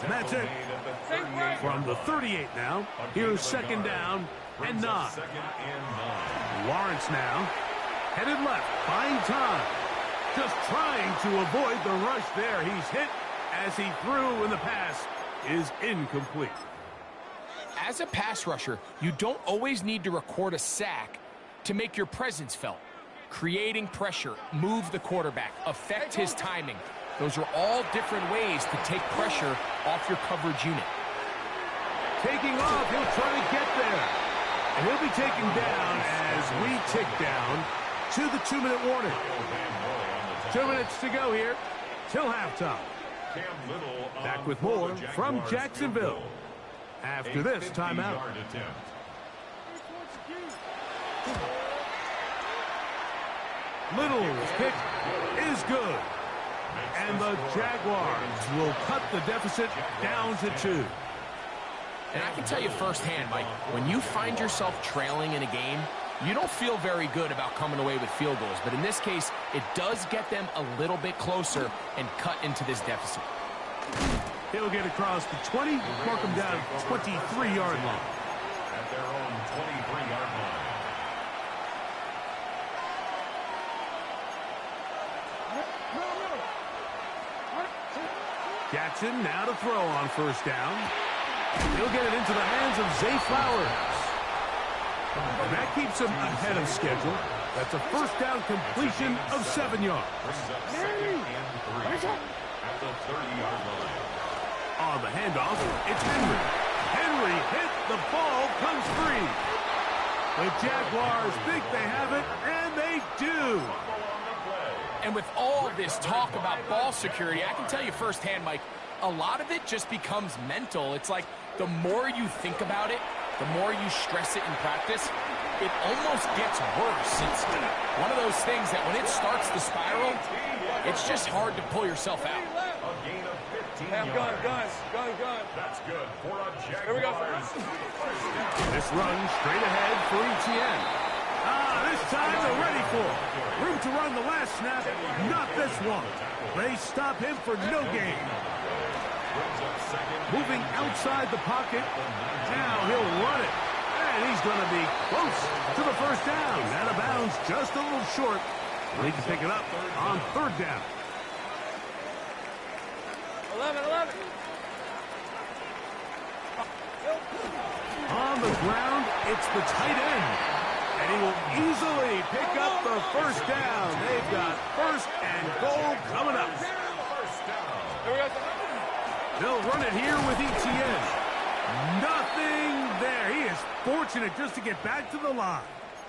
And that's it. From the 38 now, here's 2nd down and 9. Lawrence now, headed left, buying time. Just trying to avoid the rush there. He's hit as he threw, and the pass is incomplete. As a pass rusher, you don't always need to record a sack to make your presence felt. Creating pressure, move the quarterback, affect his timing. Those are all different ways to take pressure off your coverage unit. Taking off, he'll try to get there. And he'll be taken down as we tick down to the 2-minute warning. 2 minutes to go here till halftime. Back with more from Jacksonville after this timeout. Little's kick is good. And the Jaguars will cut the deficit down to 2. And I can tell you firsthand, Mike, when you find yourself trailing in a game, you don't feel very good about coming away with field goals. But in this case, it does get them a little bit closer and cut into this deficit. He'll get across the 20, mark him down 23-yard line. At their own 23-yard line. Jackson now to throw on first down. He'll get it into the hands of Zay Flowers. And that keeps him ahead of schedule. That's a first down completion of 7 yards. Brings up 2nd and 3 at the 30-yard line. On the handoff, it's Henry. Henry hit, the ball comes free. The Jaguars think they have it, and they do. And with all this talk about ball security, I can tell you firsthand, Mike, a lot of it just becomes mental. It's like the more you think about it, the more you stress it in practice, it almost gets worse. It's one of those things that when it starts to spiral, it's just hard to pull yourself out. A gain of 15 yards. Gun. That's good for a Jaguars. Here we go. This run straight ahead for ETN. This time they're ready for it. Room to run the last snap, not this one. They stop him for no gain. Moving outside the pocket. Now he'll run it. And he's going to be close to the first down. Out of bounds, just a little short. They can pick it up on third down. 11. On the ground, it's the tight end. And he will easily pick up the first down. They've got first and goal coming up. They'll run it here with ETN. Nothing there. He is fortunate just to get back to the line.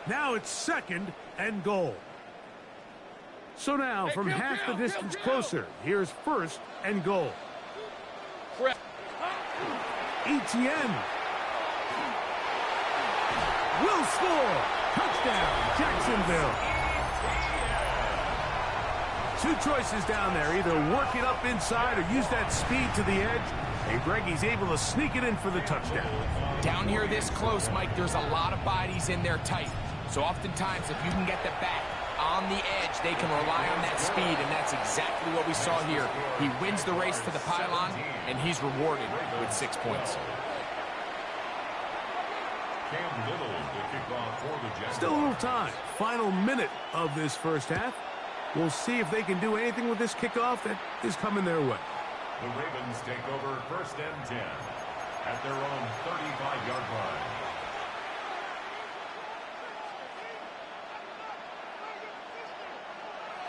Now it's second and goal. So now, from half the distance closer, here's first and goal. ETN will score. Touchdown, Jacksonville. Two choices down there. Either work it up inside or use that speed to the edge. And Greggy's able to sneak it in for the touchdown. Down here this close, Mike, there's a lot of bodies in there tight. So oftentimes, if you can get the back on the edge, they can rely on that speed, and that's exactly what we saw here. He wins the race to the pylon, and he's rewarded with 6 points. Still a little time. Final minute of this first half. We'll see if they can do anything with this kickoff that is coming their way. The Ravens take over first and 10 at their own 35-yard line.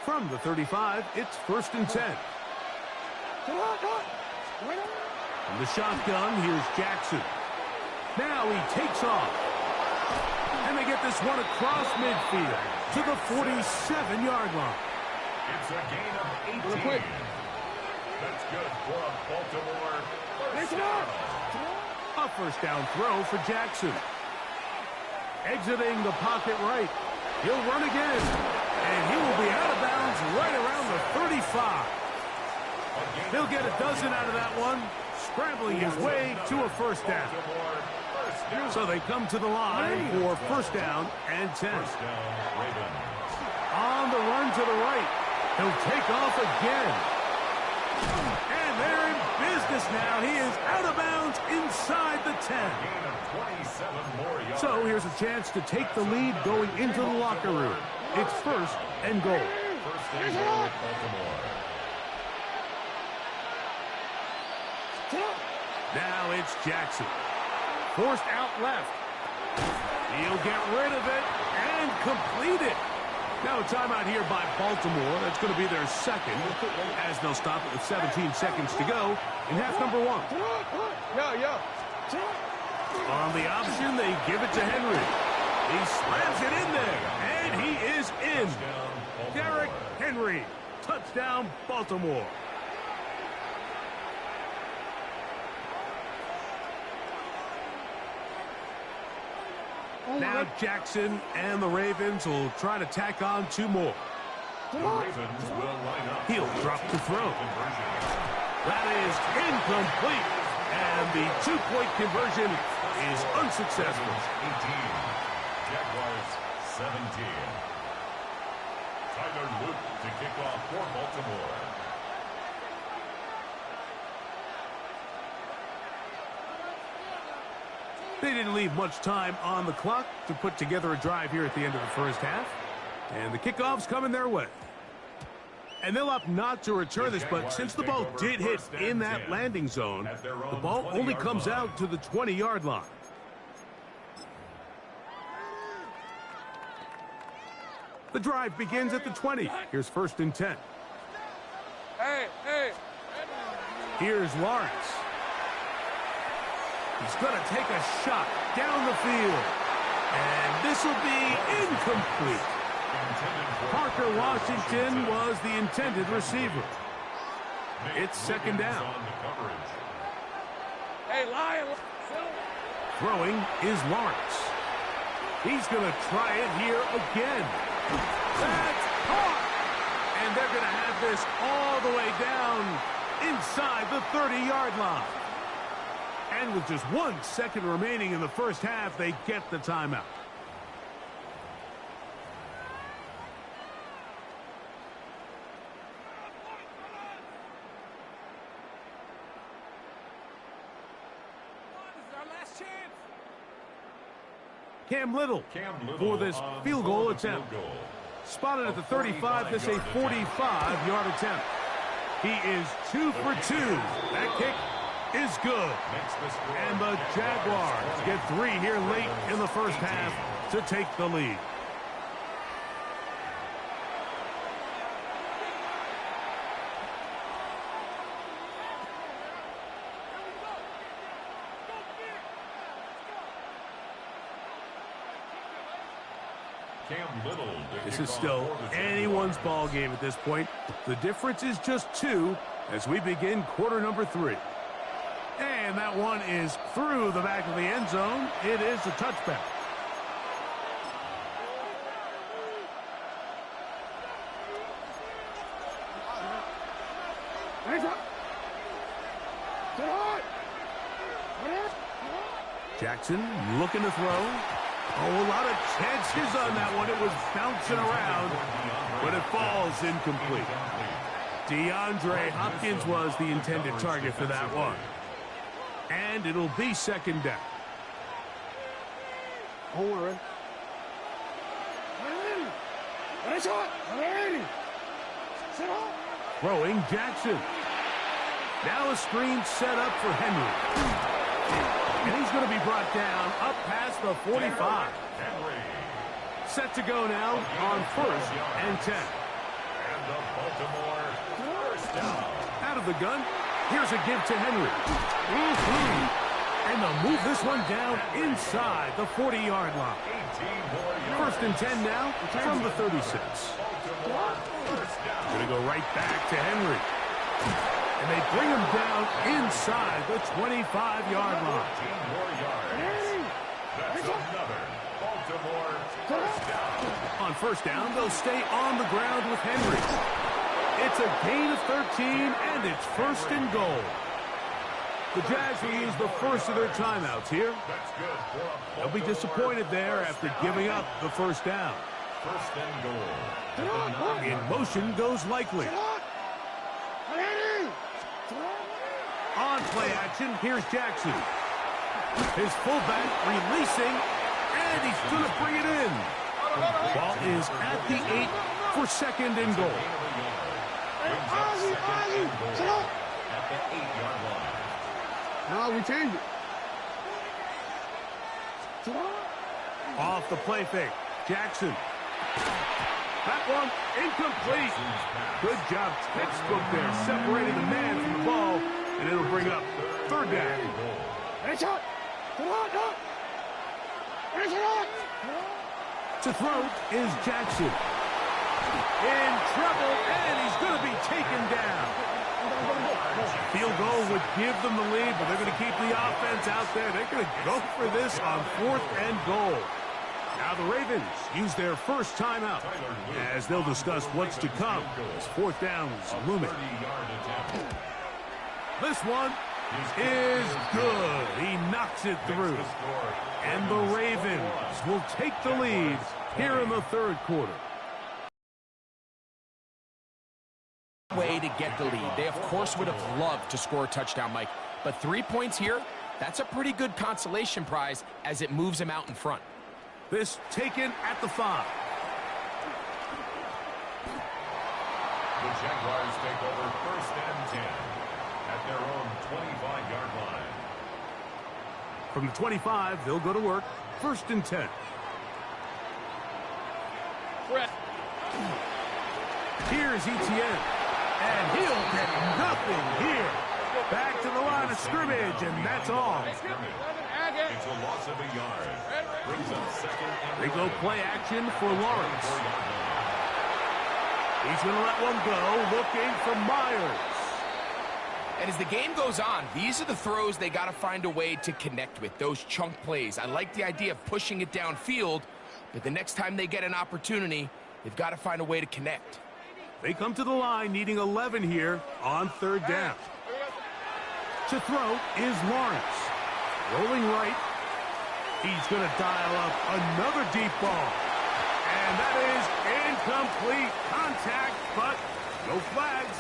From the 35, it's first and 10. From the shotgun, here's Jackson. Now he takes off. And they get this one across midfield to the 47-yard line. It's a gain of 18. That's good for a Baltimore first down. A first down throw for Jackson. Exiting the pocket right. He'll run again. And he will be out of bounds right around the 35. He'll get a dozen out of that one, scrambling his way to a first down. So they come to the line for first down and 10. On the run to the right. He'll take off again. And they're in business now. He is out of bounds inside the 10. So here's a chance to take the lead going into the locker room. It's first and goal. Now it's Jackson. Forced out left. He'll get rid of it and complete it. Now a timeout here by Baltimore. That's going to be their second, as they'll stop it with 17 seconds to go in half number 1. On the option, they give it to Henry. He slams it in there, and he is in. Derrick Henry, touchdown Baltimore. Now Jackson and the Ravens will try to tack on 2 more. The Ravens will line up. He'll drop to throw. That is incomplete. And the two-point conversion is unsuccessful. 18. Jaguars 17. Tyler Luke to kick off for Baltimore. They didn't leave much time on the clock to put together a drive here at the end of the first half. And the kickoff's coming their way. And they'll opt not to return this, but since the ball did hit in that landing zone, the ball only comes out to the 20-yard line. The drive begins at the 20. Here's 1st and 10. Here's Lawrence. He's going to take a shot down the field. And this will be incomplete. Parker Washington was the intended receiver. It's 2nd down. Throwing is Lawrence. He's going to try it here again. That's caught! And they're going to have this all the way down inside the 30-yard line. And with just 1 second remaining in the first half, they get the timeout. Cam Little for this field goal attempt. Spotted at the 35, this a 45-yard attempt. He is 2 for 2. That kick is good. And the Jaguars get 3 here late in the first half to take the lead. This is still anyone's ball game at this point. The difference is just 2 as we begin quarter number 3. And that one is through the back of the end zone. It is a touchback. Jackson looking to throw. Oh, a lot of chances on that one. It was bouncing around, but it falls incomplete. DeAndre Hopkins was the intended target for that one. And it'll be 2nd down. Throwing Jackson. Now a screen set up for Henry. And he's going to be brought down up past the 45. Set to go now on 1st and 10. And the Baltimore first down. Out of the gun. Here's a give to Henry. And they'll move this one down inside the 40-yard line. 1st and 10 now from the 36. Going to go right back to Henry. And they bring him down inside the 25-yard line. That's another Baltimore first down. On 1st down, they'll stay on the ground with Henry. It's a gain of 13, and it's 1st and goal. The Jags will use the first of their timeouts here. They'll be disappointed there after giving up the 1st down. 1st and goal. In motion goes Likely. On play action, here's Jackson. His fullback releasing, and he's going to bring it in. Ball is at the 8 for 2nd and goal. At the 8-yard line. Now we change it. Off the play fake, Jackson. That one incomplete. Good job, textbook there, separating the man from the ball, and it'll bring up 3rd down. To throw is Jackson. In trouble, and he's going to be taken down. Field goal would give them the lead, but they're going to keep the offense out there. They're going to go for this on 4th and goal. Now the Ravens use their first timeout as they'll discuss what's to come as fourth down is looming. This one is good. He knocks it through. And the Ravens will take the lead here in the third quarter. Way to get the lead. They, of course, would have loved to score a touchdown, Mike. But 3 points here, that's a pretty good consolation prize as it moves them out in front. This taken at the 5. The Jaguars take over first and 10 at their own 25-yard line. From the 25, they'll go to work. First and 10. Here's Etienne. And he'll get nothing here. Back to the line of scrimmage, and that's all. It's a loss of a yard. Brings up second and they go play action for Lawrence. He's going to let one go, looking for Myers. And as the game goes on, these are the throws they got to find a way to connect with, those chunk plays. I like the idea of pushing it downfield, but the next time they get an opportunity, they've got to find a way to connect. They come to the line needing 11 here on third down. To throw is Lawrence. Rolling right. He's going to dial up another deep ball. And that is incomplete contact, but no flags.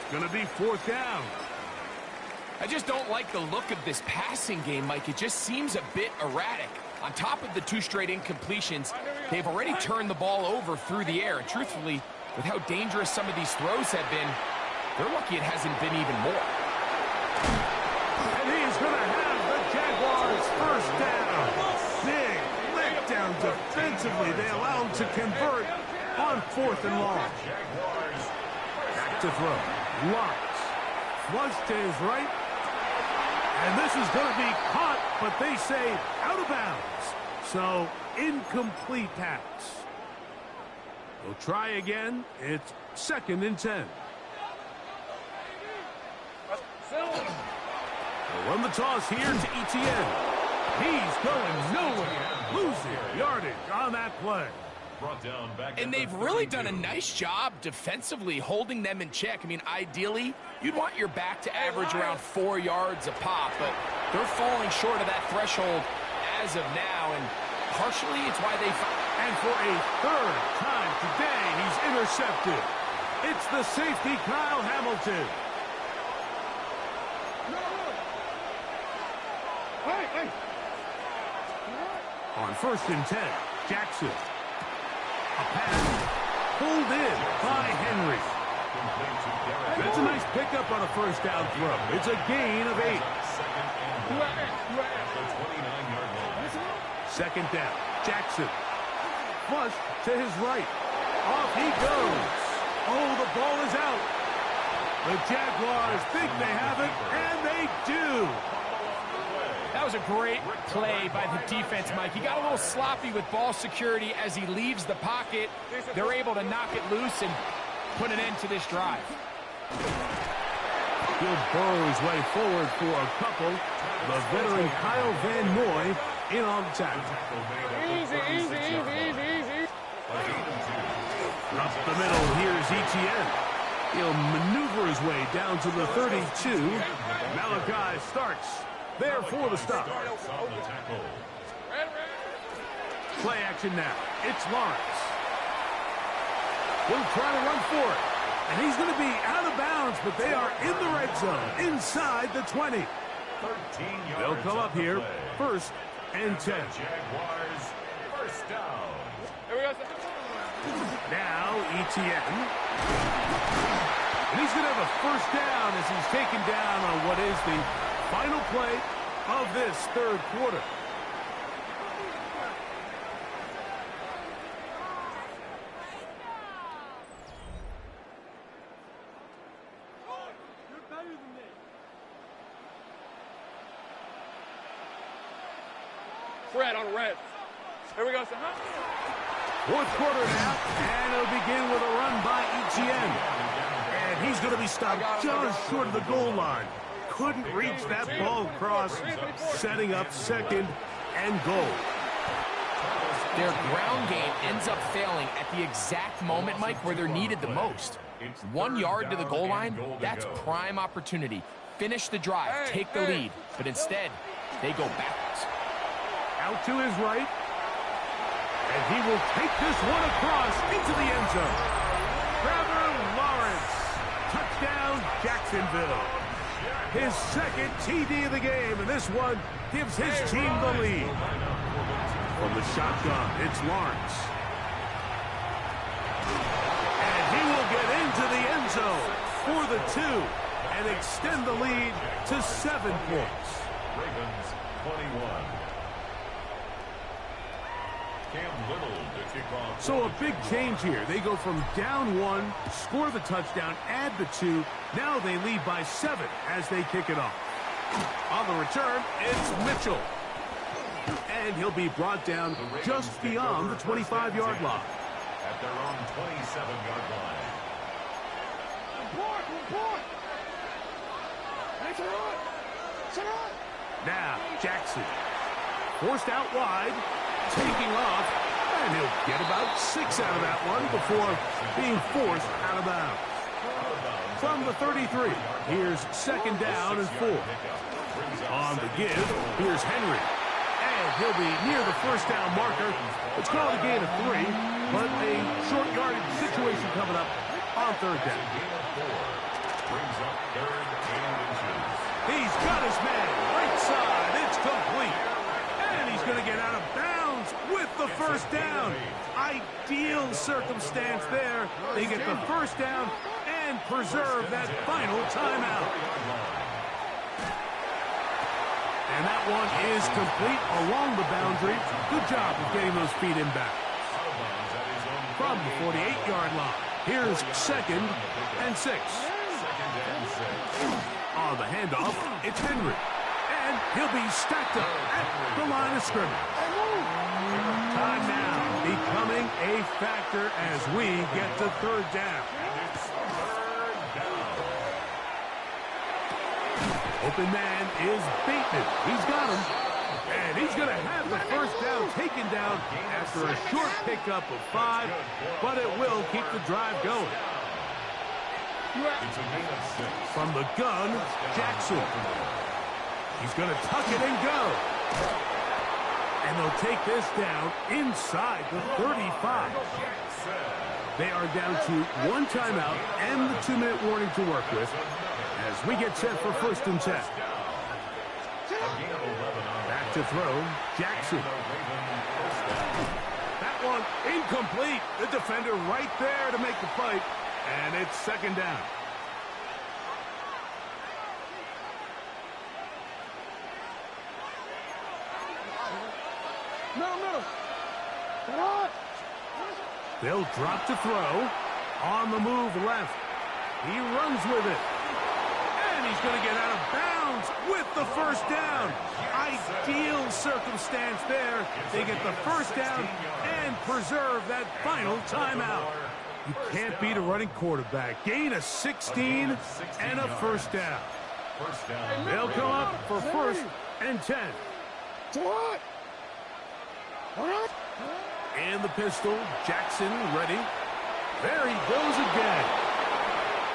It's going to be fourth down. I just don't like the look of this passing game, Mike. It just seems a bit erratic. On top of the 2 straight incompletions, they've already turned the ball over through the air. And truthfully, with how dangerous some of these throws have been, they're lucky it hasn't been even more. And he's going to have the Jaguars first down. Big letdown defensively. They allow him to convert on fourth and long. Back to throw. Lawrence. Flush to his right. And this is going to be caught, but they say out of bounds. So, incomplete pass. They'll try again. It's second and 10. They'll run the toss here to Etienne. He's going nowhere. Losing yardage on that play. And they've really done a nice job defensively holding them in check. I mean, ideally, you'd want your back to average around 4 yards a pop, but they're falling short of that threshold as of now, and partially it's why they... And for a third time today, he's intercepted. It's the safety, Kyle Hamilton. On first and 10, Jackson. A pass pulled in by Henry. That's a nice pickup on a first down throw. It's a gain of 8. Second down, Jackson. Flush to his right. Off he goes. Oh, the ball is out. The Jaguars think they have it, and they do. That was a great play by the defense, Mike. He got a little sloppy with ball security as he leaves the pocket. They're able to knock it loose and put an end to this drive. He'll burrow his way forward for a couple. The veteran Kyle Van Noy in on tackle. Easy. Up the middle, here's Etienne. He'll maneuver his way down to the 32. Malachi starts there for the stop. Play action now. It's Lawrence. He'll try to run for it. And he's going to be out of bounds, but they are in the red zone, inside the 20. They'll come up here, first and 10. Jaguars first down. Now Etienne. And he's going to have a first down as he's taken down on what is the final play of this third quarter. Red on red. Here we go, son. Fourth quarter now, and it'll begin with a run by Etienne. And he's going to be stopped just short of the goal line. Couldn't reach that ball across, setting up second and goal. Their ground game ends up failing at the exact moment, Mike, where they're needed the most. 1 yard to the goal line, that's prime opportunity. Finish the drive, take the lead, but instead, they go backwards. Out to his right. And he will take this one across into the end zone. Trevor Lawrence. Touchdown, Jacksonville. His second TD of the game, and this one gives his team the lead. From the shotgun, it's Lawrence. And he will get into the end zone for the 2 and extend the lead to 7 points. Ravens 21. So a big change here. They go from down 1, score the touchdown, add the 2. Now they lead by 7 as they kick it off. On the return, it's Mitchell. And he'll be brought down just beyond the 25-yard line. At their own 27-yard line. Now, Jackson. Forced out wide. Taking off. And he'll get about 6 out of that one before being forced out of bounds. From the 33, here's 2nd down and 4. On the give, here's Henry. And he'll be near the 1st down marker. It's called a gain of 3, but a short yardage situation coming up on 3rd down. He's got his man right side. It's complete. And he's going to get out of bounds with the 1st down. Ideal circumstance there. They get the 1st down and preserve that final timeout. And that one is complete along the boundary. Good job of getting those feet in back. From the 48-yard line, here's 2nd and 6. On the handoff, it's Henry. And he'll be stacked up at the line of scrimmage. Time now becoming a factor as we get to 3rd down. Open man is Bateman. He's got him. And he's going to have the 1st down taken down after a short pickup of 5, but it will keep the drive going. From the gun, Jackson. He's going to tuck it and go. And they'll take this down inside the 35. They are down to 1 timeout and the 2-minute warning to work with as we get set for 1st and 10. Back to throw, Jackson. That one incomplete. The defender right there to make the fight. And it's 2nd down. They'll drop to throw. On the move left. He runs with it. And he's going to get out of bounds with the 1st down. Ideal circumstance there. They get the 1st down and preserve that final timeout. You can't beat a running quarterback. Gain of 16 and a 1st down. They'll come up for 1st and 10. And the pistol, Jackson ready. There he goes again.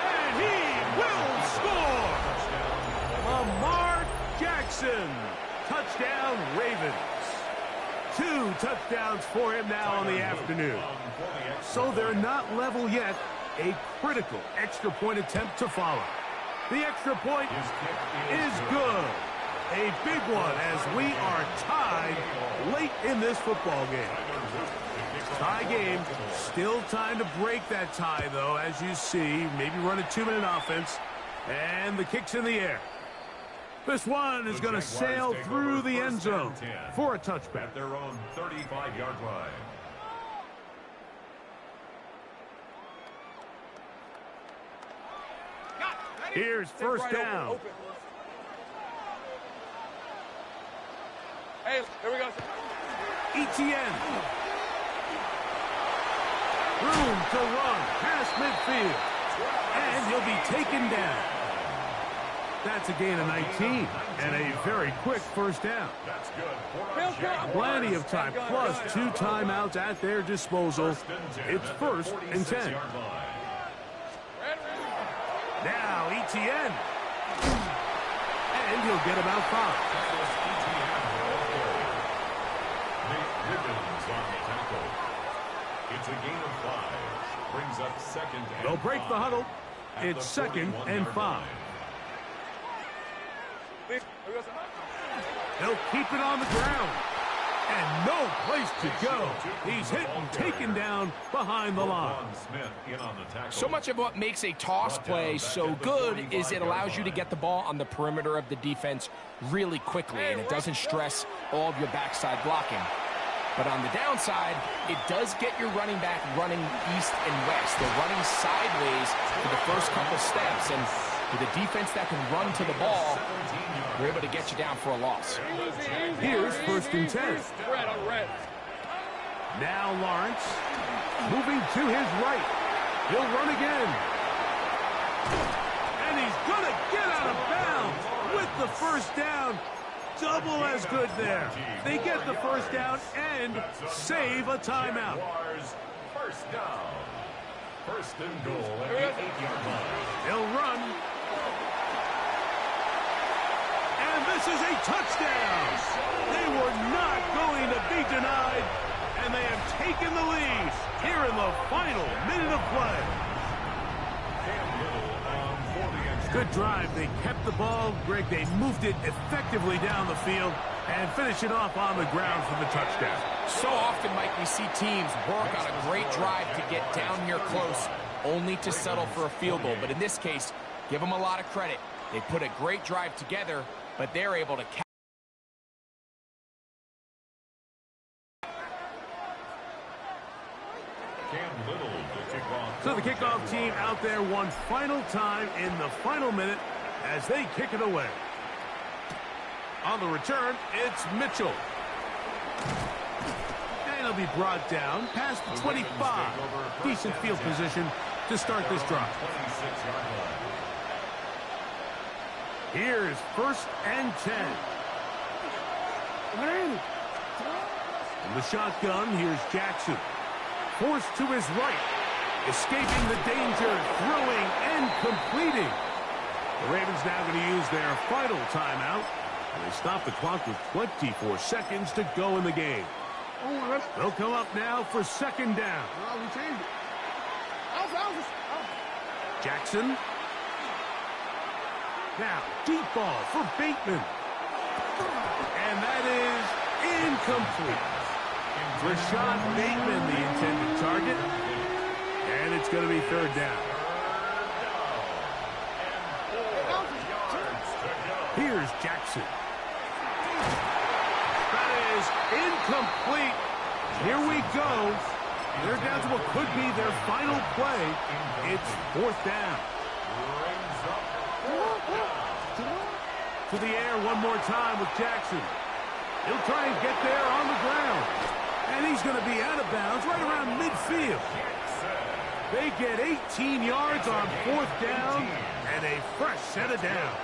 And he will score! Lamar Jackson. Touchdown, Ravens. 2 touchdowns for him now on the afternoon. So they're not level yet. A critical extra point attempt to follow. The extra point is good. A big one as we are tied late in this football game. Tie game. Still time to break that tie, though, as you see. Maybe run a 2-minute offense. And the kick's in the air. This one is going to sail through the end zone for a touchback. At their own 35-yard line. Here's 1st down. Hey, here we go. ETN. Room to run past midfield. And he'll be taken down. That's a gain of 19 and a very quick first down. That's good. Plenty of time, plus 2 timeouts at their disposal. It's 1st and 10. Now ETN. And he'll get about 5. It's a gain of 5. Brings up 2nd and 5. They'll break the huddle. It's 2nd and 5. They'll keep it on the ground. And no place to go. He's hit and taken down behind the line. So much of what makes a toss play so good is it allows you to get the ball on the perimeter of the defense really quickly, and it doesn't stress all of your backside blocking. But on the downside, it does get your running back running east and west. They're running sideways for the first couple steps, and with a defense that can run to the ball, they're able to get you down for a loss. Here's 1st and 10. Now Lawrence moving to his right. He'll run again. And he's going to get out of bounds with the first down. Double as good there. They get the first down and save a timeout. First down. 1st and goal at the 8-yard line. He'll run. And this is a touchdown. They were not going to be denied, and they have taken the lead here in the final minute of play. Good drive. They kept the ball. Greg, they moved it effectively down the field and finish it off on the ground for the touchdown. So often, Mike, we see teams work on a great drive to get down here close, only to settle for a field goal. But in this case, give them a lot of credit. They put a great drive together, but they're able to catch. So the kickoff team out there one final time in the final minute as they kick it away. On the return, it's Mitchell. And he'll be brought down past the 25. Decent field position to start this drive. Here's 1st and 10. In the shotgun, here's Jackson. Forced to his right. Escaping the danger, throwing and completing. The Ravens now going to use their final timeout. And they stop the clock with 24 seconds to go in the game. They'll come up now for 2nd down. Jackson. Now, deep ball for Bateman. And that is incomplete. Rashad Bateman, the intended target. And it's going to be 3rd down. Here's Jackson. That is incomplete. Here we go. They're down to what could be their final play. It's 4th down. To the air one more time with Jackson. He'll try and get there on the ground. And he's going to be out of bounds right around midfield. They get 18 yards on 4th down and a fresh set of downs.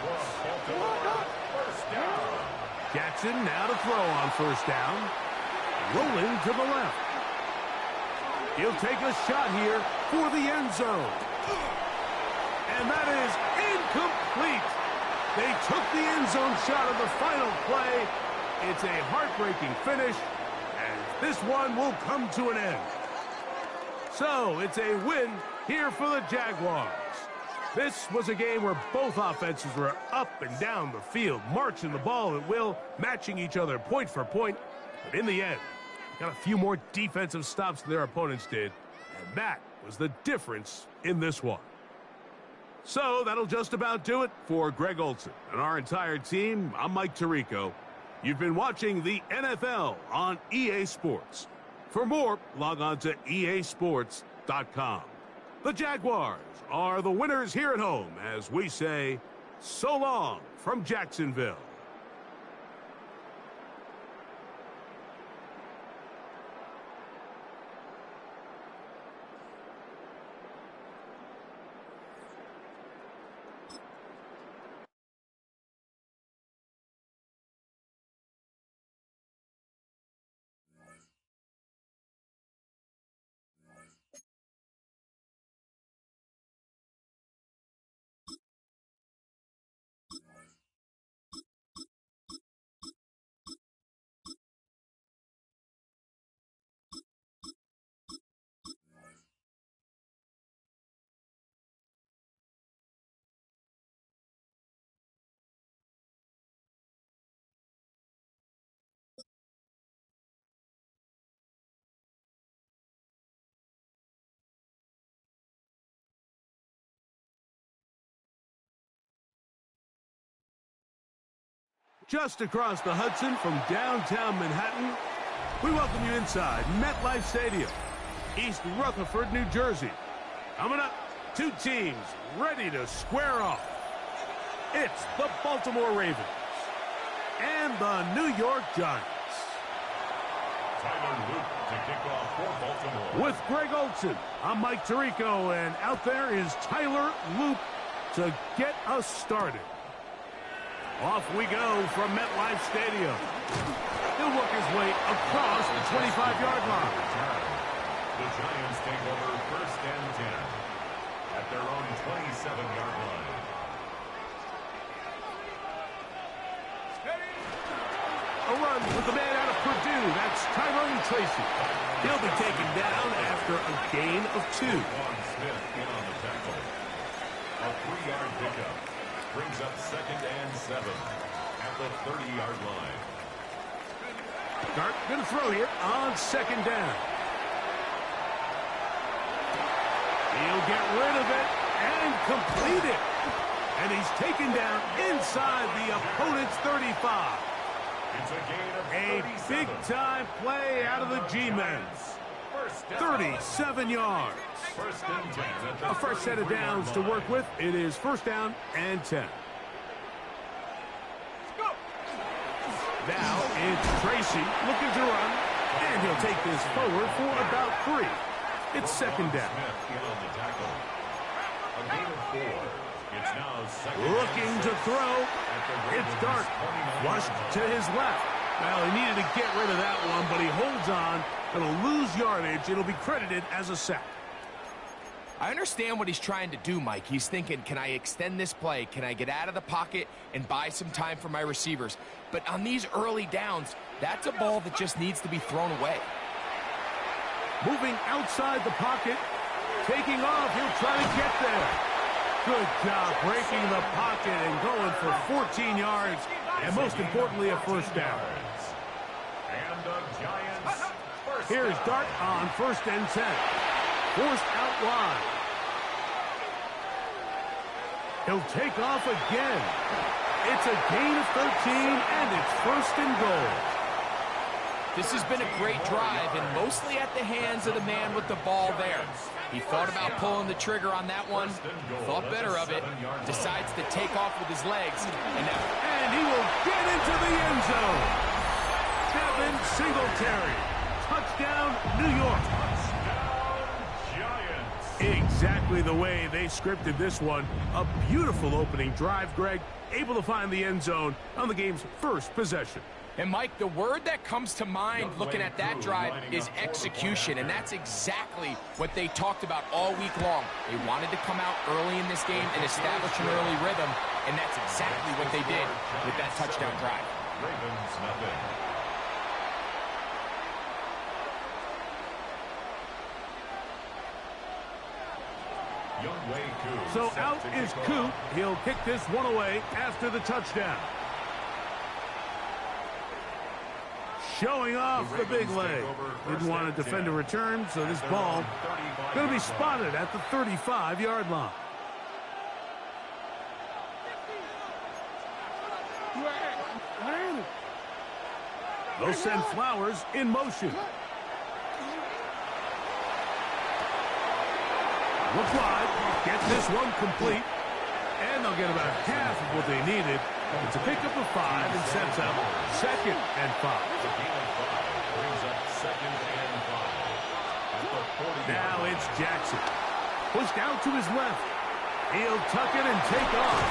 Jackson now to throw on 1st down. Rolling to the left. He'll take a shot here for the end zone. And that is incomplete. They took the end zone shot of the final play. It's a heartbreaking finish, and this one will come to an end. So it's a win here for the Jaguars. This was a game where both offenses were up and down the field, marching the ball at will, matching each other point for point. But in the end, got a few more defensive stops than their opponents did, and that was the difference in this one. So that'll just about do it for Greg Olson and our entire team. I'm Mike Tirico. You've been watching the NFL on EA Sports. For more, log on to easports.com. The Jaguars are the winners here at home as we say, so long from Jacksonville. Just across the Hudson from downtown Manhattan, we welcome you inside MetLife Stadium, East Rutherford, New Jersey. Coming up, two teams ready to square off. It's the Baltimore Ravens and the New York Giants. Tyler Luke to kick off for Baltimore. With Greg Olson, I'm Mike Tirico, and out there is Tyler Luke to get us started. Off we go from MetLife Stadium. He'll work his way across the 25-yard line. The Giants take over first and 10 at their own 27-yard line. A run with the man out of Purdue. That's Tyrone Tracy. He'll be taken down after a gain of 2. Smith in on the tackle. A 3-yard pickup brings up second and 7 at the 30-yard line. Dart going to throw here on second down. He'll get rid of it and complete it. And he's taken down inside the opponent's 35. It's a gain of a big-time play out of the G-men. 37 yards. First and 10 at the a first set of downs to work with. It is first down and 10. Now it's Tracy looking to run, and he'll take this forward for about 3. It's second down. A gain of 4. It's now second. Looking to throw. It's Dart. Flushed to his left. Well, he needed to get rid of that one, but he holds on. It'll lose yardage. It'll be credited as a sack. I understand what he's trying to do, Mike. He's thinking, can I extend this play? Can I get out of the pocket and buy some time for my receivers? But on these early downs, that's a ball that just needs to be thrown away. Moving outside the pocket. Taking off. He'll try to get there. Good job breaking the pocket and going for 14 yards. And most importantly, a first down. And the Giants. Here's Dart on first and 10. Forced out wide. He'll take off again. It's a gain of 13, and it's first and goal. This has been a great drive, and mostly at the hands of the man with the ball there. He thought about pulling the trigger on that one, thought better of it, decides to take off with his legs, and he will get into the end zone. Devin Singletary. Touchdown, New York. Exactly the way they scripted this one. A beautiful opening drive, Greg. Able to find the end zone on the game's first possession. And, Mike, the word that comes to mind looking at that drive is execution, and that's exactly what they talked about all week long. They wanted to come out early in this game and establish an early rhythm, and that's exactly what they did with that touchdown drive. Ravens nothing. So out is Coop. He'll kick this one away after the touchdown. Showing off the big leg. Didn't want to defend a return, so this ball going to be spotted at the 35-yard line. They'll send Flowers in motion. Look wide, get this one complete, and they'll get about half of what they needed. It's a pickup of 5 and sets up second and 5. Now it's Jackson. Pushed out to his left. He'll tuck it and take off.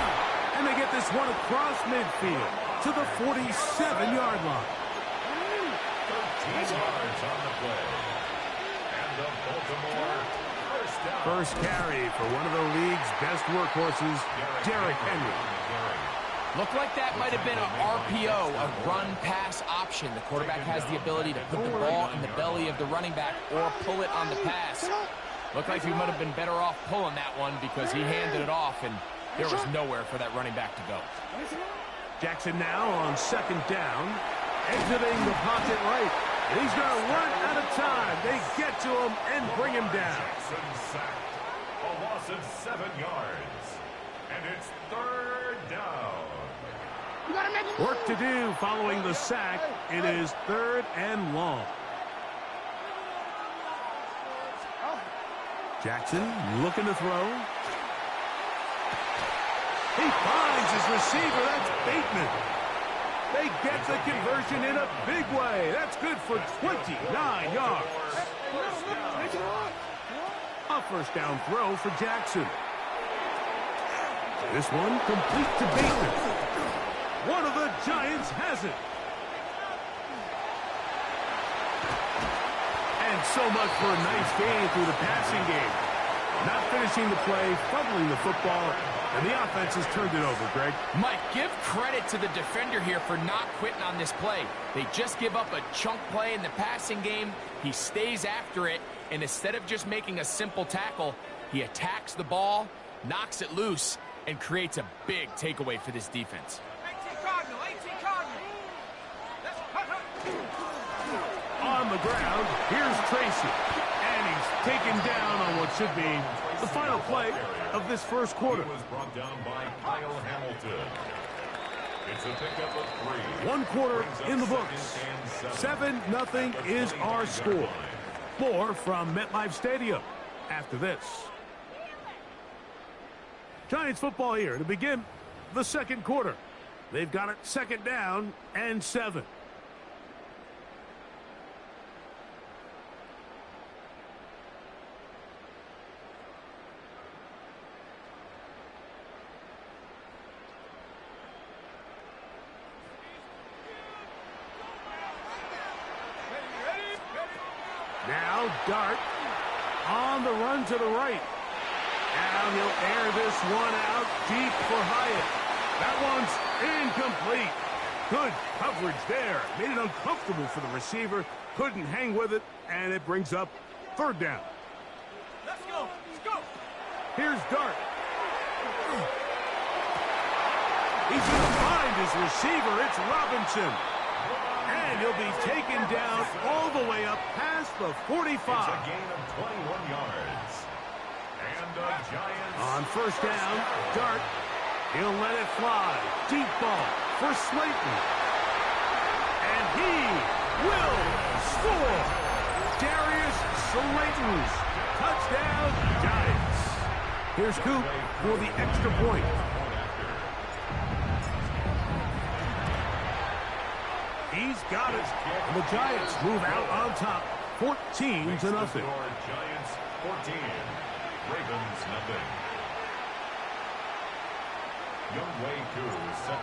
And they get this one across midfield to the 47-yard line. 13 yards on the play. And the Baltimore first carry for one of the league's best workhorses, Derrick Henry. Looked like that might have been an RPO, a run-pass option. The quarterback has the ability to put the ball in the belly of the running back or pull it on the pass. Looked like he might have been better off pulling that one because he handed it off, and there was nowhere for that running back to go. Jackson now on second down, exiting the pocket right. He's going to run out of time. They get to him and bring him down. Jackson sacked. A loss of 7 yards. And it's third down. Work to do following the sack. It is 3rd and long. Jackson looking to throw. He finds his receiver. That's Bateman. They get the conversion in a big way. That's good for 29 yards. A first down throw for Jackson. This one complete to Bateman. One of the Giants has it. And so much for a nice gain through the passing game. Not finishing the play, fumbling the football, and the offense has turned it over, Greg. Mike, give credit to the defender here for not quitting on this play. They just give up a chunk play in the passing game. He stays after it, and instead of just making a simple tackle, he attacks the ball, knocks it loose, and creates a big takeaway for this defense. On the ground, here's Tracy. And he's taken down on what should be the final play of this first quarter. He was brought down by Kyle Hamilton. It's a pickup of 3. 1 quarter in the books. 7-0 is our score. More from MetLife Stadium after this. Giants football here to begin the second quarter. They've got it 2nd down and 7. Now Dart on the run to the right. Now he'll air this one out deep for Hyatt. That one's incomplete. Good coverage there. Made it uncomfortable for the receiver. Couldn't hang with it, and it brings up 3rd down. Let's go. Let's go. Here's Dart. He's going to find his receiver. It's Robinson. And he'll be taken down all the way up past the 45. It's a gain of 21 yards. And the Giants. On 1st down, Dart. He'll let it fly. Deep ball for Slayton. And he will score. Darius Slayton's touchdown, Giants. Here's Coop for the extra point. He's got it. And the Giants move out on top, 14-0. Giants 14, Ravens nothing.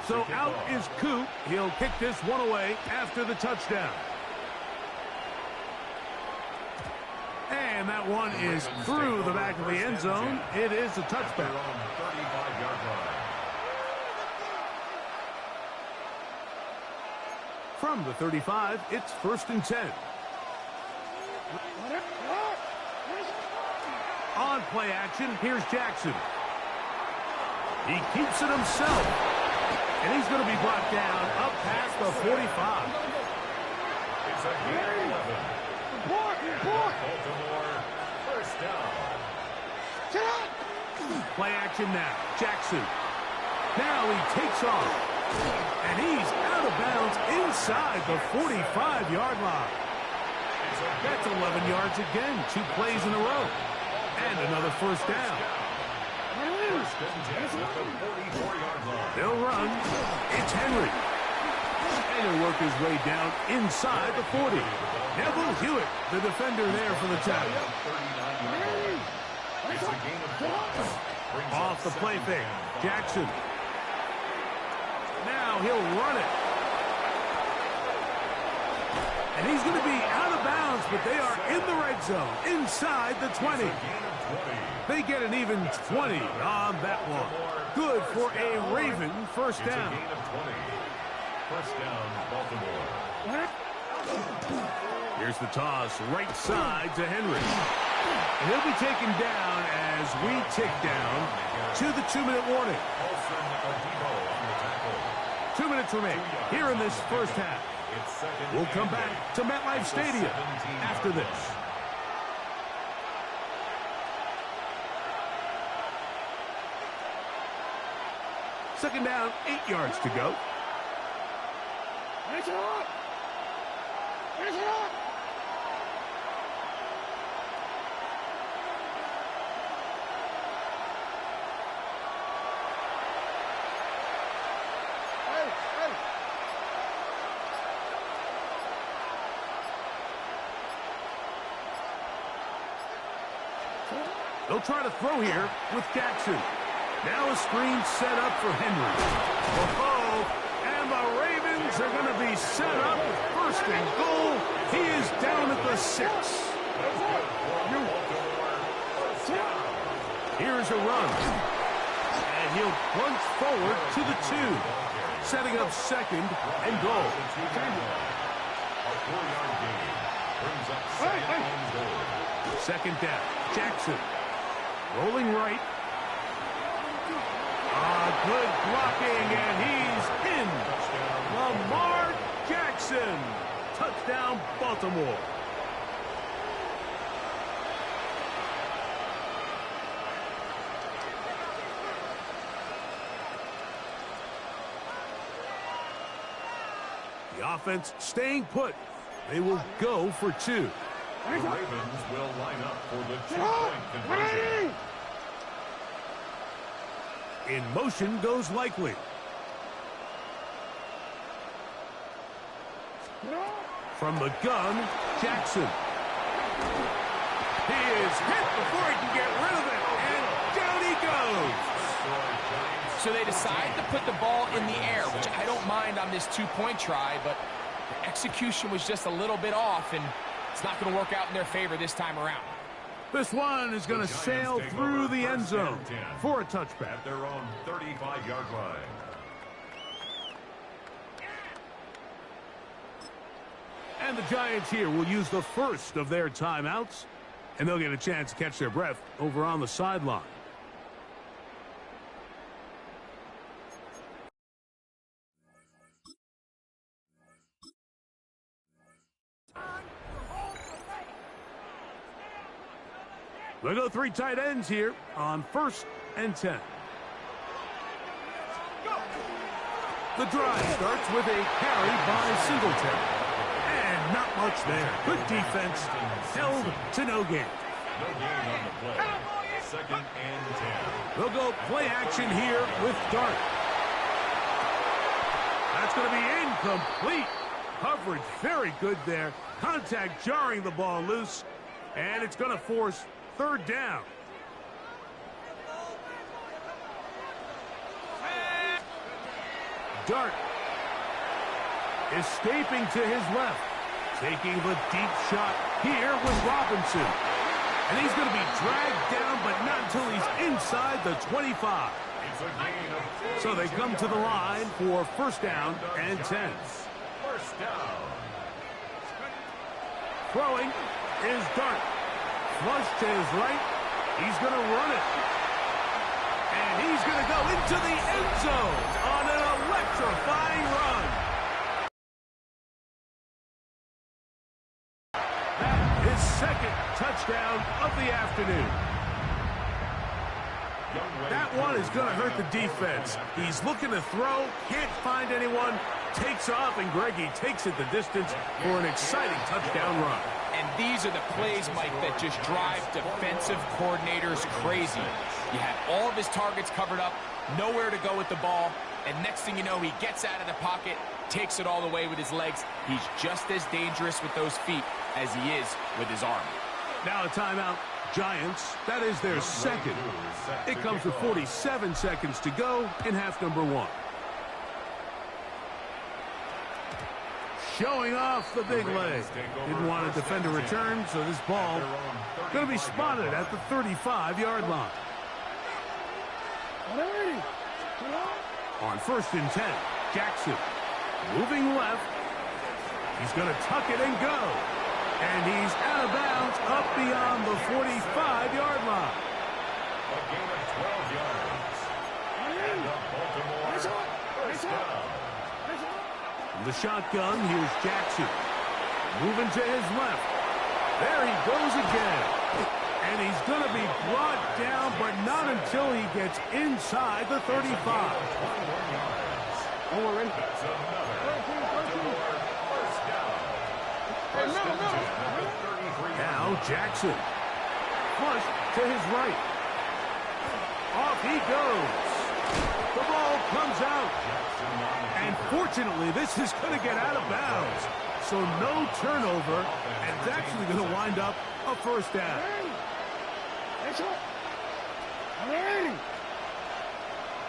So out is Coop. He'll kick this one away after the touchdown. And that one is through the back of the end zone. It is a touchdown. From the 35, it's 1st and 10. On play action, here's Jackson. He keeps it himself. And he's going to be brought down up past the 45. It's a gain of 11. Baltimore, 1st down. Play action now. Jackson. Now he takes off. And he's out of bounds inside the 45-yard line. That's 11 yards again. 2 plays in a row. And another 1st down. They'll run. It's Henry. And he'll work his way down inside the 40. Neville Hewitt, the defender there for the tackle. Off the play fake. Jackson. Now he'll run it. And he's going to be out of bounds, but they are in the red zone, inside the 20. They get an even 20 on that one. Good for a Raven 1st down. First down, Baltimore. Here's the toss, right side to Henry. And he'll be taken down as we tick down to the 2-minute warning. 2 minutes remain here in this 1st half. We'll come back to MetLife Stadium after this. Second down, 8 yards to go. Finish it up! Finish it up! They'll try to throw here with Jackson. Now a screen set up for Henry. Oh, and the Ravens are going to be set up with first and goal. He is down at the 6. Here's a run. And he'll plunge forward to the 2. Setting up second and goal. Second down. Jackson. Rolling right. Good blocking, and he's in. Lamar Jackson. Touchdown, Baltimore. The offense staying put. They will go for 2. The Ravens will line up for the 2-point conversion. In motion goes Likely. From the gun, Jackson. He is hit before he can get rid of it, and down he goes. So they decide to put the ball in the air, which I don't mind on this 2-point try, but the execution was just a little bit off, and it's not going to work out in their favor this time around. This one is going to sail through the end zone for a touchback. At their own 35-yard line. And the Giants here will use the first of their timeouts, and they'll get a chance to catch their breath over on the sideline. They'll go 3 tight ends here on 1st and 10. The drive starts with a carry by Singletary. And not much there. Good defense. Held to no gain. No gain on the play. 2nd and 10. They'll go play action here with Dart. That's going to be incomplete. Coverage very good there. Contact jarring the ball loose. And it's going to force 3rd down. Dart escaping to his left. Taking the deep shot here with Robinson. And he's going to be dragged down, but not until he's inside the 25. So they come to the line for 1st down and 10. 1st down. Throwing is Dart. Flush to his right. He's going to run it. And he's going to go into the end zone on an electrifying run. That is 2nd touchdown of the afternoon. That one is going to hurt the defense. He's looking to throw, can't find anyone, takes off, and Greggy takes it the distance for an exciting touchdown run. And these are the plays, Mike, that just drive defensive coordinators crazy. You have all of his targets covered up, nowhere to go with the ball, and next thing you know, he gets out of the pocket, takes it all the way with his legs. He's just as dangerous with those feet as he is with his arm. Now a timeout. Giants, that is their 2nd. It comes with 47 seconds to go in half number 1. Showing off the big leg. Didn't want to defend a return, so this ball going to be spotted at the 35-yard line. On 1st and 10, Jackson moving left. He's going to tuck it and go. And he's out of bounds up beyond the 45-yard line. A gain of 12 yards. And the Baltimore 1st down. From the shotgun, here's Jackson. Moving to his left. There he goes again. And he's going to be brought down, but not until he gets inside the 35. 21 yards. Oh, we're ready. That's another Baltimore Now Jackson. Flush to his right. Off he goes. The ball comes out. And fortunately, this is going to get out of bounds. So no turnover, and it's actually going to wind up a first down.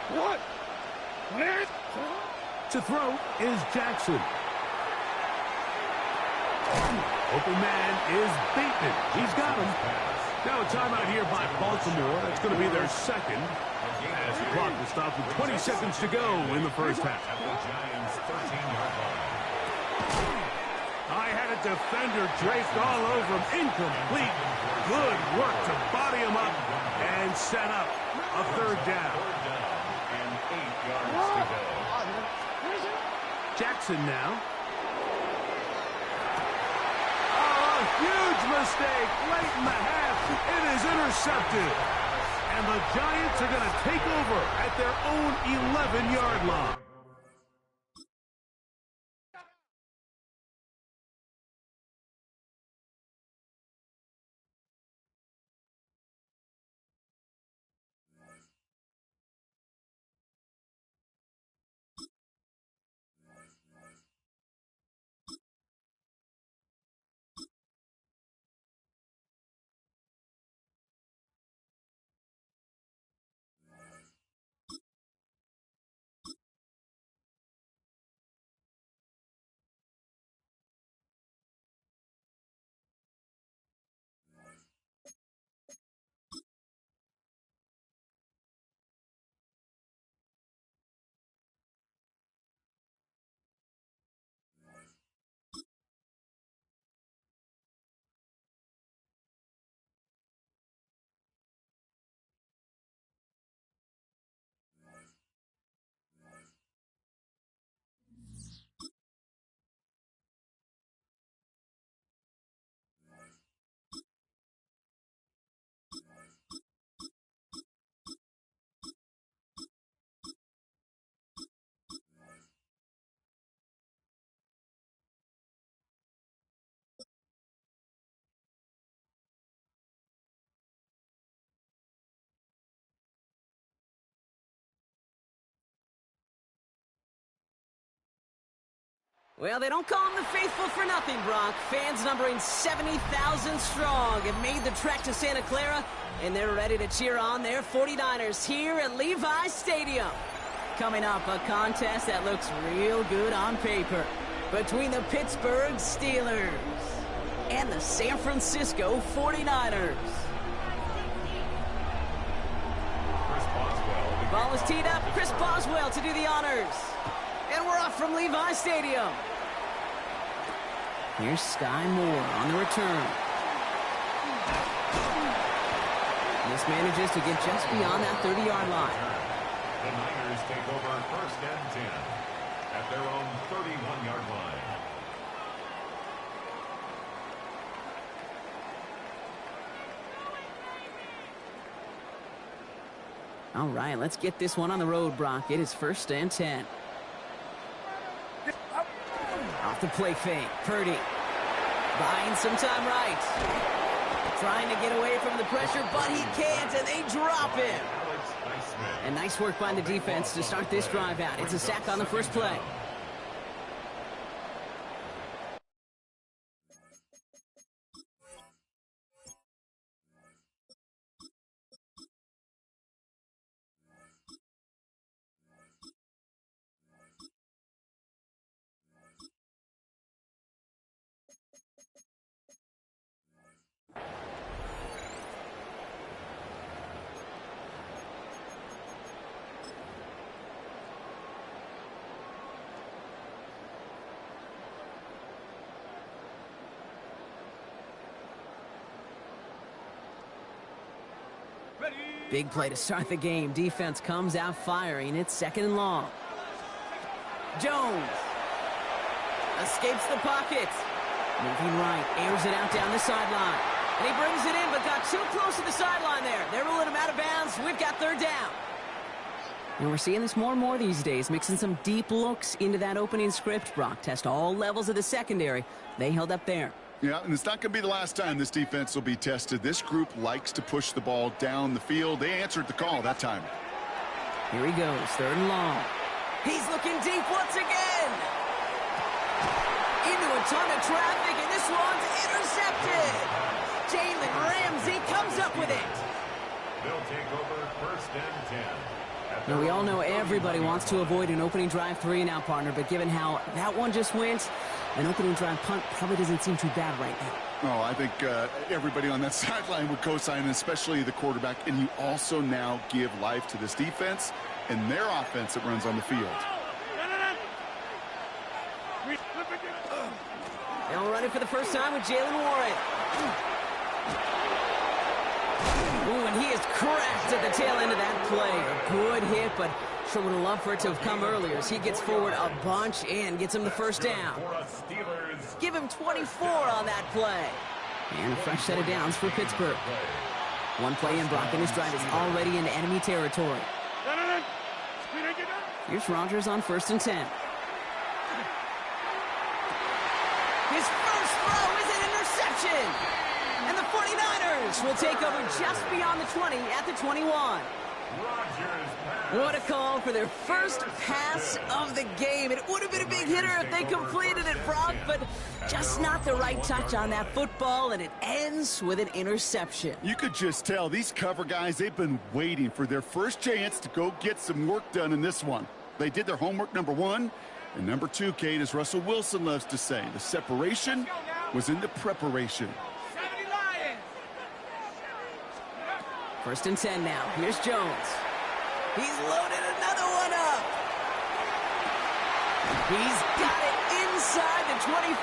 What? To throw is Jackson. Open man is Bateman. He's got him. Now a timeout here by Baltimore. That's going to be their second. As the clock will stop with 20 seconds to go in the first half. I had a defender draped all over him. Incomplete. Good work to body him up and set up a third down. And 8 yards to go. Jackson now. Oh, a huge mistake late in the half. It is intercepted. And the Giants are going to take over at their own 11-yard line. Well, they don't call them the faithful for nothing, Brock. Fans numbering 70,000 strong have made the trek to Santa Clara, and they're ready to cheer on their 49ers here at Levi Stadium. Coming up, a contest that looks real good on paper between the Pittsburgh Steelers and the San Francisco 49ers. Ball is teed up. Chris Boswell to do the honors. And we're off from Levi Stadium. Here's Sky Moore on the return. This manages to get just beyond that 30-yard line. The Niners take over 1st and 10 at their own 31-yard line. All right, let's get this one on the road, Brock. It is 1st and 10. Off the play fake. Purdy buying some time right. Trying to get away from the pressure, but he can't, and they drop him. And nice work by the defense to start this drive out. It's a sack on the first play. Big play to start the game. Defense comes out firing. It's 2nd and long. Jones escapes the pocket. Moving right. Airs it out down the sideline. And he brings it in, but got too close to the sideline there. They're ruling him out of bounds. We've got 3rd down. And we're seeing this more and more these days, mixing some deep looks into that opening script. Brock test all levels of the secondary. They held up there. Yeah, and it's not going to be the last time this defense will be tested. This group likes to push the ball down the field. They answered the call that time. Here he goes, 3rd and long. He's looking deep once again. Into a ton of traffic, and this one's intercepted. Jalen Ramsey comes up with it. They'll take over 1st and 10. Now, we all know everybody wants to avoid an opening drive 3-and-out, partner, but given how that one just went, an opening drive punt probably doesn't seem too bad right now. Oh, I think everybody on that sideline would co-sign, especially the quarterback. And you also now give life to this defense and their offense that runs on the field. Now running for the first time with Jalen Warren. Ooh, and he is cracked at the tail end of that play. A good hit, but sure would have loved for it to have come earlier as he gets forward a bunch and gets him the first down. Give him 24 on that play. And a fresh set of downs for Pittsburgh. One play in, Brock, and this drive is already into enemy territory. Here's Rodgers on 1st and 10. His first throw is an interception. And the 49ers will take over just beyond the 20 at the 21. What a call for their first pass of the game. It would have been a big hitter if they completed it, Brock, but just not the right touch on that football, and it ends with an interception. You could just tell these cover guys, they've been waiting for their first chance to go get some work done in this one. They did their homework, number 1. And number 2, Kate, as Russell Wilson loves to say, the separation was in the preparation. 1st and 10 now. Here's Jones. He's loaded another one up. He's got it inside the 25.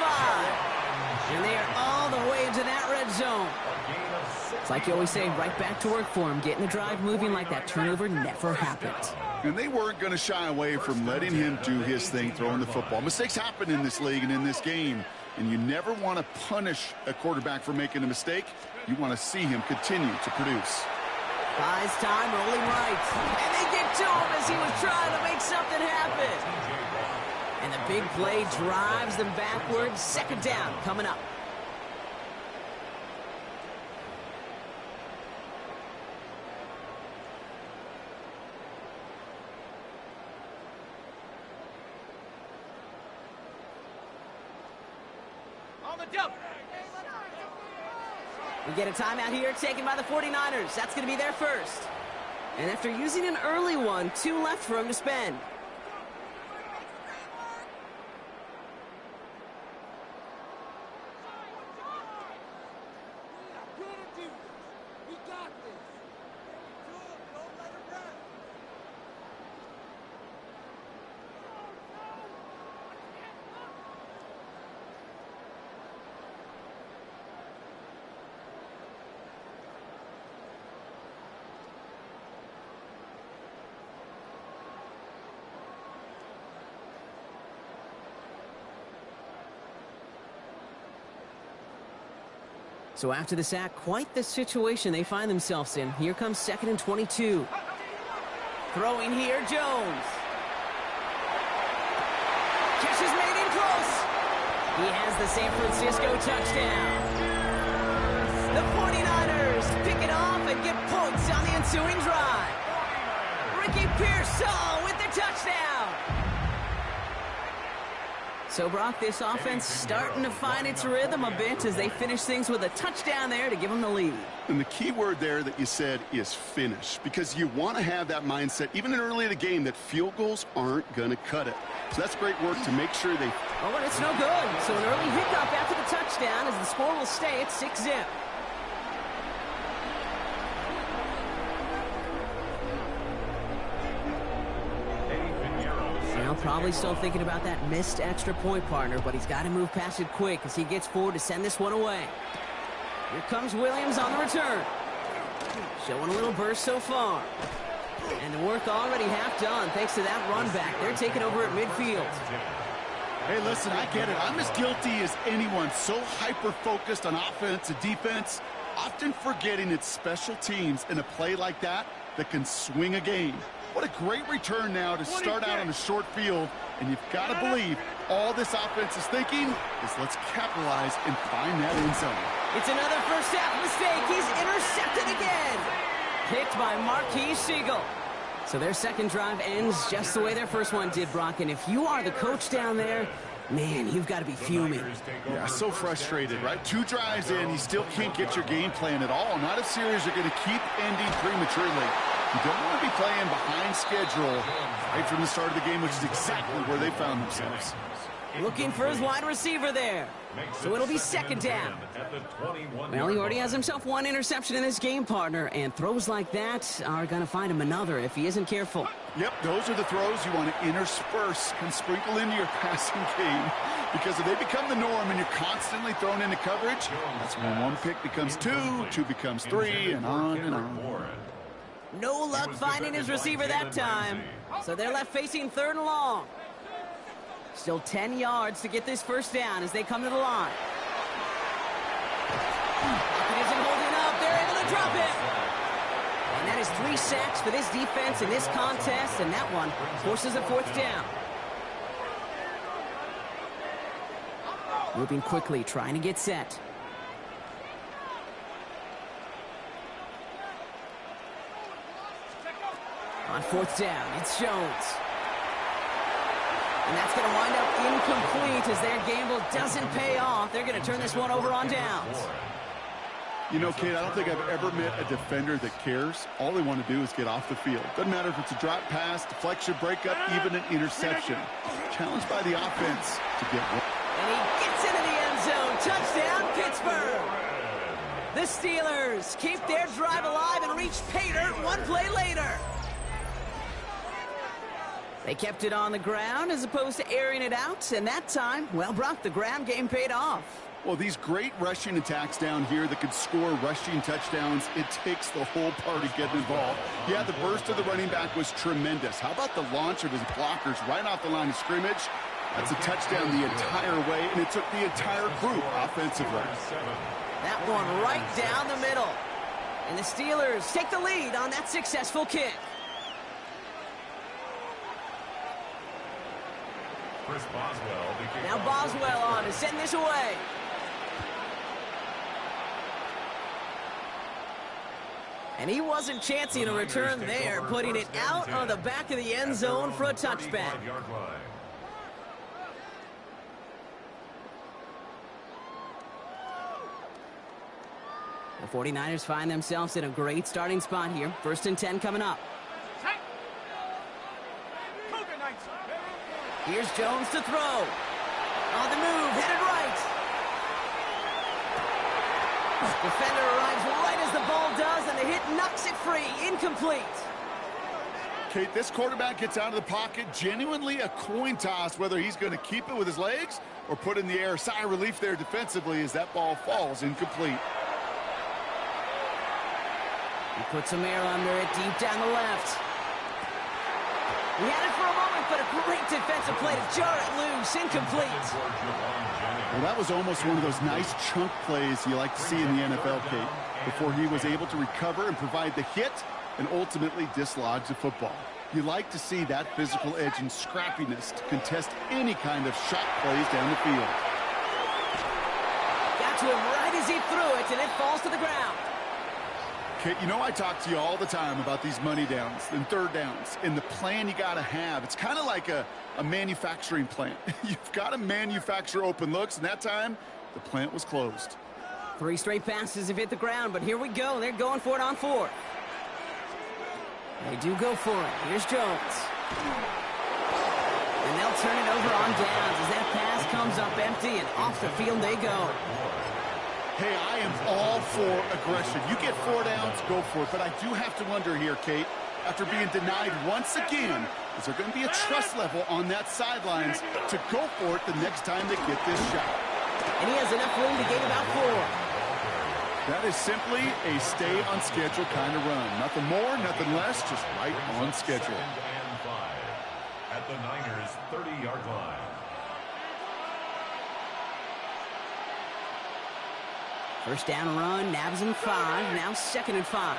And they are all the way into that red zone. It's like you always say, right back to work for him. Getting the drive moving like that turnover never happened. And they weren't going to shy away from letting him do his thing, throwing the football. Mistakes happen in this league and in this game. And you never want to punish a quarterback for making a mistake. You want to see him continue to produce. Buys time, rolling right. And they get to him as he was trying to make something happen. And the big play drives them backwards. 2nd down coming up. On the jump. We get a timeout here taken by the 49ers. That's going to be their first. And after using an early one, 2 left for him to spend. So after the sack, quite the situation they find themselves in. Here comes 2nd and 22. Throwing here, Jones. Catch is made in close. He has the San Francisco touchdown. The 49ers pick it off and get points on the ensuing drive. Ricky Pearsall with the touchdown. So, Brock, this offense starting to find its rhythm a bit as they finish things with a touchdown there to give them the lead. And the key word there that you said is finish, because you want to have that mindset, even in early in the game, that field goals aren't going to cut it. So that's great work to make sure they... Oh, and it's no good. So an early hiccup after the touchdown as the score will stay at 6-zip. Probably still thinking about that missed extra point, partner, but he's got to move past it quick as he gets forward to send this one away. Here comes Williams on the return. Showing a little burst so far. And the work already half done thanks to that run back. They're taking over at midfield. Hey, listen, I get it. I'm as guilty as anyone. So hyper-focused on offense and defense, often forgetting it's special teams in a play like that that can swing a game. What a great return now to start out on a short field. And you've got to believe all this offense is thinking is let's capitalize and find that end zone. It's another first half mistake. He's intercepted again. Picked by Marquise Siegel. So their second drive ends just the way their first one did, Brock. And if you are the coach down there, man, you've got to be fuming. Yeah, so frustrated, right? 2 drives in, you still can't get your game plan at all. Not a series you're going to keep ending prematurely. You don't want to be playing behind schedule right from the start of the game, which is exactly where they found themselves. Looking for his wide receiver there. So it'll be second down. Well, he already has himself 1 interception in this game, partner, and throws like that are going to find him another if he isn't careful. Yep, those are the throws you want to intersperse and sprinkle into your passing game, because if they become the norm and you're constantly thrown into coverage, that's when 1 pick becomes 2, 2 becomes 3, and on and on. No luck finding his receiver that time. So they're left facing 3rd and long. Still 10 yards to get this first down as they come to the line. It isn't holding up. They're able to drop it. And that is 3 sacks for this defense in this contest, and that one forces a 4th down. Moving quickly, trying to get set. On 4th down, it's Jones. And that's going to wind up incomplete as their gamble doesn't pay off. They're going to turn this one over on downs. You know, Kate, I don't think I've ever met a defender that cares. All they want to do is get off the field. Doesn't matter if it's a drop pass, deflection, breakup, even an interception. Challenged by the offense to get one. And he gets into the end zone. Touchdown, Pittsburgh. The Steelers keep their drive alive and reach pay dirt 1 play later. They kept it on the ground as opposed to airing it out, and that time, well, Brock, the ground game paid off. Well, these great rushing attacks down here that could score rushing touchdowns, it takes the whole party getting involved. Yeah, the burst of the running back was tremendous. How about the launch of his blockers right off the line of scrimmage? That's a touchdown the entire way, and it took the entire group offensively. That one right down the middle. And the Steelers take the lead on that successful kick. Now Boswell on to send this away. And he wasn't chancing a return there, putting it out on the back of the end zone for a touchback. The 49ers find themselves in a great starting spot here. 1st and 10 coming up. Here's Jones to throw. On the move, headed right. Defender arrives right as the ball does, and the hit knocks it free. Incomplete. Kate, this quarterback gets out of the pocket, genuinely a coin toss, whether he's going to keep it with his legs or put in the air. Sigh of relief there defensively as that ball falls incomplete. He puts some air under it deep down the left. He had it for a moment, but a great defensive play to jar it loose. Incomplete. Well, that was almost one of those nice chunk plays you like to see in the NFL, Kate, before he was able to recover and provide the hit and ultimately dislodge the football. You like to see that physical edge and scrappiness to contest any kind of shot plays down the field. Got to him right as he threw it, and it falls to the ground. Kate, you know I talk to you all the time about these money downs and 3rd downs and the plan you got to have. It's kind of like a manufacturing plant. You've got to manufacture open looks, and that time, the plant was closed. 3 straight passes have hit the ground, but here we go. They're going for it on 4th. They do go for it. Here's Jones. And they'll turn it over on downs as that pass comes up empty, and off the field they go. Hey, I am all for aggression. You get 4 downs, go for it. But I do have to wonder here, Kate, after being denied once again, is there going to be a trust level on that sidelines to go for it the next time they get this shot? And he has enough room to gain about 4. That is simply a stay on schedule kind of run. Nothing more, nothing less, just right on schedule. At the Niners' 30-yard line. First down run, nabs him 5, now 2nd and 5.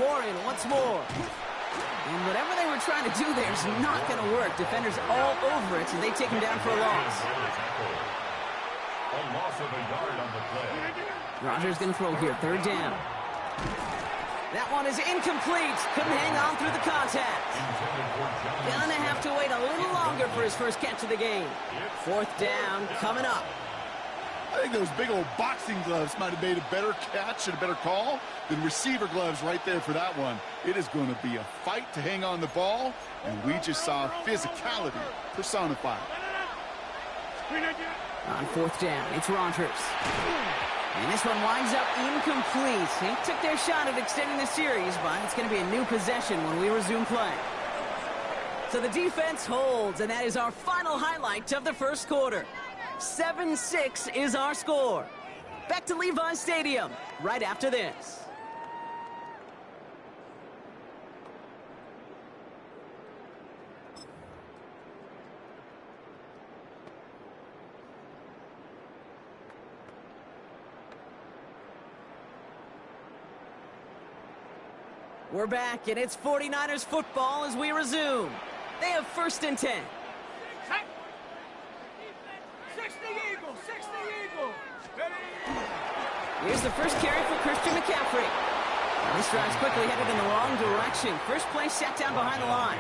Warren once more. And whatever they were trying to do there is not going to work. Defenders all over it, so they take him down for a loss. A loss of a yard on the play. Rogers going to throw here, third down. That one is incomplete. Couldn't hang on through the contact. Gonna have to wait a little longer for his first catch of the game. Fourth down coming up. I think those big old boxing gloves might have made a better catch and a better call than receiver gloves right there for that one. It is going to be a fight to hang on the ball, and we just saw physicality personified. On fourth down, it's Rogers. And this one winds up incomplete. They took their shot at extending the series, but it's going to be a new possession when we resume play. So the defense holds, and that is our final highlight of the first quarter. 7-6 is our score. Back to Levi's Stadium right after this. We're back, and it's 49ers football as we resume. They have first and 10. 60 Eagles, 60 Eagles. Here's the first carry for Christian McCaffrey. Now this drive's quickly headed in the wrong direction. First play sat down behind the line.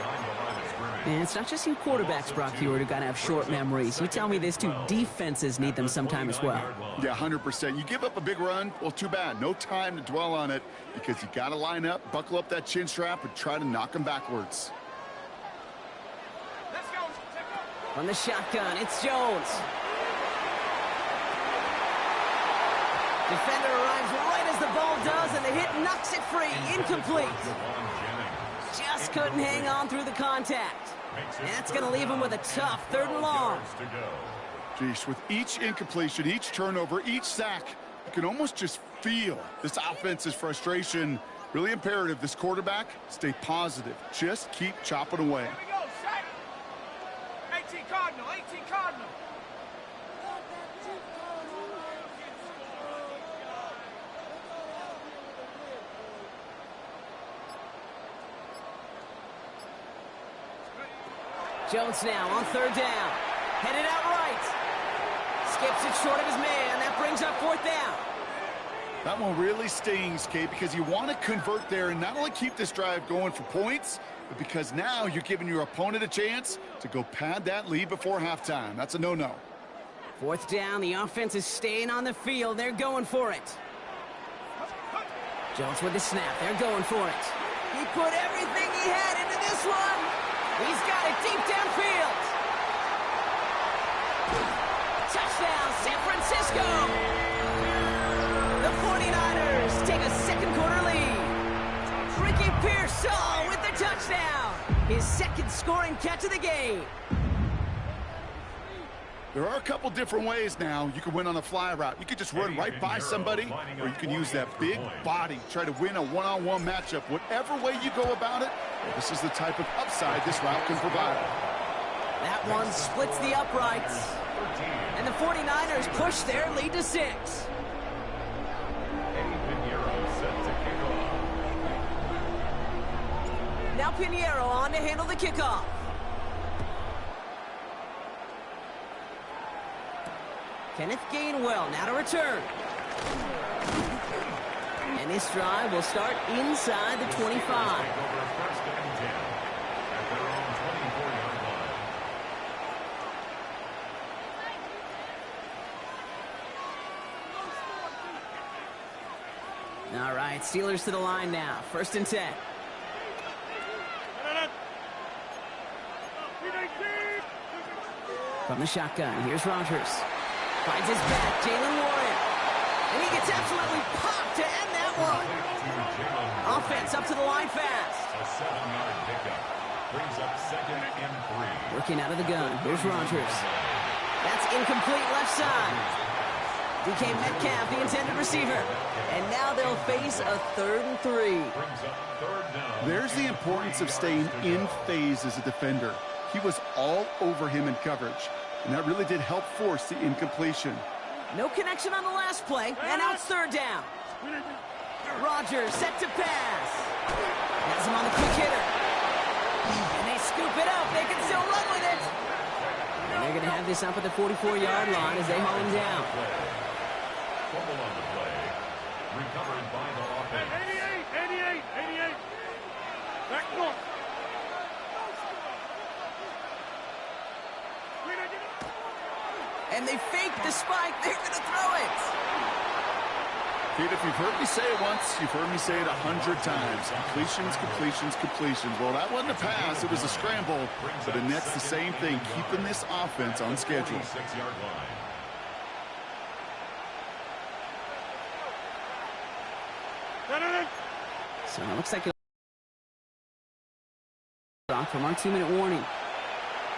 And it's not just you quarterbacks, Brock Hewitt, who got to have short memories. You tell me these two defenses need them sometime as well. Yeah, 100%. You give up a big run, well, too bad. No time to dwell on it because you got to line up, buckle up that chin strap, and try to knock them backwards. Let's go. From the shotgun, it's Jones. Defender arrives right as the ball does, and the hit knocks it free. Incomplete. Just couldn't hang on through the contact. And that's going to leave him with a tough third and long. Geez, with each incompletion, each turnover, each sack, you can almost just feel this offense's frustration. Really imperative, this quarterback, stay positive. Just keep chopping away. Here we go, set. 18 Cardinal, 18 Cardinal. Jones now on third down. Headed out right. Skips it short of his man. That brings up fourth down. That one really stings, Kate, because you want to convert there and not only keep this drive going for points, but because now you're giving your opponent a chance to go pad that lead before halftime. That's a no-no. Fourth down. The offense is staying on the field. They're going for it. Jones with the snap. They're going for it. He put everything he had into this one. He's got it deep downfield. Touchdown, San Francisco. The 49ers take a second quarter lead. Ricky Pearsall with the touchdown. His second scoring catch of the game. There are a couple different ways now you can win on a fly route. You could just run right by somebody, or you can use that big body, try to win a one-on-one matchup. Whatever way you go about it, this is the type of upside this route can provide. That one splits the uprights. And the 49ers push their lead to 6. Now Pinheiro on to handle the kickoff. Kenneth Gainwell now to return. And this drive will start inside the 25. All right, Steelers to the line now. First and 10. From the shotgun, here's Rogers. Finds his back, Jalen Warren. And he gets absolutely popped to end that one. Offense up to the line fast. A 7-yard pickup. Brings up second and 3. Working out of the gun. Here's Rogers. That's incomplete left side. DK Metcalf, the intended receiver. And now they'll face a 3rd and 3. There's the importance of staying in phase as a defender. He was all over him in coverage. And that really did help force the incompletion. No connection on the last play, and now it's 3rd down. Rodgers set to pass. Has him on the quick hitter. And they scoop it up. They can still run with it. And they're going to have this up at the 44-yard line as they haul him down. Fumble on the play. Recovered by the offense. 88. Back north. And they fake the spike. They're going to throw it. Pete, if you've heard me say it once, you've heard me say it 100 times. Completions. Well, that wasn't a pass. It was a scramble. But and that's the same thing, keeping this offense on schedule. 6-yard line. So it looks like it'll off from our 2-minute warning.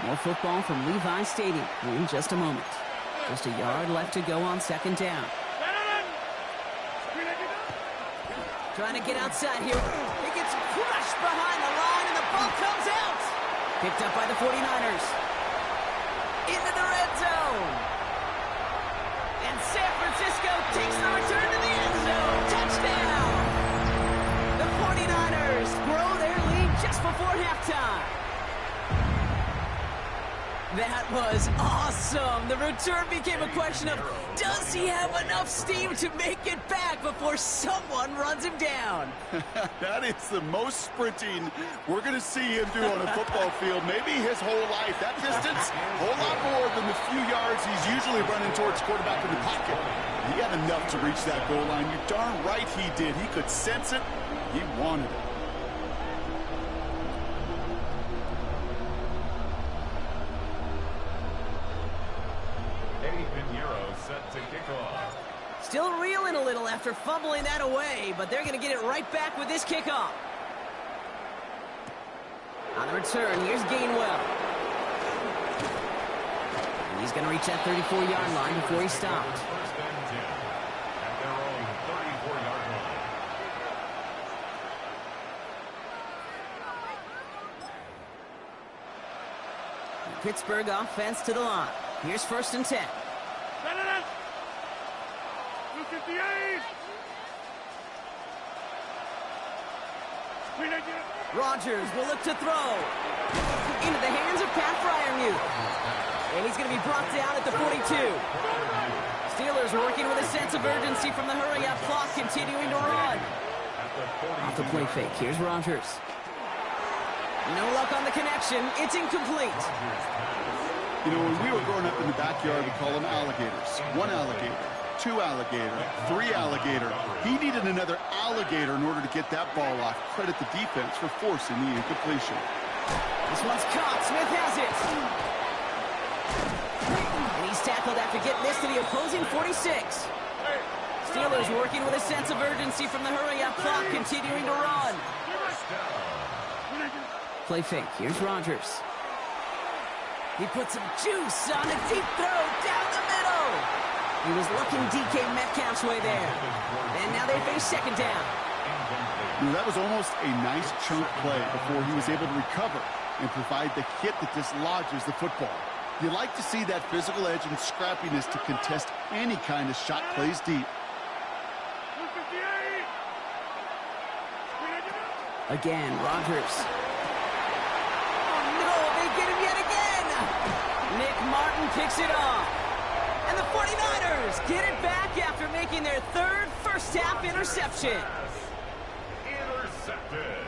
More football from Levi Stadium in just a moment. Just a yard left to go on second down. Trying to get outside here. He gets crushed behind the line, and the ball comes out. Picked up by the 49ers. Into the red zone. And San Francisco takes the return to the end zone. Touchdown. The 49ers grow their lead just before halftime. That was awesome. The return became a question of, does he have enough steam to make it back before someone runs him down? That is the most sprinting we're going to see him do on a football field. Maybe his whole life. That distance, a whole lot more than the few yards he's usually running towards quarterback in the pocket. He had enough to reach that goal line. You're darn right he did. He could sense it. He wanted it. Set to kick off. Still reeling a little after fumbling that away, but they're going to get it right back with this kickoff. On the return, here's Gainwell. And he's going to reach that 34-yard line before he stopped. First and 10 at their own 34-yard line. Pittsburgh offense to the line. Here's first and 10. 258. Rodgers will look to throw. Into the hands of Pat Freiermuth. And he's going to be brought down at the 42. Steelers working with a sense of urgency from the hurry-up clock, continuing to run. Off the play fake. Here's Rodgers. No luck on the connection. It's incomplete. You know, when we were growing up in the backyard, we call them alligators. 1 alligator, 2 alligator, 3 alligator. He needed another alligator in order to get that ball off. Credit the defense for forcing the incompletion. This one's caught. Smith has it. And he's tackled after getting this to the opposing 46. Steelers working with a sense of urgency from the hurry-up clock, continuing to run. Play fake. Here's Rodgers. He put some juice on a deep throw down the middle. He was looking DK Metcalf's way there. And now they face second down. You know, that was almost a nice chunk play before he was able to recover and provide the hit that dislodges the football. You like to see that physical edge and scrappiness to contest any kind of shot plays deep. Again, Rodgers. Oh, no, they get him yet again. Nick Martin picks it off. And the 49ers get it back after making their third first-half interception. Intercepted.